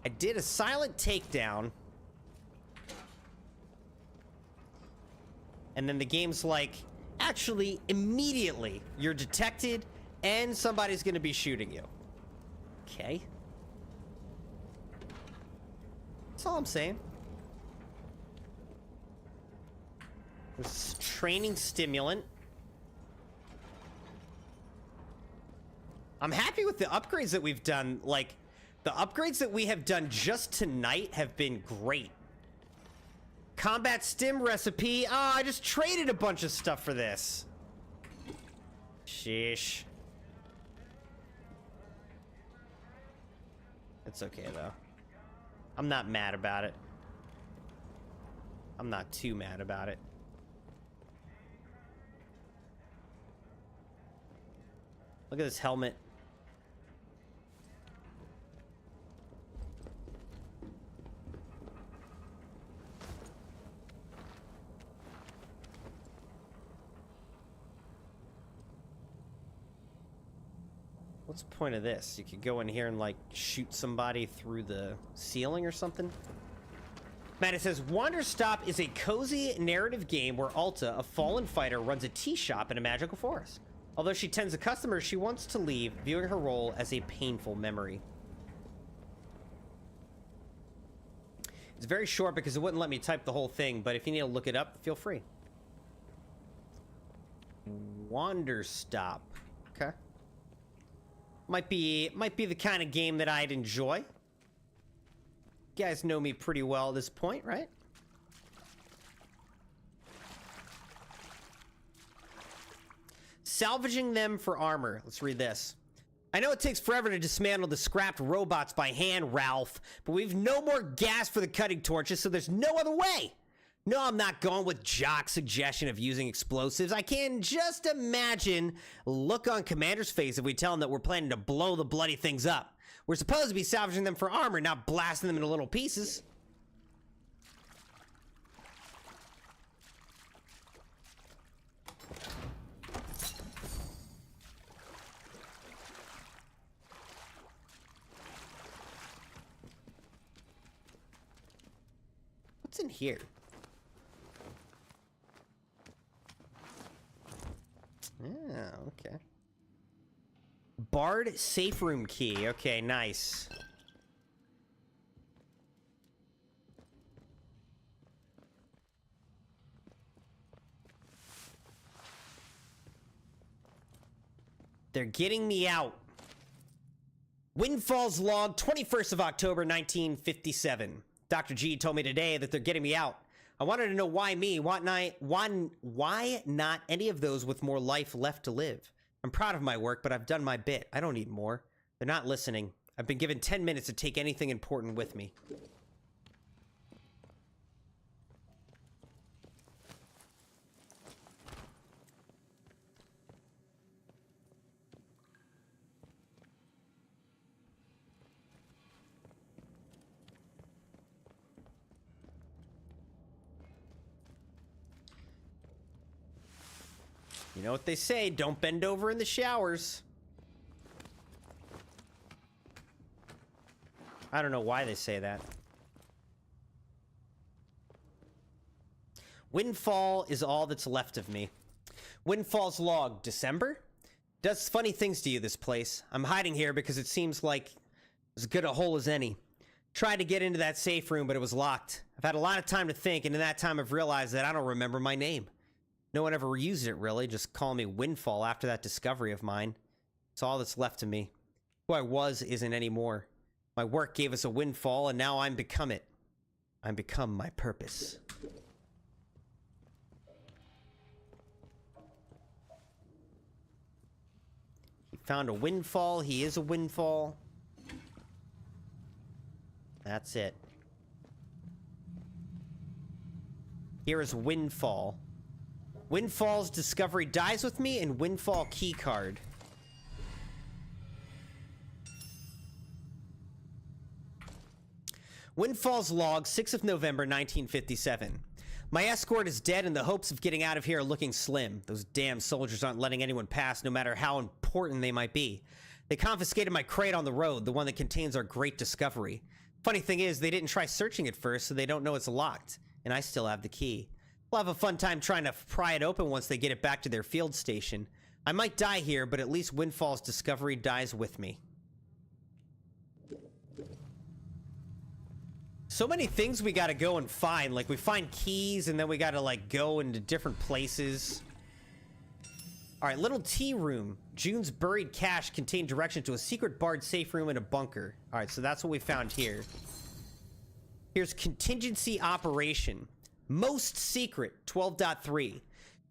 I did a silent takedown, and then the game's like, actually, immediately, you're detected, and somebody's gonna be shooting you. Okay. That's all I'm saying. This training stimulant. I'm happy with the upgrades that we've done. Like, the upgrades that we have done just tonight have been great. Combat stim recipe. Oh, I just traded a bunch of stuff for this. Sheesh. It's okay, though. I'm not mad about it. I'm not too mad about it. Look at this helmet. What's the point of this? You could go in here and, like, shoot somebody through the ceiling or something? Matt, it says, Wanderstop is a cozy narrative game where Alta, a fallen fighter, runs a tea shop in a magical forest. Although she tends to customers, she wants to leave, viewing her role as a painful memory. It's very short because it wouldn't let me type the whole thing, but if you need to look it up, feel free. Wanderstop. Okay. Might be the kind of game that I'd enjoy. You guys know me pretty well at this point, right? Salvaging them for armor. Let's read this. I know it takes forever to dismantle the scrapped robots by hand, Ralph, but we've no more gas for the cutting torches, so there's no other way. No, I'm not going with Jock's suggestion of using explosives. I can just imagine the look on Commander's face if we tell him that we're planning to blow the bloody things up. We're supposed to be salvaging them for armor, not blasting them into little pieces. What's in here? Yeah, okay. Bard safe room key. Okay, nice. They're getting me out. Windfalls log, 21st of October, 1957. Dr. G told me today that they're getting me out. I wanted to know why me, why not any of those with more life left to live? I'm proud of my work, but I've done my bit. I don't need more. They're not listening. I've been given 10 minutes to take anything important with me. You know what they say, don't bend over in the showers. I don't know why they say that. Windfall is all that's left of me. Windfall's log, December? Does funny things to you, this place. I'm hiding here because it seems like as good a hole as any. Tried to get into that safe room, but it was locked. I've had a lot of time to think, and in that time I've realized that I don't remember my name. No one ever used it, really. Just call me Windfall after that discovery of mine. It's all that's left of me. Who I was isn't anymore. My work gave us a windfall, and now I'm become it. I'm become my purpose. He found a windfall. He is a windfall. That's it. Here is Windfall. Windfall's discovery dies with me, and Windfall keycard. Windfall's log, 6th of November, 1957. My escort is dead and the hopes of getting out of here are looking slim. Those damn soldiers aren't letting anyone pass, no matter how important they might be. They confiscated my crate on the road, the one that contains our great discovery. Funny thing is, they didn't try searching it first, so they don't know it's locked. And I still have the key. We'll have a fun time trying to pry it open once they get it back to their field station. I might die here, but at least Windfall's discovery dies with me. So many things we gotta go and find. Like, we find keys, and then we gotta, like, go into different places. Alright, little tea room. June's buried cache contained direction to a secret barred safe room in a bunker. Alright, so that's what we found here. Here's contingency operation. Most secret, 12.3.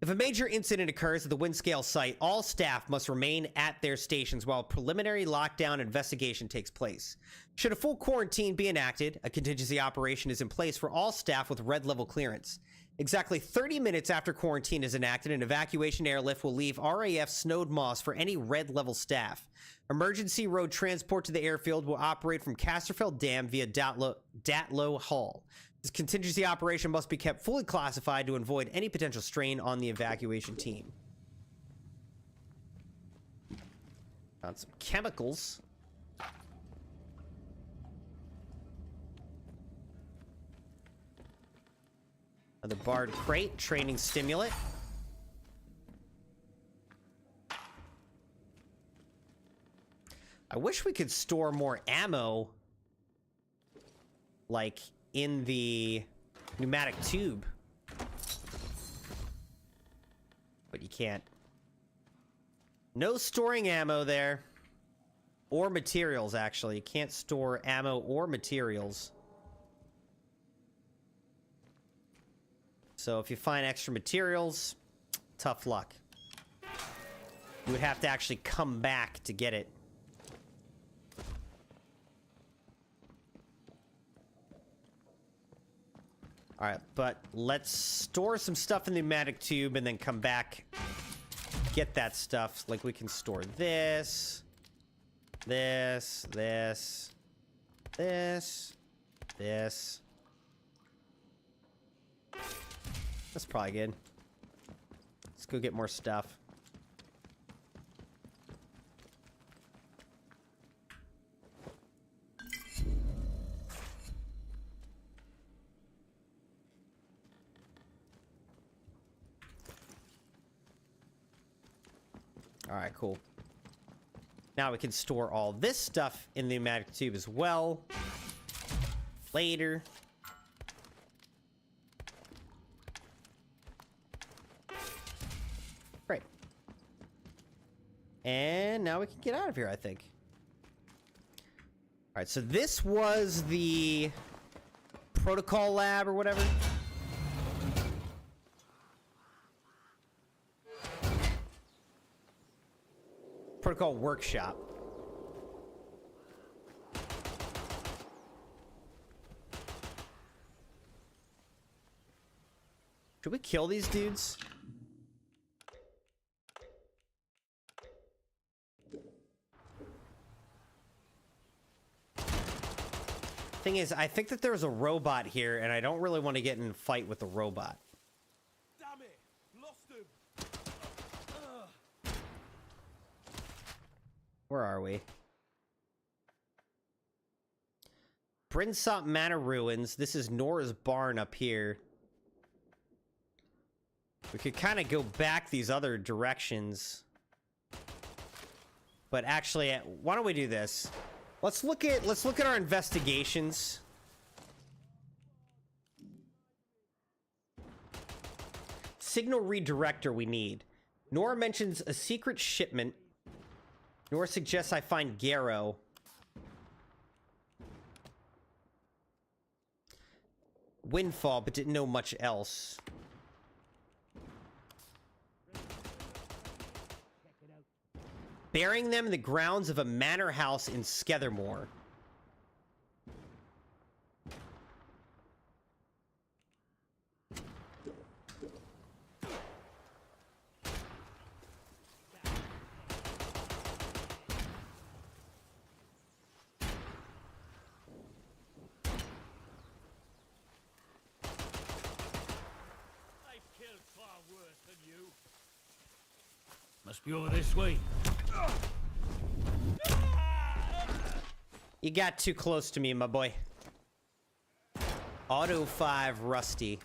If a major incident occurs at the Windscale site, all staff must remain at their stations while preliminary lockdown investigation takes place. Should a full quarantine be enacted, a contingency operation is in place for all staff with red level clearance. Exactly 30 minutes after quarantine is enacted, an evacuation airlift will leave RAF Snowed Moss for any red level staff. Emergency road transport to the airfield will operate from Casterfeld Dam via Datlow Hall. This contingency operation must be kept fully classified to avoid any potential strain on the evacuation team. Found some chemicals. Another barred crate, training stimulant. I wish we could store more ammo, like, in the pneumatic tube. But you can't. No storing ammo there. Or materials, actually. You can't store ammo or materials. So if you find extra materials, tough luck. You would have to actually come back to get it. Alright, but let's store some stuff in the pneumatic tube and then come back, get that stuff. Like, we can store this, this, this, this, this. That's probably good. Let's go get more stuff. Alright, cool. Now we can store all this stuff in the pneumatic tube as well. Later. Great. And now we can get out of here, I think. Alright, so this was the protocol lab or whatever. Protocol workshop. Should we kill these dudes? Thing is, I think that there's a robot here, and I don't really want to get in a fight with the robot. Damn it! Lost him! Where are we? Brinsop Manor Ruins. This is Nora's Barn up here. We could kind of go back these other directions. But actually, why don't we do this? Let's look at our investigations. Signal redirector we need. Nora mentions a secret shipment. Nora suggests I find Garrow. Windfall, but didn't know much else. Burying them in the grounds of a manor house in Skethermoor. Must be over this way. You got too close to me, my boy. Auto 5 Rusty.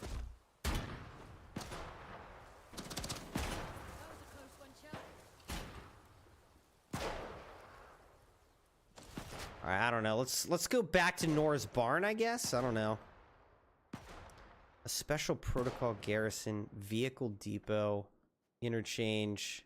Alright, I don't know. Let's go back to Nora's Barn, I guess? I don't know. A special protocol garrison, vehicle depot, interchange.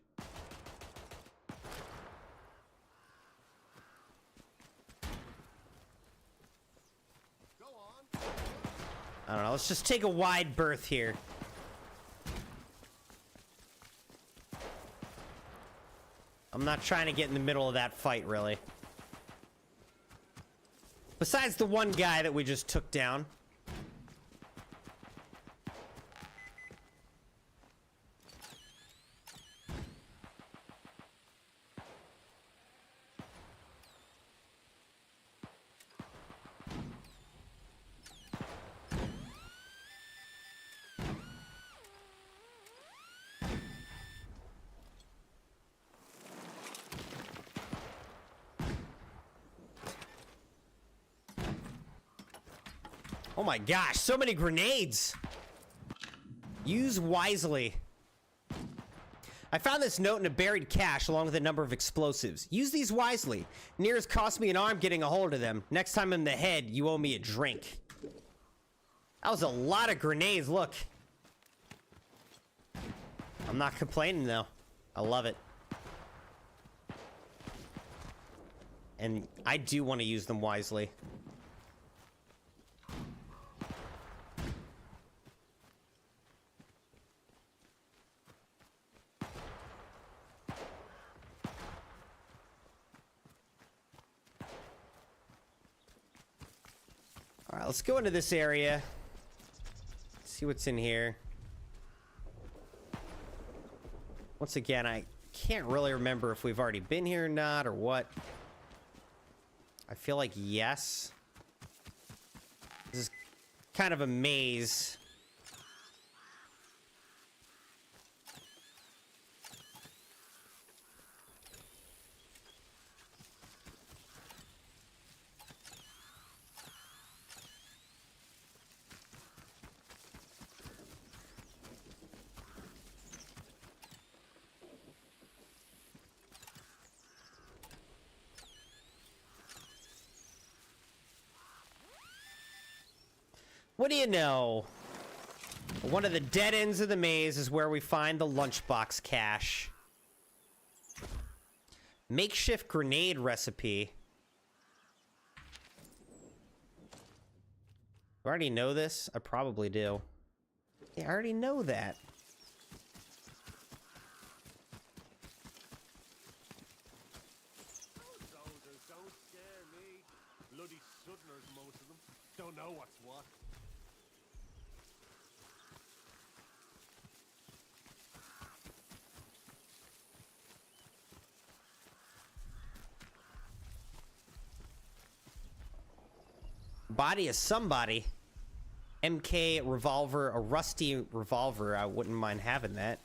I don't know, let's just take a wide berth here. I'm not trying to get in the middle of that fight, really. Besides the one guy that we just took down. Oh my gosh, so many grenades! Use wisely. I found this note in a buried cache along with a number of explosives. Use these wisely. Near's cost me an arm getting a hold of them. Next time I'm in the head, you owe me a drink. That was a lot of grenades, look. I'm not complaining though. I love it. And I do want to use them wisely. Alright, let's go into this area. See what's in here. Once again, I can't really remember if we've already been here or not, or what. I feel like yes. This is kind of a maze. What do you know? One of the dead ends of the maze is where we find the lunchbox cache. Makeshift grenade recipe. Do I already know this? I probably do. Yeah, I already know that. Don't scare me. Bloody southerners, most of them. Don't know what's what. Body of somebody. MK revolver, a rusty revolver. I wouldn't mind having that.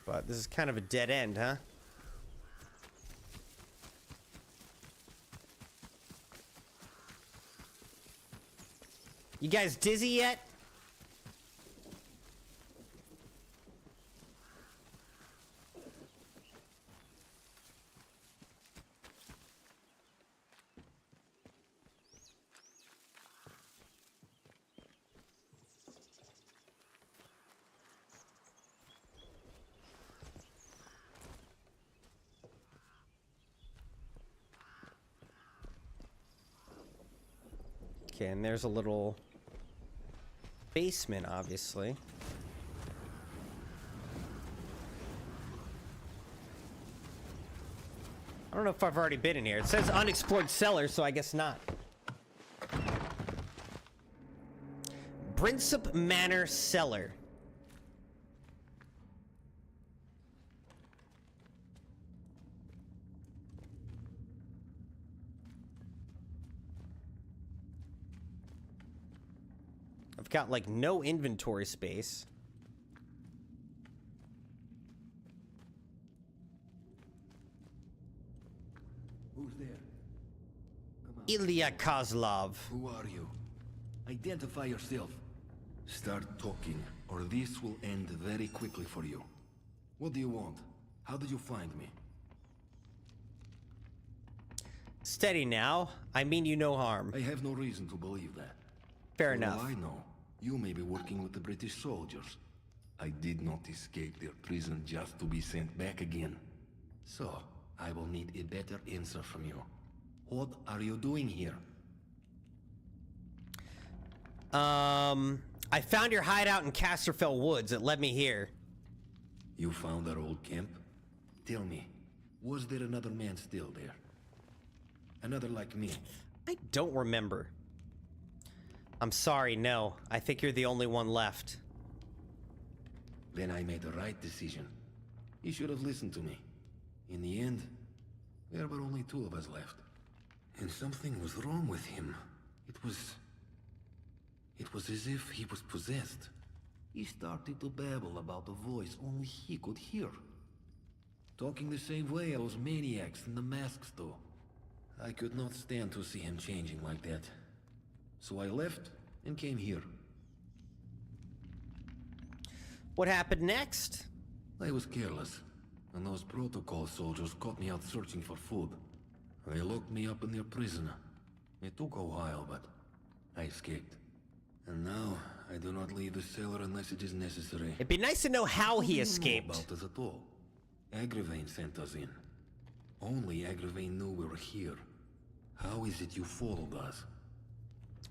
But this is kind of a dead end, huh? You guys dizzy yet? Okay, and there's a little basement, obviously. I don't know if I've already been in here. It says unexplored cellar, so I guess not. Brinsop Manor Cellar. I've got, like, no inventory space. Who's there? Ilya Kozlov. Who are you? Identify yourself. Start talking, or this will end very quickly for you. What do you want? How did you find me? Steady now. I mean you no harm. I have no reason to believe that. Fair For enough. all I know, you may be working with the British soldiers. I did not escape their prison just to be sent back again. So, I will need a better answer from you. What are you doing here? I found your hideout in Casterfell Woods. It led me here. You found our old camp? Tell me, was there another man still there? Another like me? I don't remember. I'm sorry, no. I think you're the only one left. Then I made the right decision. You should have listened to me. In the end, there were only two of us left. And something was wrong with him. It was as if he was possessed. He started to babble about a voice only he could hear. Talking the same way those maniacs in the masks do. I could not stand to see him changing like that. So I left and came here. What happened next? I was careless, and those protocol soldiers caught me out searching for food. They locked me up in their prison. It took a while, but I escaped. And now, I do not leave the cellar unless it is necessary. It'd be nice to know how he What escaped. do you know about us at all? Agravain sent us in. Only Agravain knew we were here. How is it you followed us?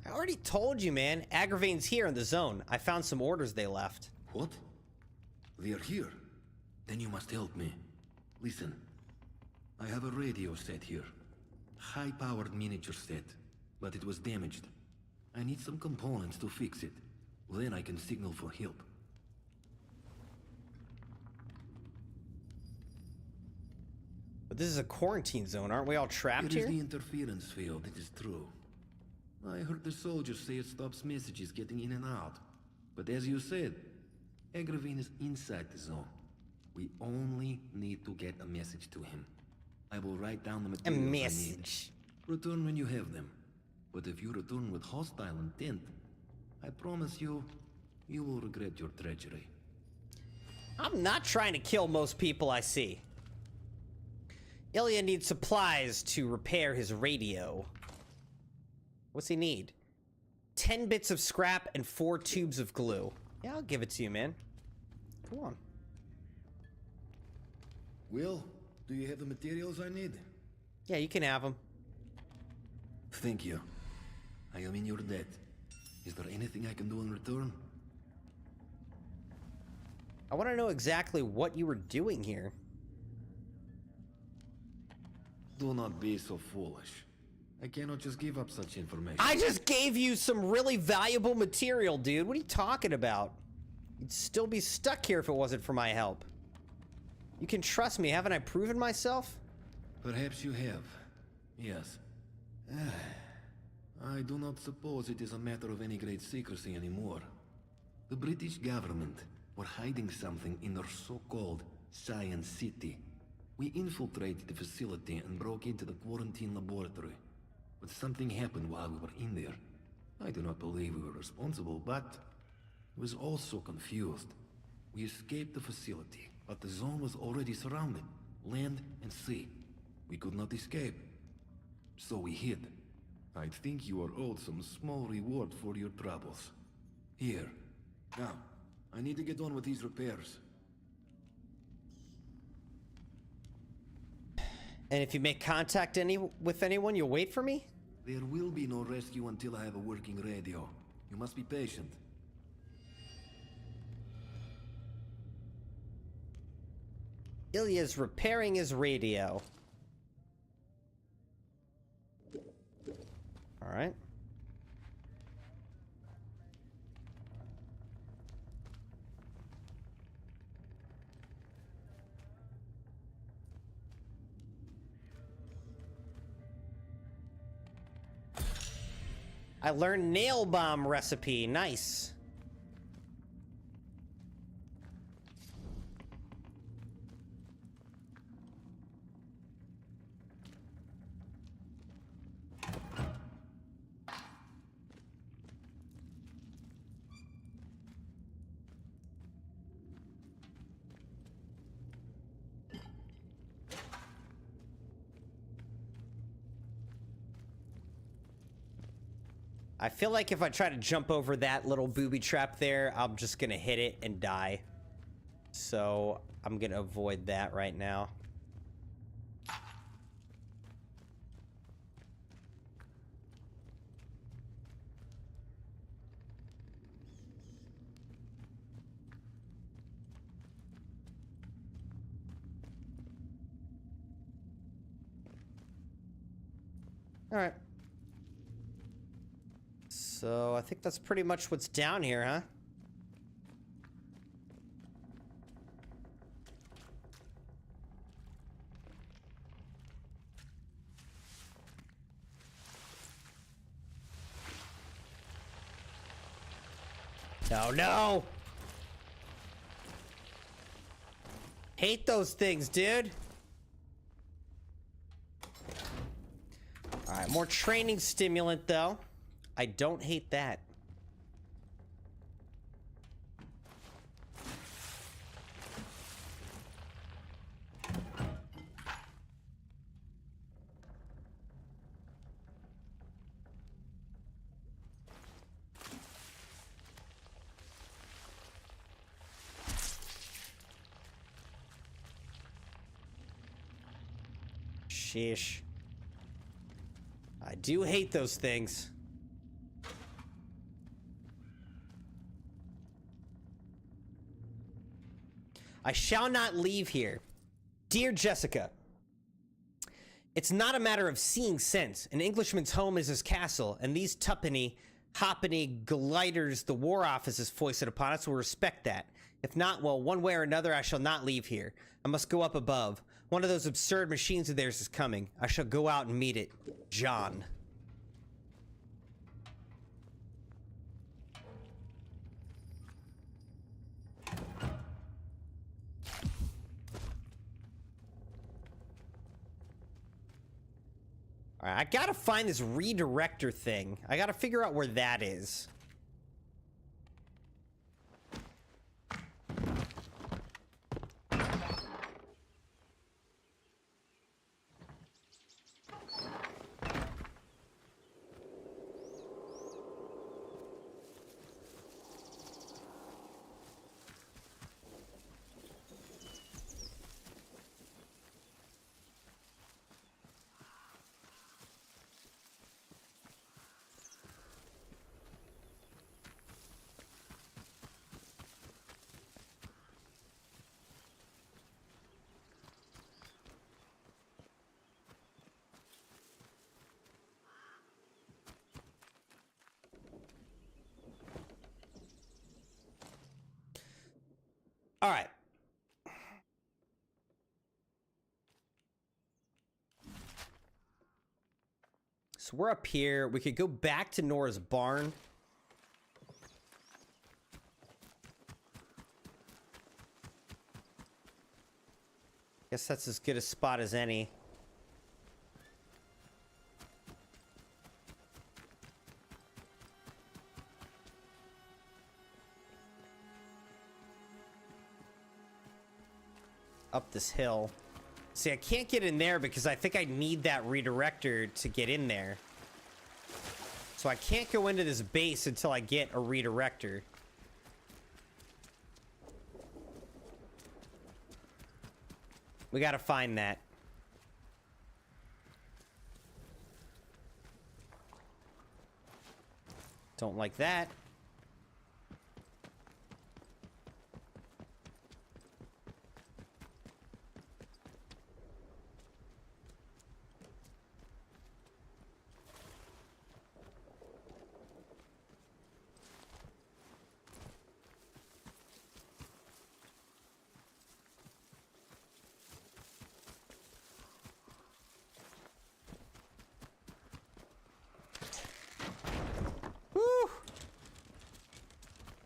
I already told you, man. Agravain's here in the zone. I found some orders they left. What? They are here? Then you must help me. Listen. I have a radio set here. High-powered miniature set, but it was damaged. I need some components to fix it. Then I can signal for help. But this is a quarantine zone. Aren't we all trapped It here? is the interference field, it is true. I heard the soldiers say it stops messages getting in and out. But as you said, Agravain is inside the zone. We only need to get a message to him. I will write down the A materials I need. message. Return when you have them. But if you return with hostile intent, I promise you, you will regret your treachery. I'm not trying to kill most people I see. Ilya needs supplies to repair his radio. What's he need? 10 bits of scrap and 4 tubes of glue. Yeah, I'll give it to you, man. Come on. Will, do you have the materials I need? Yeah, you can have them. Thank you. I am in your debt. Is there anything I can do in return? I want to know exactly what you were doing here. Do not be so foolish. I cannot just give up such information. I just gave you some really valuable material, dude. What are you talking about? You'd still be stuck here if it wasn't for my help. You can trust me. Haven't I proven myself? Perhaps you have. Yes. I do not suppose it is a matter of any great secrecy anymore. The British government were hiding something in their so-called Science City. We infiltrated the facility and broke into the quarantine laboratory. But something happened while we were in there. I do not believe we were responsible, but I was also confused. We escaped the facility, but the zone was already surrounded, land and sea. We could not escape, so we hid. I think you are owed some small reward for your troubles. Here. Now, I need to get on with these repairs. And if you make contact with anyone, you'll wait for me? There will be no rescue until I have a working radio. You must be patient. Ilya's repairing his radio. Alright. I learned nail bomb recipe. Nice. I feel like if I try to jump over that little booby trap there, I'm just gonna hit it and die. So I'm gonna avoid that right now. All right. So I think that's pretty much what's down here, huh? Oh no! Hate those things, dude. All right, more training stimulant though. I don't hate that. Sheesh. I do hate those things. I shall not leave here. Dear Jessica, it's not a matter of seeing sense. An Englishman's home is his castle, and these tuppenny, hoppany gliders the War Office has foisted upon us will respect that. If not, well, one way or another, I shall not leave here. I must go up above. One of those absurd machines of theirs is coming. I shall go out and meet it. John. All right, I gotta find this redirector thing. I gotta figure out where that is. All right. So we're up here. We could go back to Nora's barn. Guess that's as good a spot as any. up this hill. See, I can't get in there because I think I need that redirector to get in there. So I can't go into this base until I get a redirector. We gotta find that. Don't like that.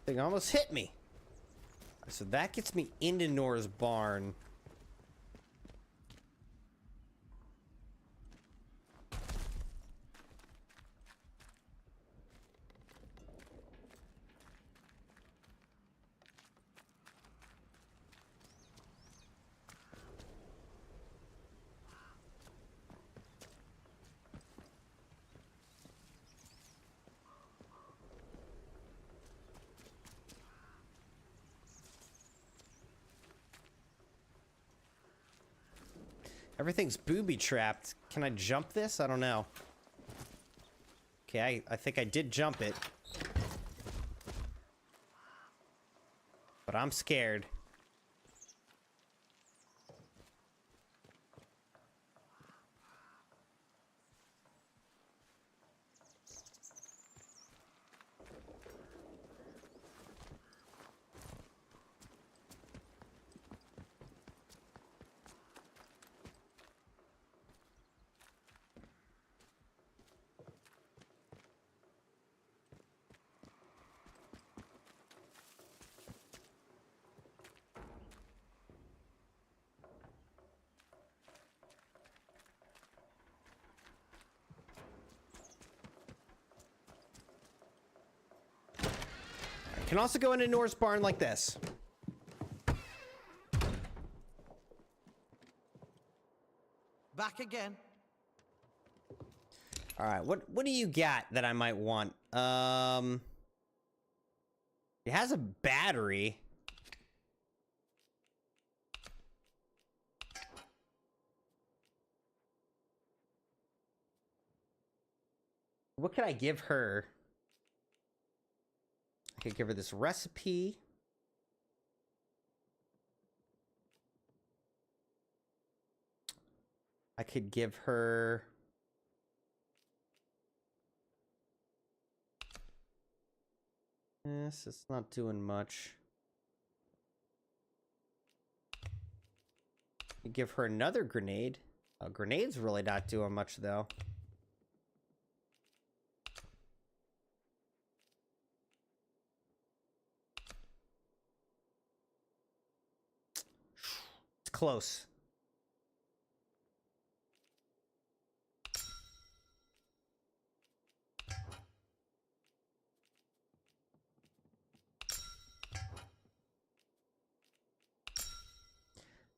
Thing almost hit me. So that gets me into Nora's barn. Everything's booby-trapped. Can I jump this? I don't know. Okay, I think I did jump it. But I'm scared. Can also go into Nora's barn like this. Back again. All right, what do you got that I might want? It has a battery. What can I give her? I could give her this recipe. I could give her... Yes, it's not doing much. You give her another grenade. A grenade's really not doing much, though. It's close.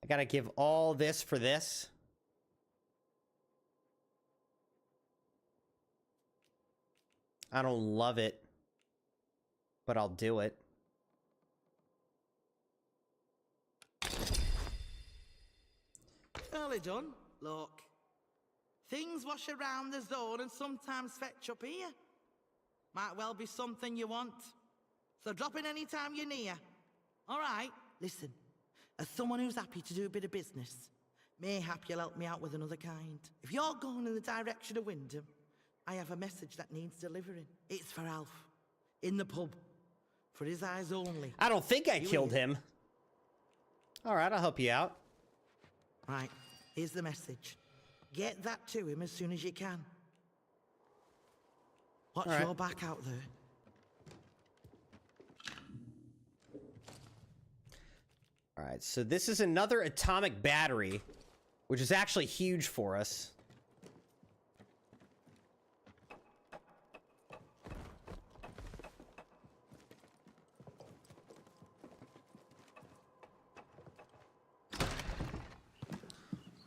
I gotta give all this for this. I don't love it, but I'll do it. Early done. Look. Things wash around the zone and sometimes fetch up here. Might well be something you want. So drop in any time you're near. All right, listen. As someone who's happy to do a bit of business, mayhap you'll help me out with another kind. If you're going in the direction of Wyndham, I have a message that needs delivering. It's for Alf. In the pub. For his eyes only. I don't think I killed him. All right, I'll help you out. Right, here's the message. Get that to him as soon as you can. Watch your back out there. All right, so this is another atomic battery, which is actually huge for us.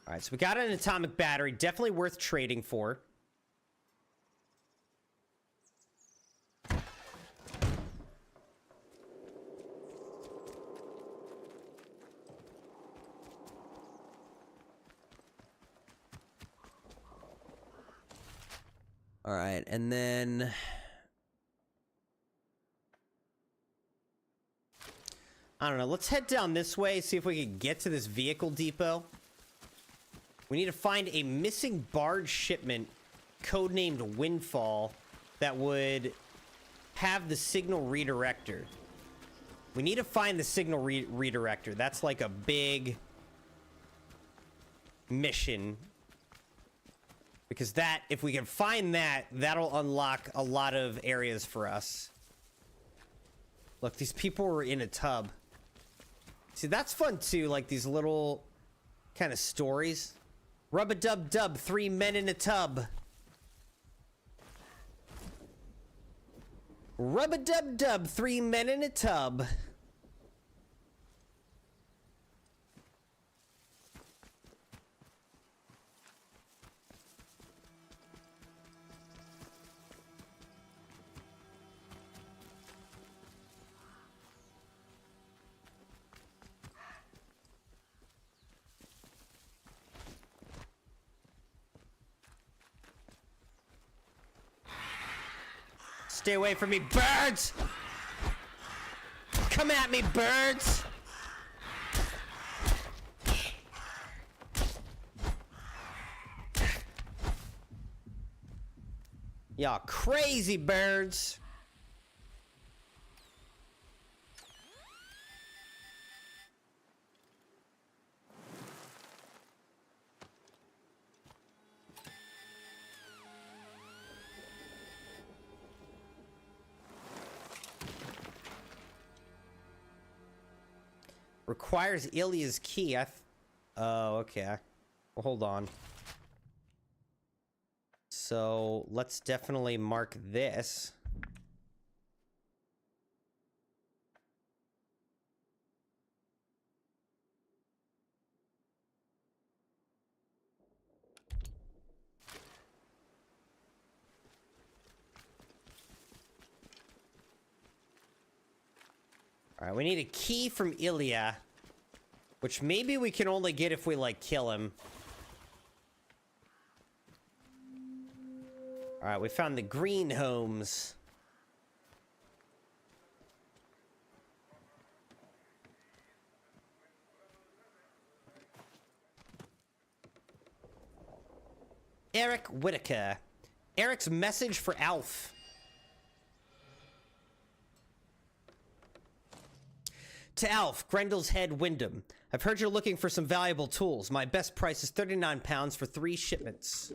All right, so we got an atomic battery. Definitely worth trading for. All right, and then... I don't know. Let's head down this way, see if we can get to this vehicle depot. We need to find a missing barge shipment codenamed Windfall that would have the signal redirector. We need to find the signal redirector. That's like a big mission. Because that, if we can find that, that'll unlock a lot of areas for us. Look, these people were in a tub. See, that's fun too, like these little kind of stories. Rub-a-dub-dub, 3 men in a tub. Rub-a-dub-dub, 3 men in a tub. Stay away from me, birds! Come at me, birds! Y'all crazy birds! Requires Ilya's key. Oh, okay. Well, hold on. So, let's definitely mark this. Alright, we need a key from Ilya. Which maybe we can only get if we, like, kill him. Alright, we found the green homes. Eric Whitaker. Eric's message for Alf. To Alf, Grendel's Head, Wyndham. I've heard you're looking for some valuable tools. My best price is £39 for 3 shipments.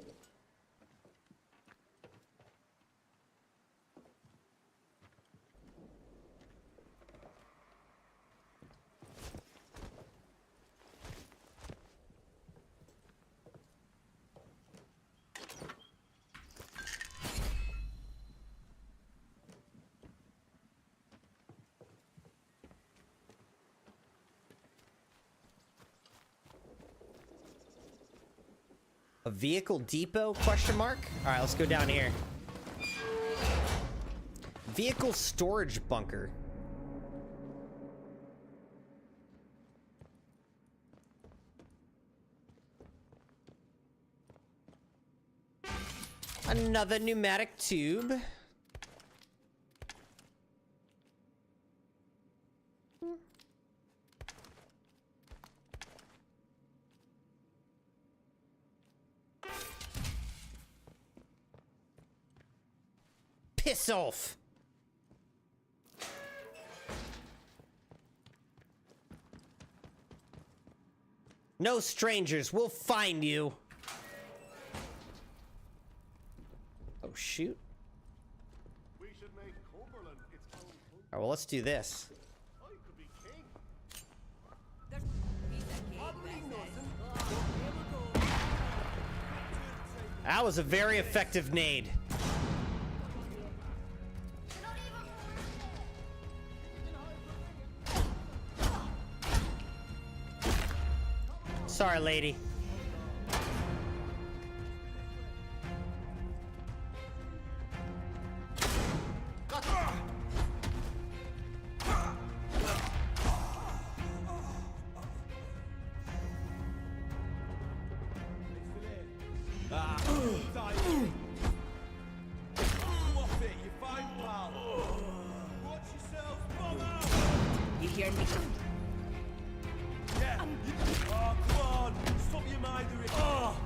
A vehicle depot, question mark? All right, let's go down here. Vehicle storage bunker. Another pneumatic tube. Piss off! No strangers, we'll find you. Oh shoot. We should make Cumberland its own country. Alright, well let's do this. I could be king. That was a very effective nade. Sorry, lady. hear me? Yeah. Oh, come on. Stop your mithering. Oh.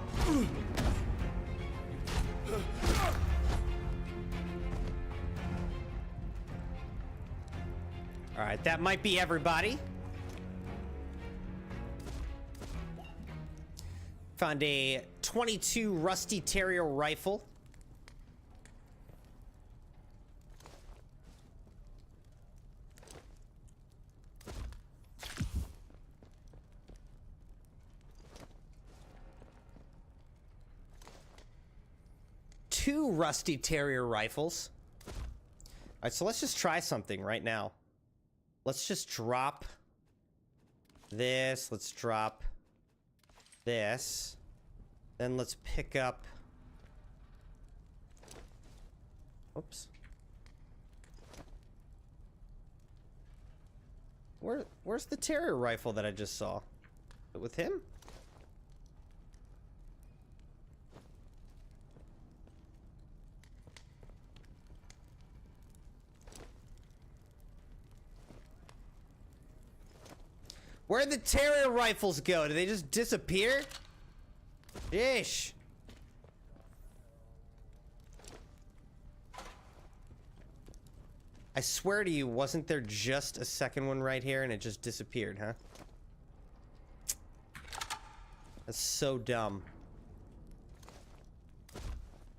All right, that might be everybody. Found a 22 Rusty Terrier rifle. Two Rusty Terrier rifles. All right, so let's just try something right now. Let's just drop this. Let's drop this. Then let's pick up... Oops. Where's the Terrier rifle that I just saw? With him? Where'd the Terrier rifles go? Did they just disappear? Ish. I swear to you, wasn't there just a second one right here and it just disappeared, huh? That's so dumb.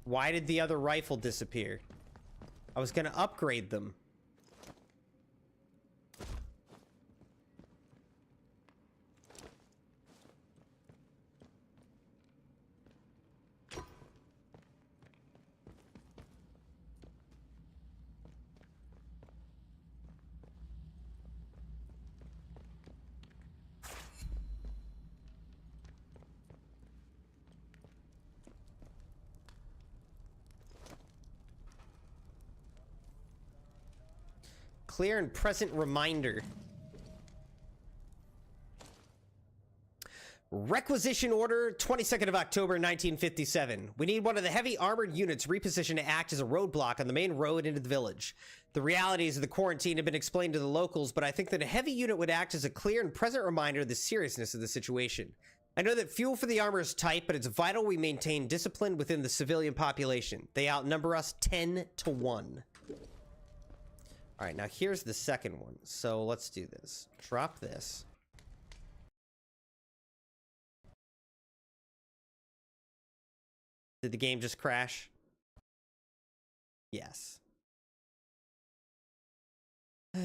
Why did the other rifle disappear? I was gonna upgrade them. Clear and present reminder. Requisition order, 22nd of October, 1957. We need one of the heavy armored units repositioned to act as a roadblock on the main road into the village. The realities of the quarantine have been explained to the locals, but I think that a heavy unit would act as a clear and present reminder of the seriousness of the situation. I know that fuel for the armor is tight, but it's vital we maintain discipline within the civilian population. They outnumber us 10-1. All right, now here's the second one. So let's do this. Drop this. Did the game just crash? Yes. I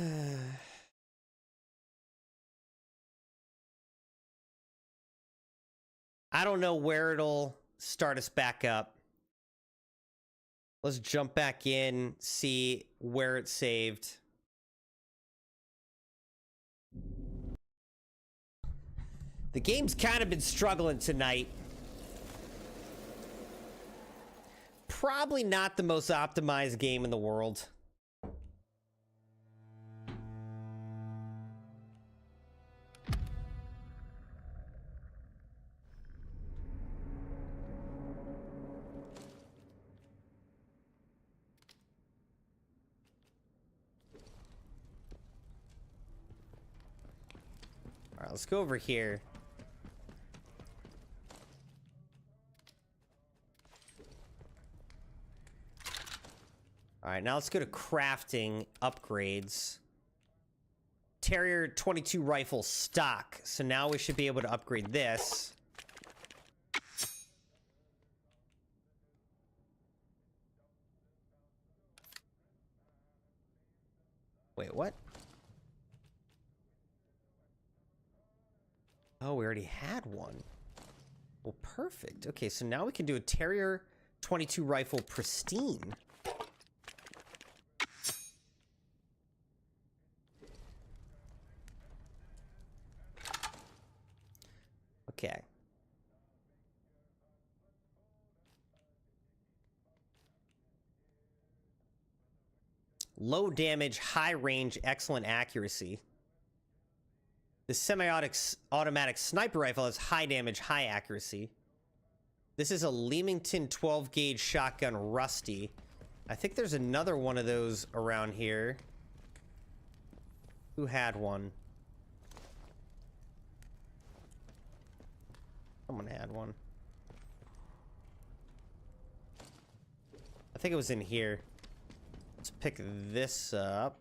don't know where it'll start us back up. Let's jump back in, see where it's saved. The game's kind of been struggling tonight. Probably not the most optimized game in the world. All right, let's go over here. All right, now let's go to crafting upgrades. Terrier 22 rifle stock. So now we should be able to upgrade this. Wait, what? Oh, we already had one. Well, perfect. Okay, so now we can do a Terrier 22 rifle pristine. Okay. Low damage, high range, excellent accuracy. The semi-automatic sniper rifle has high damage, high accuracy. This is a Leamington 12 gauge shotgun Rusty. I think there's another one of those around here. Who had one? Someone had one. I think it was in here. Let's pick this up.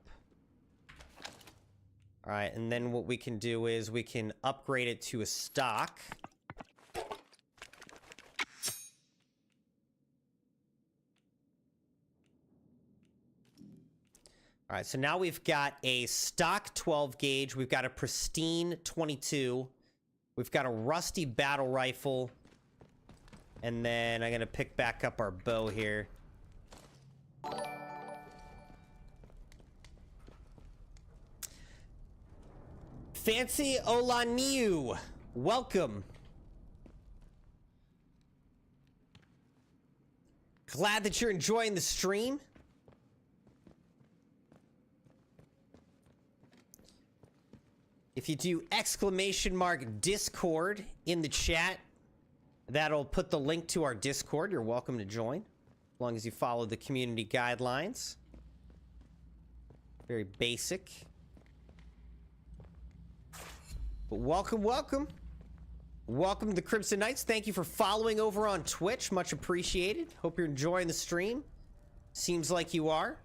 Alright, and then what we can do is we can upgrade it to a stock. Alright, so now we've got a stock 12 gauge. We've got a pristine 22. We've got a rusty battle rifle. And then I'm going to pick back up our bow here. Fancy Olaniu, welcome. Glad that you're enjoying the stream. If you do !Discord in the chat, that'll put the link to our Discord. You're welcome to join, as long as you follow the community guidelines. Very basic. But welcome, welcome. Welcome to the Crimson Knights. Thank you for following over on Twitch. Much appreciated. Hope you're enjoying the stream. Seems like you are.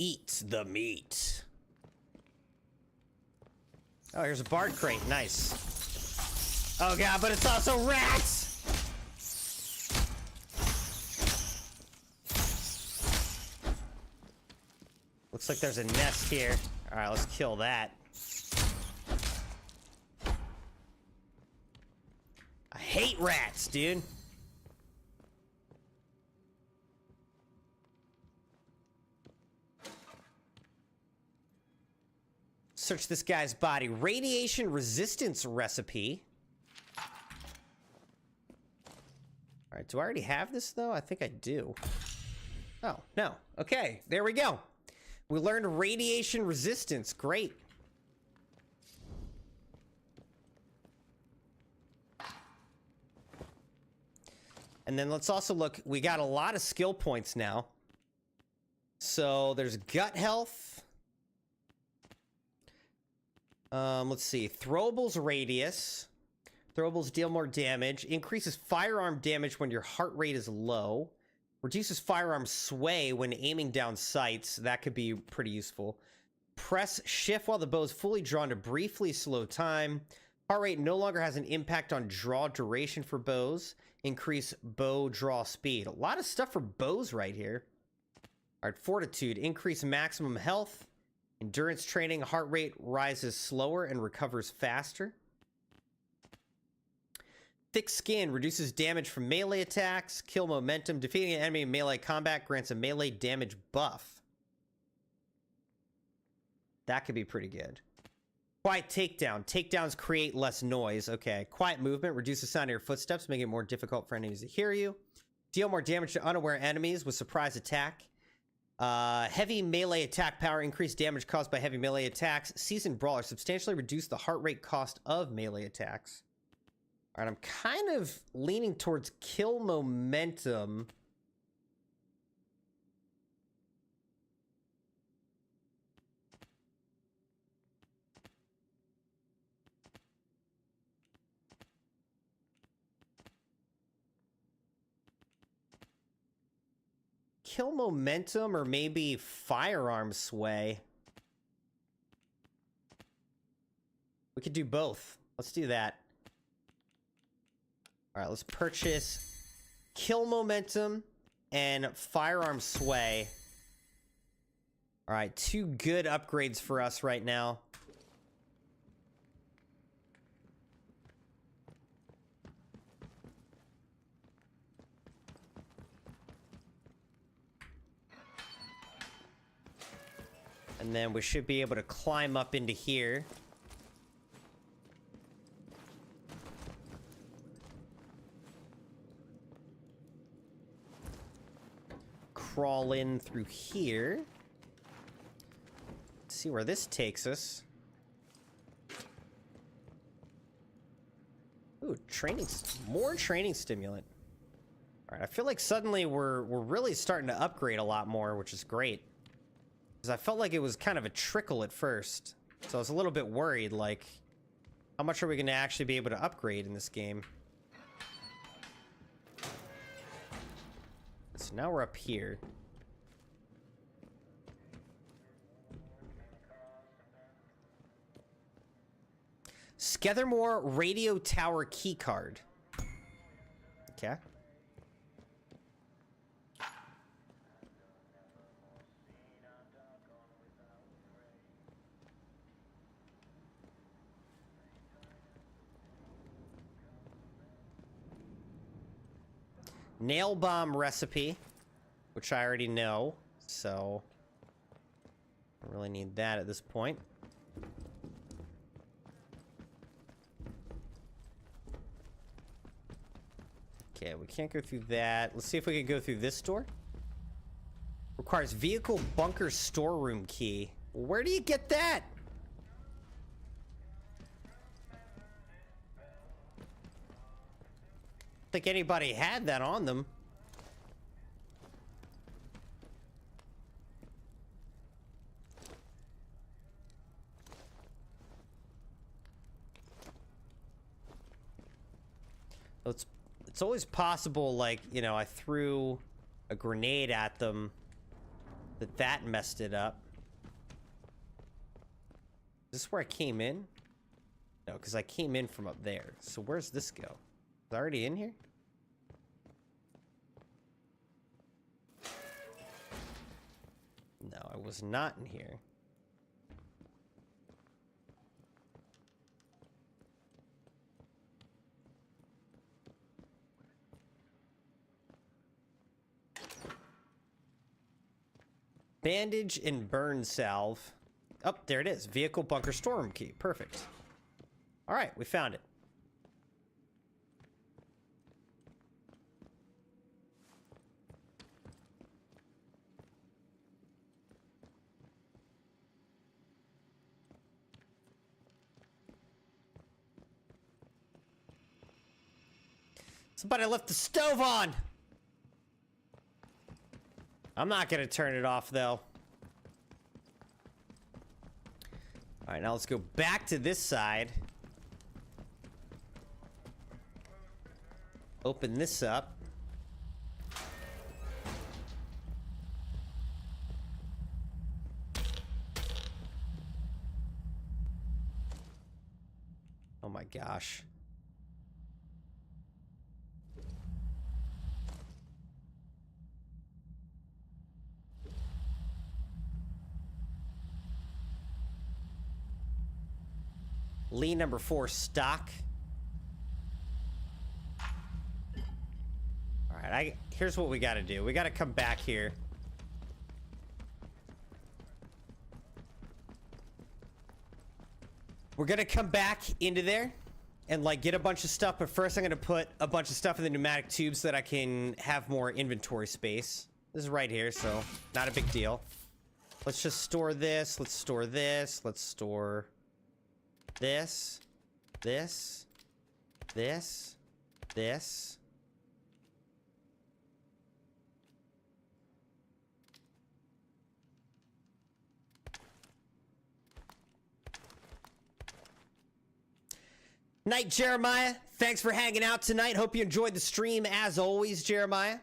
Eat the meat. Oh, here's a bard crate. Nice. Oh god, but it's also rats! Looks like there's a nest here. Alright, let's kill that. I hate rats, dude. Search this guy's body. Radiation resistance recipe. Alright, do I already have this, though? I think I do. Oh, no. Okay, there we go. We learned radiation resistance. Great. And then let's also look. We got a lot of skill points now. So there's gut health. Let's see. Throwables radius. Throwables deal more damage. Increases firearm damage when your heart rate is low. Reduces firearm sway when aiming down sights. That could be pretty useful. Press shift while the bow is fully drawn to briefly slow time. Heart rate no longer has an impact on draw duration for bows. Increase bow draw speed. A lot of stuff for bows right here. Alright, fortitude. Increase maximum health. Endurance training, heart rate rises slower and recovers faster. Thick skin reduces damage from melee attacks. Kill momentum. Defeating an enemy in melee combat grants a melee damage buff. That could be pretty good. Quiet takedown. Takedowns create less noise. Okay. Quiet movement reduces the sound of your footsteps, making it more difficult for enemies to hear you. Deal more damage to unaware enemies with surprise attack. Heavy melee attack power, increased damage caused by heavy melee attacks. Seasoned Brawler, substantially reduce the heart rate cost of melee attacks. Alright, I'm kind of leaning towards kill momentum. Kill momentum or maybe firearm sway. We could do both. Let's do that. All right, let's purchase kill momentum and firearm sway. All right, two good upgrades for us right now. And then we should be able to climb up into here. crawl in through here. Let's see where this takes us. Ooh, more training stimulant. All right, I feel like suddenly we're really starting to upgrade a lot more, which is great. Because I felt like it was kind of a trickle at first. So I was a little bit worried, like, how much are we going to actually be able to upgrade in this game? So now we're up here. Skethermoor radio tower keycard. Okay. Nail bomb recipe, which I already know, so I don't really need that at this point. Okay, we can't go through that. Let's see if we can go through this door. Requires vehicle bunker storeroom key. Where do you get that? I don't think anybody had that on them. It's always possible, like, you know, I threw a grenade at them, that messed it up. Is this where I came in? No, because I came in from up there. So where's this go? Is it already in here? No, I was not in here. Bandage and burn salve. Oh, there it is. Vehicle bunker storeroom key. Perfect. All right, we found it. Somebody left the stove on! I'm not gonna turn it off, though. Alright, now let's go back to this side. Open this up. Oh my gosh. Lee number 4 stock. All right, here's what we got to do. We got to come back here. We're going to come back into there and like get a bunch of stuff, but first I'm going to put a bunch of stuff in the pneumatic tubes so that I can have more inventory space. This is right here, so not a big deal. Let's just store this. Let's store this. Let's store this, this, this, this. Night, Jeremiah. Thanks for hanging out tonight. Hope you enjoyed the stream as always, Jeremiah.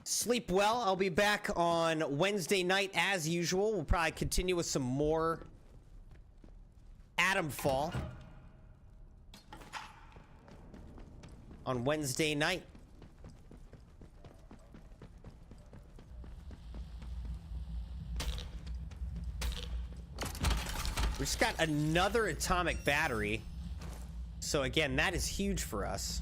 Sleep well. I'll be back on Wednesday night as usual. We'll probably continue with some more Atomfall on Wednesday night. We just got another atomic battery. So again, that is huge for us.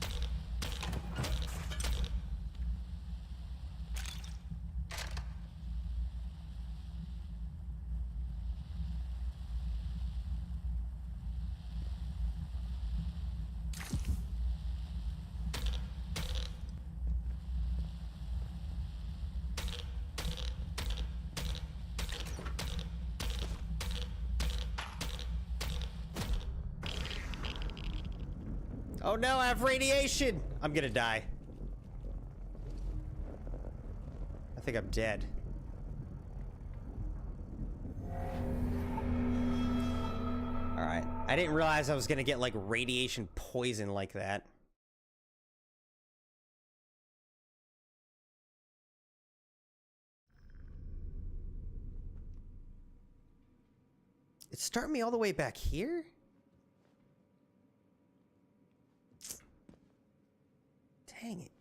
Oh no, I have radiation! I'm gonna die. I think I'm dead. Alright. I didn't realize I was gonna get, like, radiation poison like that. It's starting me all the way back here? Dang it.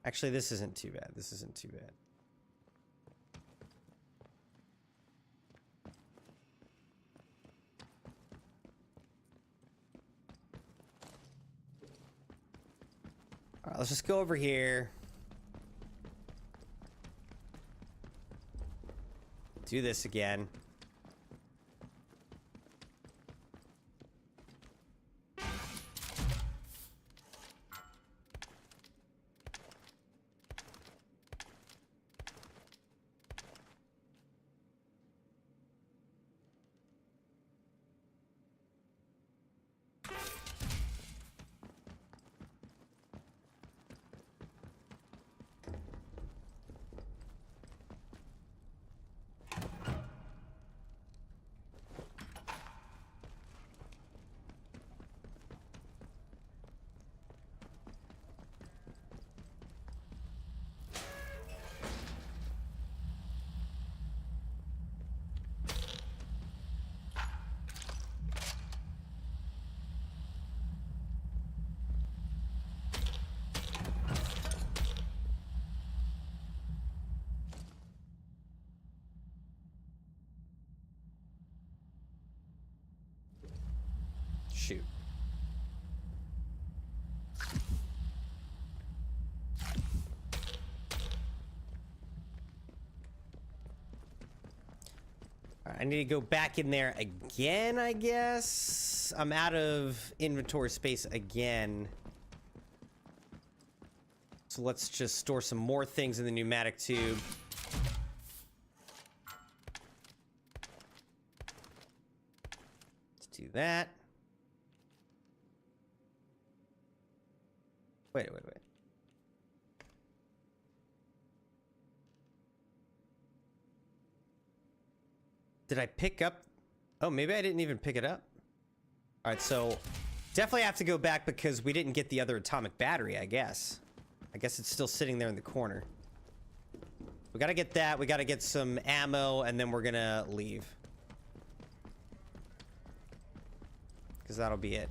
Actually, this isn't too bad. This isn't too bad. Alright, let's just go over here. Do this again. Shoot. Alright, I need to go back in there again, I guess. I'm out of inventory space again. So let's just store some more things in the pneumatic tube. Let's do that. Wait. Did I pick up? Oh, maybe I didn't even pick it up. All right, so definitely have to go back because we didn't get the other atomic battery, I guess. I guess it's still sitting there in the corner. We gotta get that. We gotta get some ammo, and then we're gonna leave. Because that'll be it.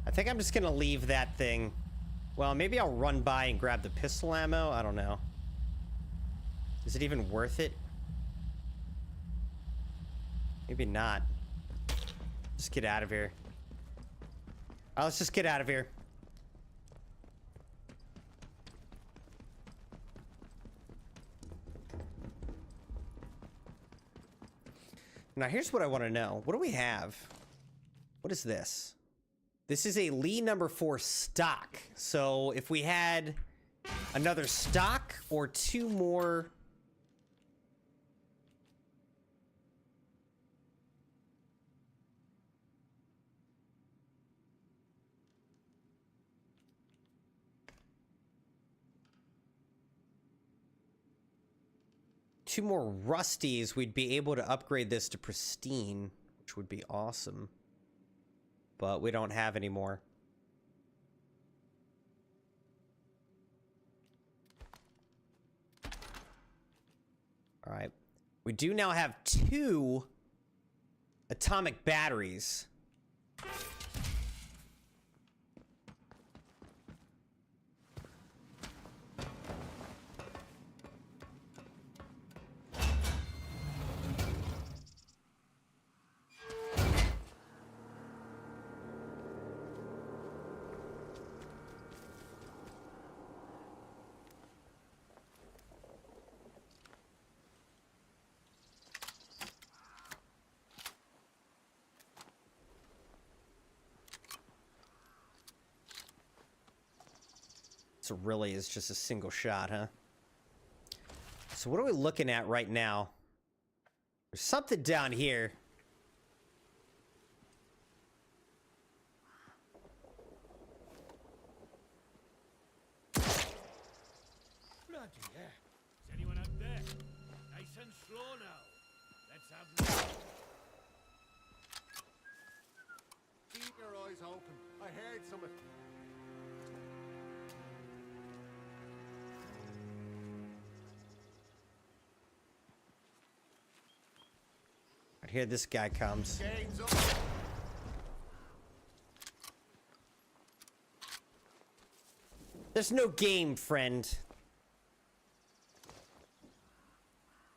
I think I'm just gonna leave that thing. Well, maybe I'll run by and grab the pistol ammo. I don't know. Is it even worth it? Maybe not. Just get out of here. Oh, let's just get out of here. Now, here's what I want to know. What do we have? What is this? This is a Lee number 4 stock. So if we had another stock or 2 more... two more rusties, we'd be able to upgrade this to pristine, which would be awesome. But we don't have any more. All right. We do now have 2 atomic batteries. So it really is just a single shot, huh? So what are we looking at right now? There's something down here. Bloody hell. Is anyone out there? Nice and slow now. Let's have this. Keep your eyes open. I heard something. Right here, this guy comes. Game's up. There's no game, friend.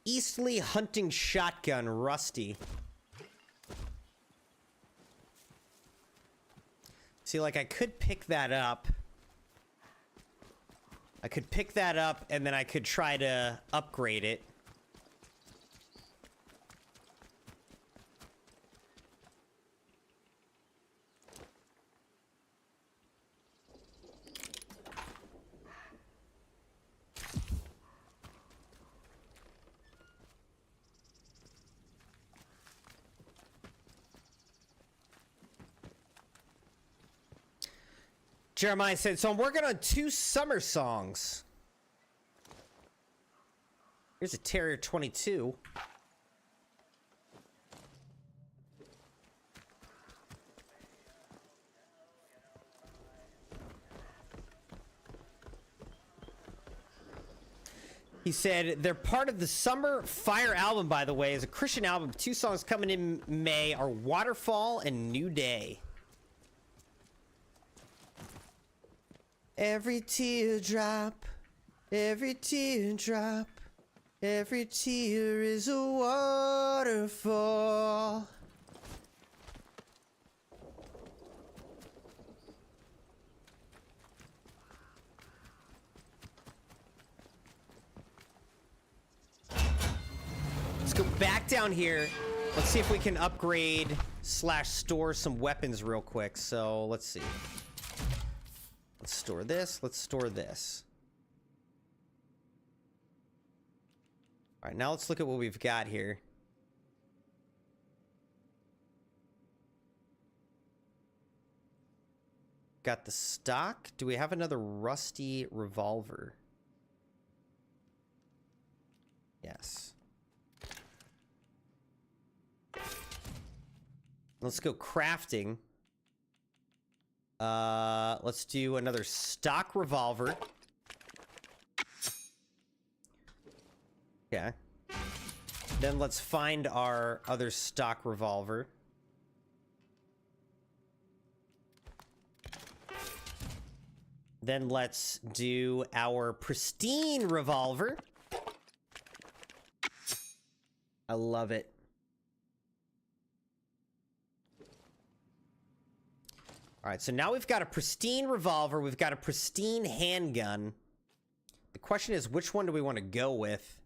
Eastleigh hunting shotgun, rusty. See, like, I could pick that up. I could pick that up, and then I could try to upgrade it. Jeremiah said, so I'm working on 2 summer songs. Here's a Terrier 22. He said, they're part of the Summer Fire album, by the way. It's a Christian album. 2 songs coming in May are Waterfall and New Day. Every teardrop, every teardrop, every tear is a waterfall. Let's go back down here. Let's see if we can upgrade / store some weapons real quick. So let's see. Let's store this. Let's store this. All right, now let's look at what we've got here. Got the stock. Do we have another rusty revolver? Yes. Let's go crafting. Let's do another stock revolver. Okay. Then let's find our other stock revolver. Then let's do our pristine revolver. I love it. All right, so now we've got a pristine revolver. We've got a pristine handgun. The question is, which one do we want to go with?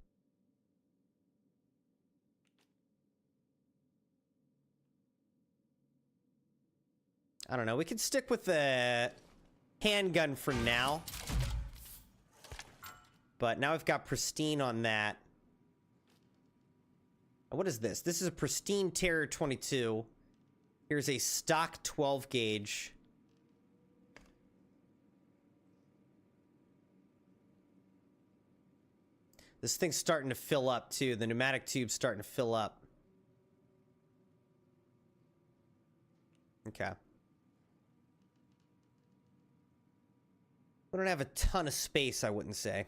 I don't know. We can stick with the handgun for now. But now we've got pristine on that. What is this? This is a pristine Terrier 22. Here's a stock 12 gauge. This thing's starting to fill up too. The pneumatic tube's starting to fill up. Okay. We don't have a ton of space, I wouldn't say.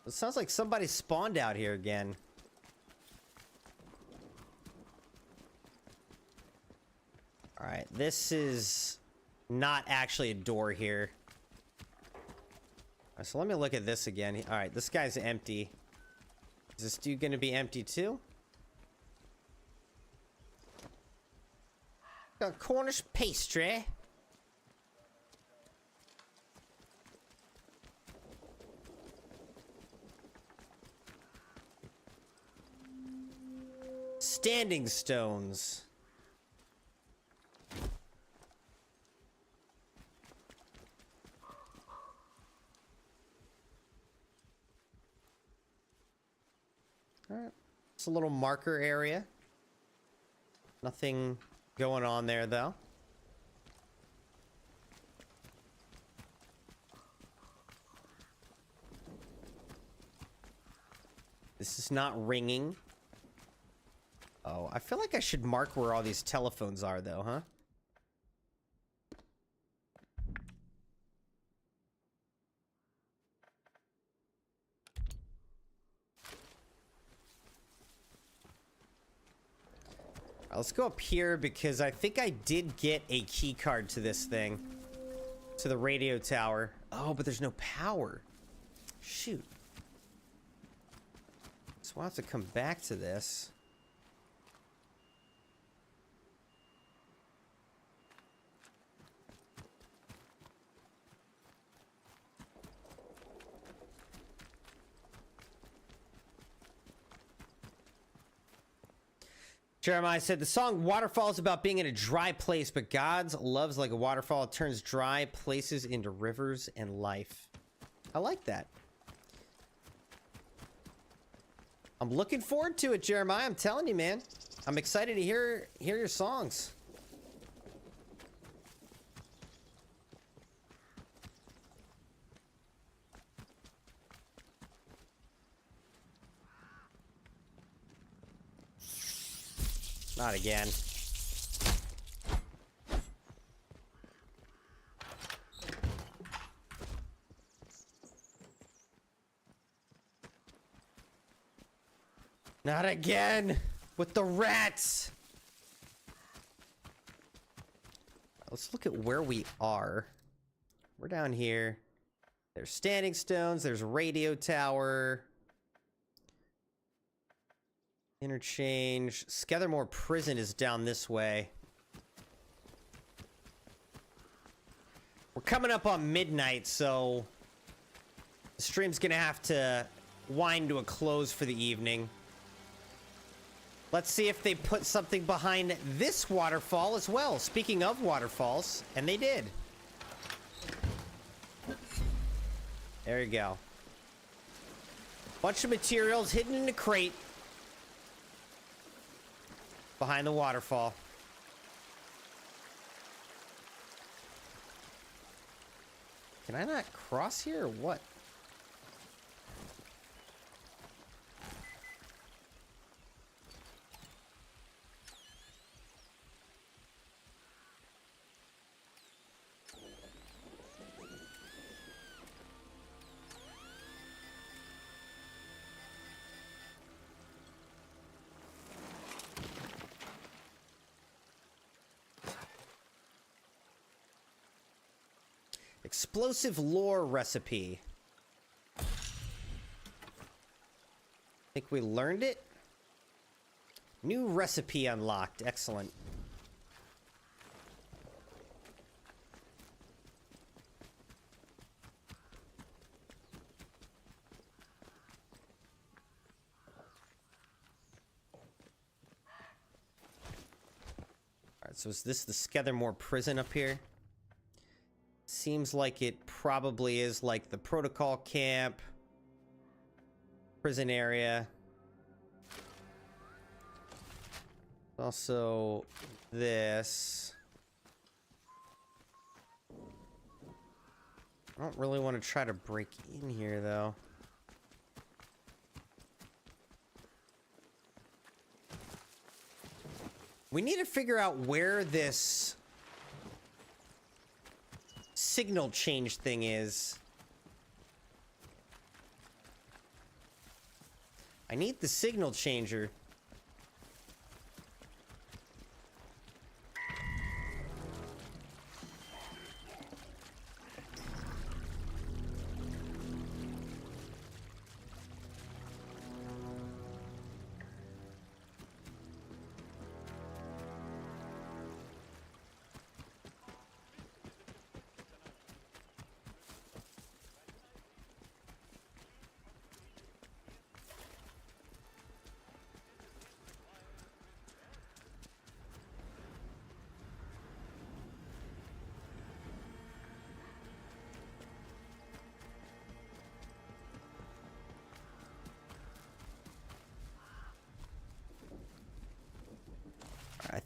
It sounds like somebody spawned out here again. Alright, this is not actually a door here. Alright, so let me look at this again. Alright, this guy's empty. Is this dude gonna be empty too? Got Cornish pastry. Standing stones. Alright. It's a little marker area. Nothing going on there, though. This is not ringing. Oh, I feel like I should mark where all these telephones are, though, huh? Let's go up here because I think I did get a key card to this thing. To the radio tower. Oh, but there's no power. Shoot. So we'll have to come back to this. Jeremiah said, the song Waterfall is about being in a dry place, but God's love's like a waterfall. It turns dry places into rivers and life. I like that. I'm looking forward to it, Jeremiah. I'm telling you, man. I'm excited to hear your songs. Not again. Not again! With the rats! Let's look at where we are. We're down here. There's standing stones, there's a radio tower. Interchange. Skethermoor prison is down this way. We're coming up on midnight, so the stream's gonna have to wind to a close for the evening. Let's see if they put something behind this waterfall as well. Speaking of waterfalls, and they did. There you go. Bunch of materials hidden in a crate. Behind the waterfall. Can I not cross here or what? Explosive lore recipe. Think we learned it? New recipe unlocked. Excellent. Alright, so is this the Skethermoor prison up here? Seems like it probably is like the protocol camp, prison area. Also, this. I don't really want to try to break in here, though. We need to figure out where this signal change thing is. I need the signal changer.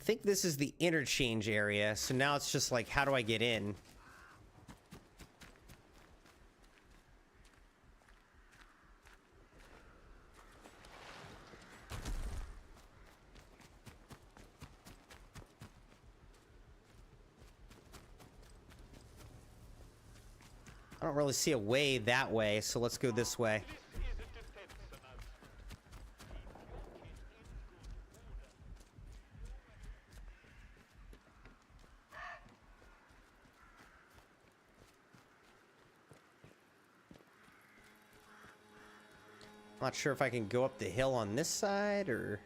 think this is the interchange area, so now it's just like, how do I get in? I don't really see a way that way, so let's go this way. Not sure if I can go up the hill on this side or...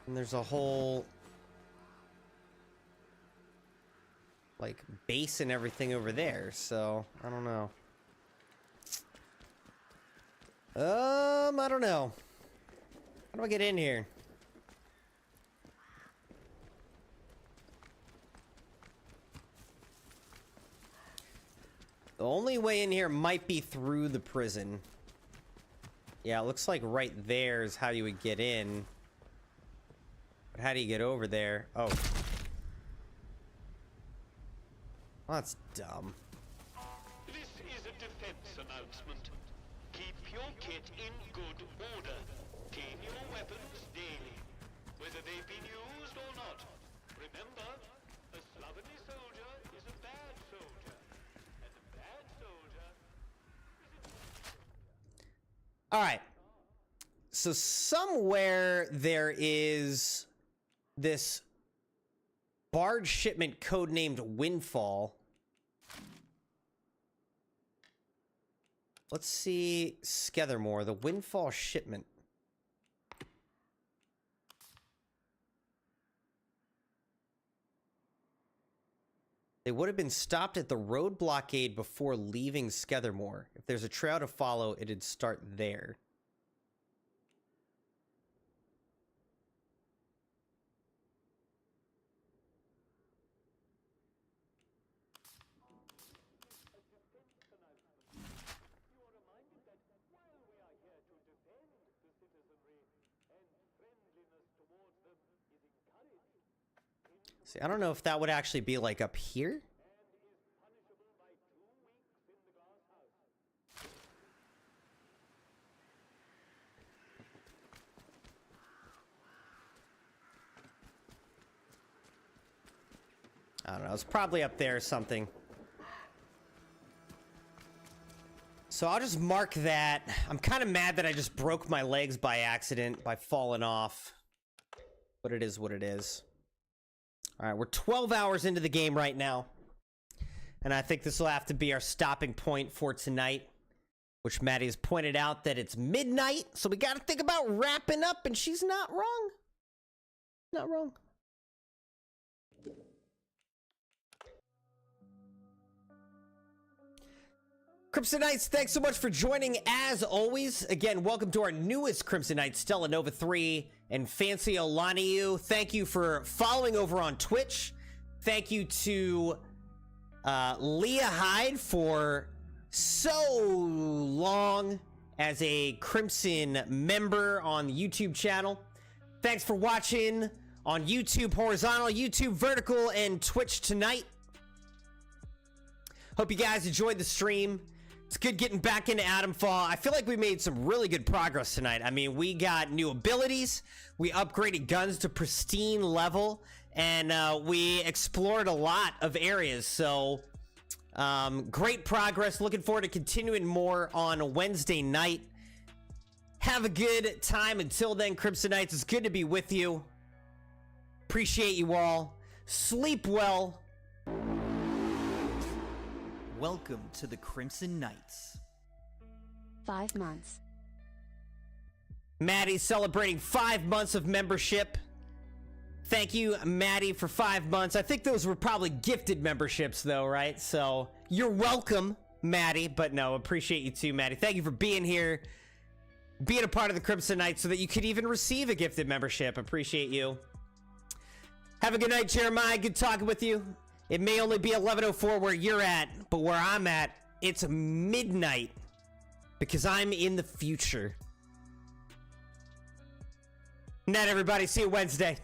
And there's a whole... like base and everything over there, so I don't know. I don't know. How do I get in here? The only way in here might be through the prison. Yeah, it looks like right there is how you would get in. But how do you get over there? Oh. Well, that's dumb. This is a defense announcement. Keep your kit in good order. Clean your weapons daily, whether they've been used or not. Remember, a slovenly soldier is a bad soldier, and a bad soldier is a... Alright. So somewhere there is this barge shipment codenamed Windfall. Let's see Skethermoor, the Windfall shipment. They would have been stopped at the road blockade before leaving Skethermoor. If there's a trail to follow, it'd start there. See, I don't know if that would actually be like up here. I don't know. It's probably up there or something. So I'll just mark that. I'm kind of mad that I just broke my legs by accident by falling off. But it is what it is. All right, we're 12 hours into the game right now. And I think this will have to be our stopping point for tonight. Which Maddie has pointed out that it's midnight. So we got to think about wrapping up. And she's not wrong. Not wrong. Crimson Knights, thanks so much for joining as always. Again, welcome to our newest Crimson Knights, Stella Nova 3 and Fancy Olaniu. Thank you for following over on Twitch. Thank you to Leah Hyde for so long as a Crimson member on the YouTube channel. Thanks for watching on YouTube horizontal, YouTube vertical, and Twitch tonight. Hope you guys enjoyed the stream. It's good getting back into Atomfall. I feel like we made some really good progress tonight. I mean, we got new abilities, we upgraded guns to pristine level, and we explored a lot of areas. So, great progress. Looking forward to continuing more on Wednesday night. Have a good time. Until then, Crimson Knights, it's good to be with you. Appreciate you all. Sleep well. Welcome to the Crimson Knights. 5 months. Maddie's celebrating 5 months of membership. Thank you, Maddie, for 5 months. I think those were probably gifted memberships, though, right? So you're welcome, Maddie. But no, appreciate you too, Maddie. Thank you for being here, being a part of the Crimson Knights so that you could even receive a gifted membership. Appreciate you. Have a good night, Jeremiah. Good talking with you. It may only be 11:04 where you're at, but where I'm at, it's midnight because I'm in the future. Night, everybody. See you Wednesday.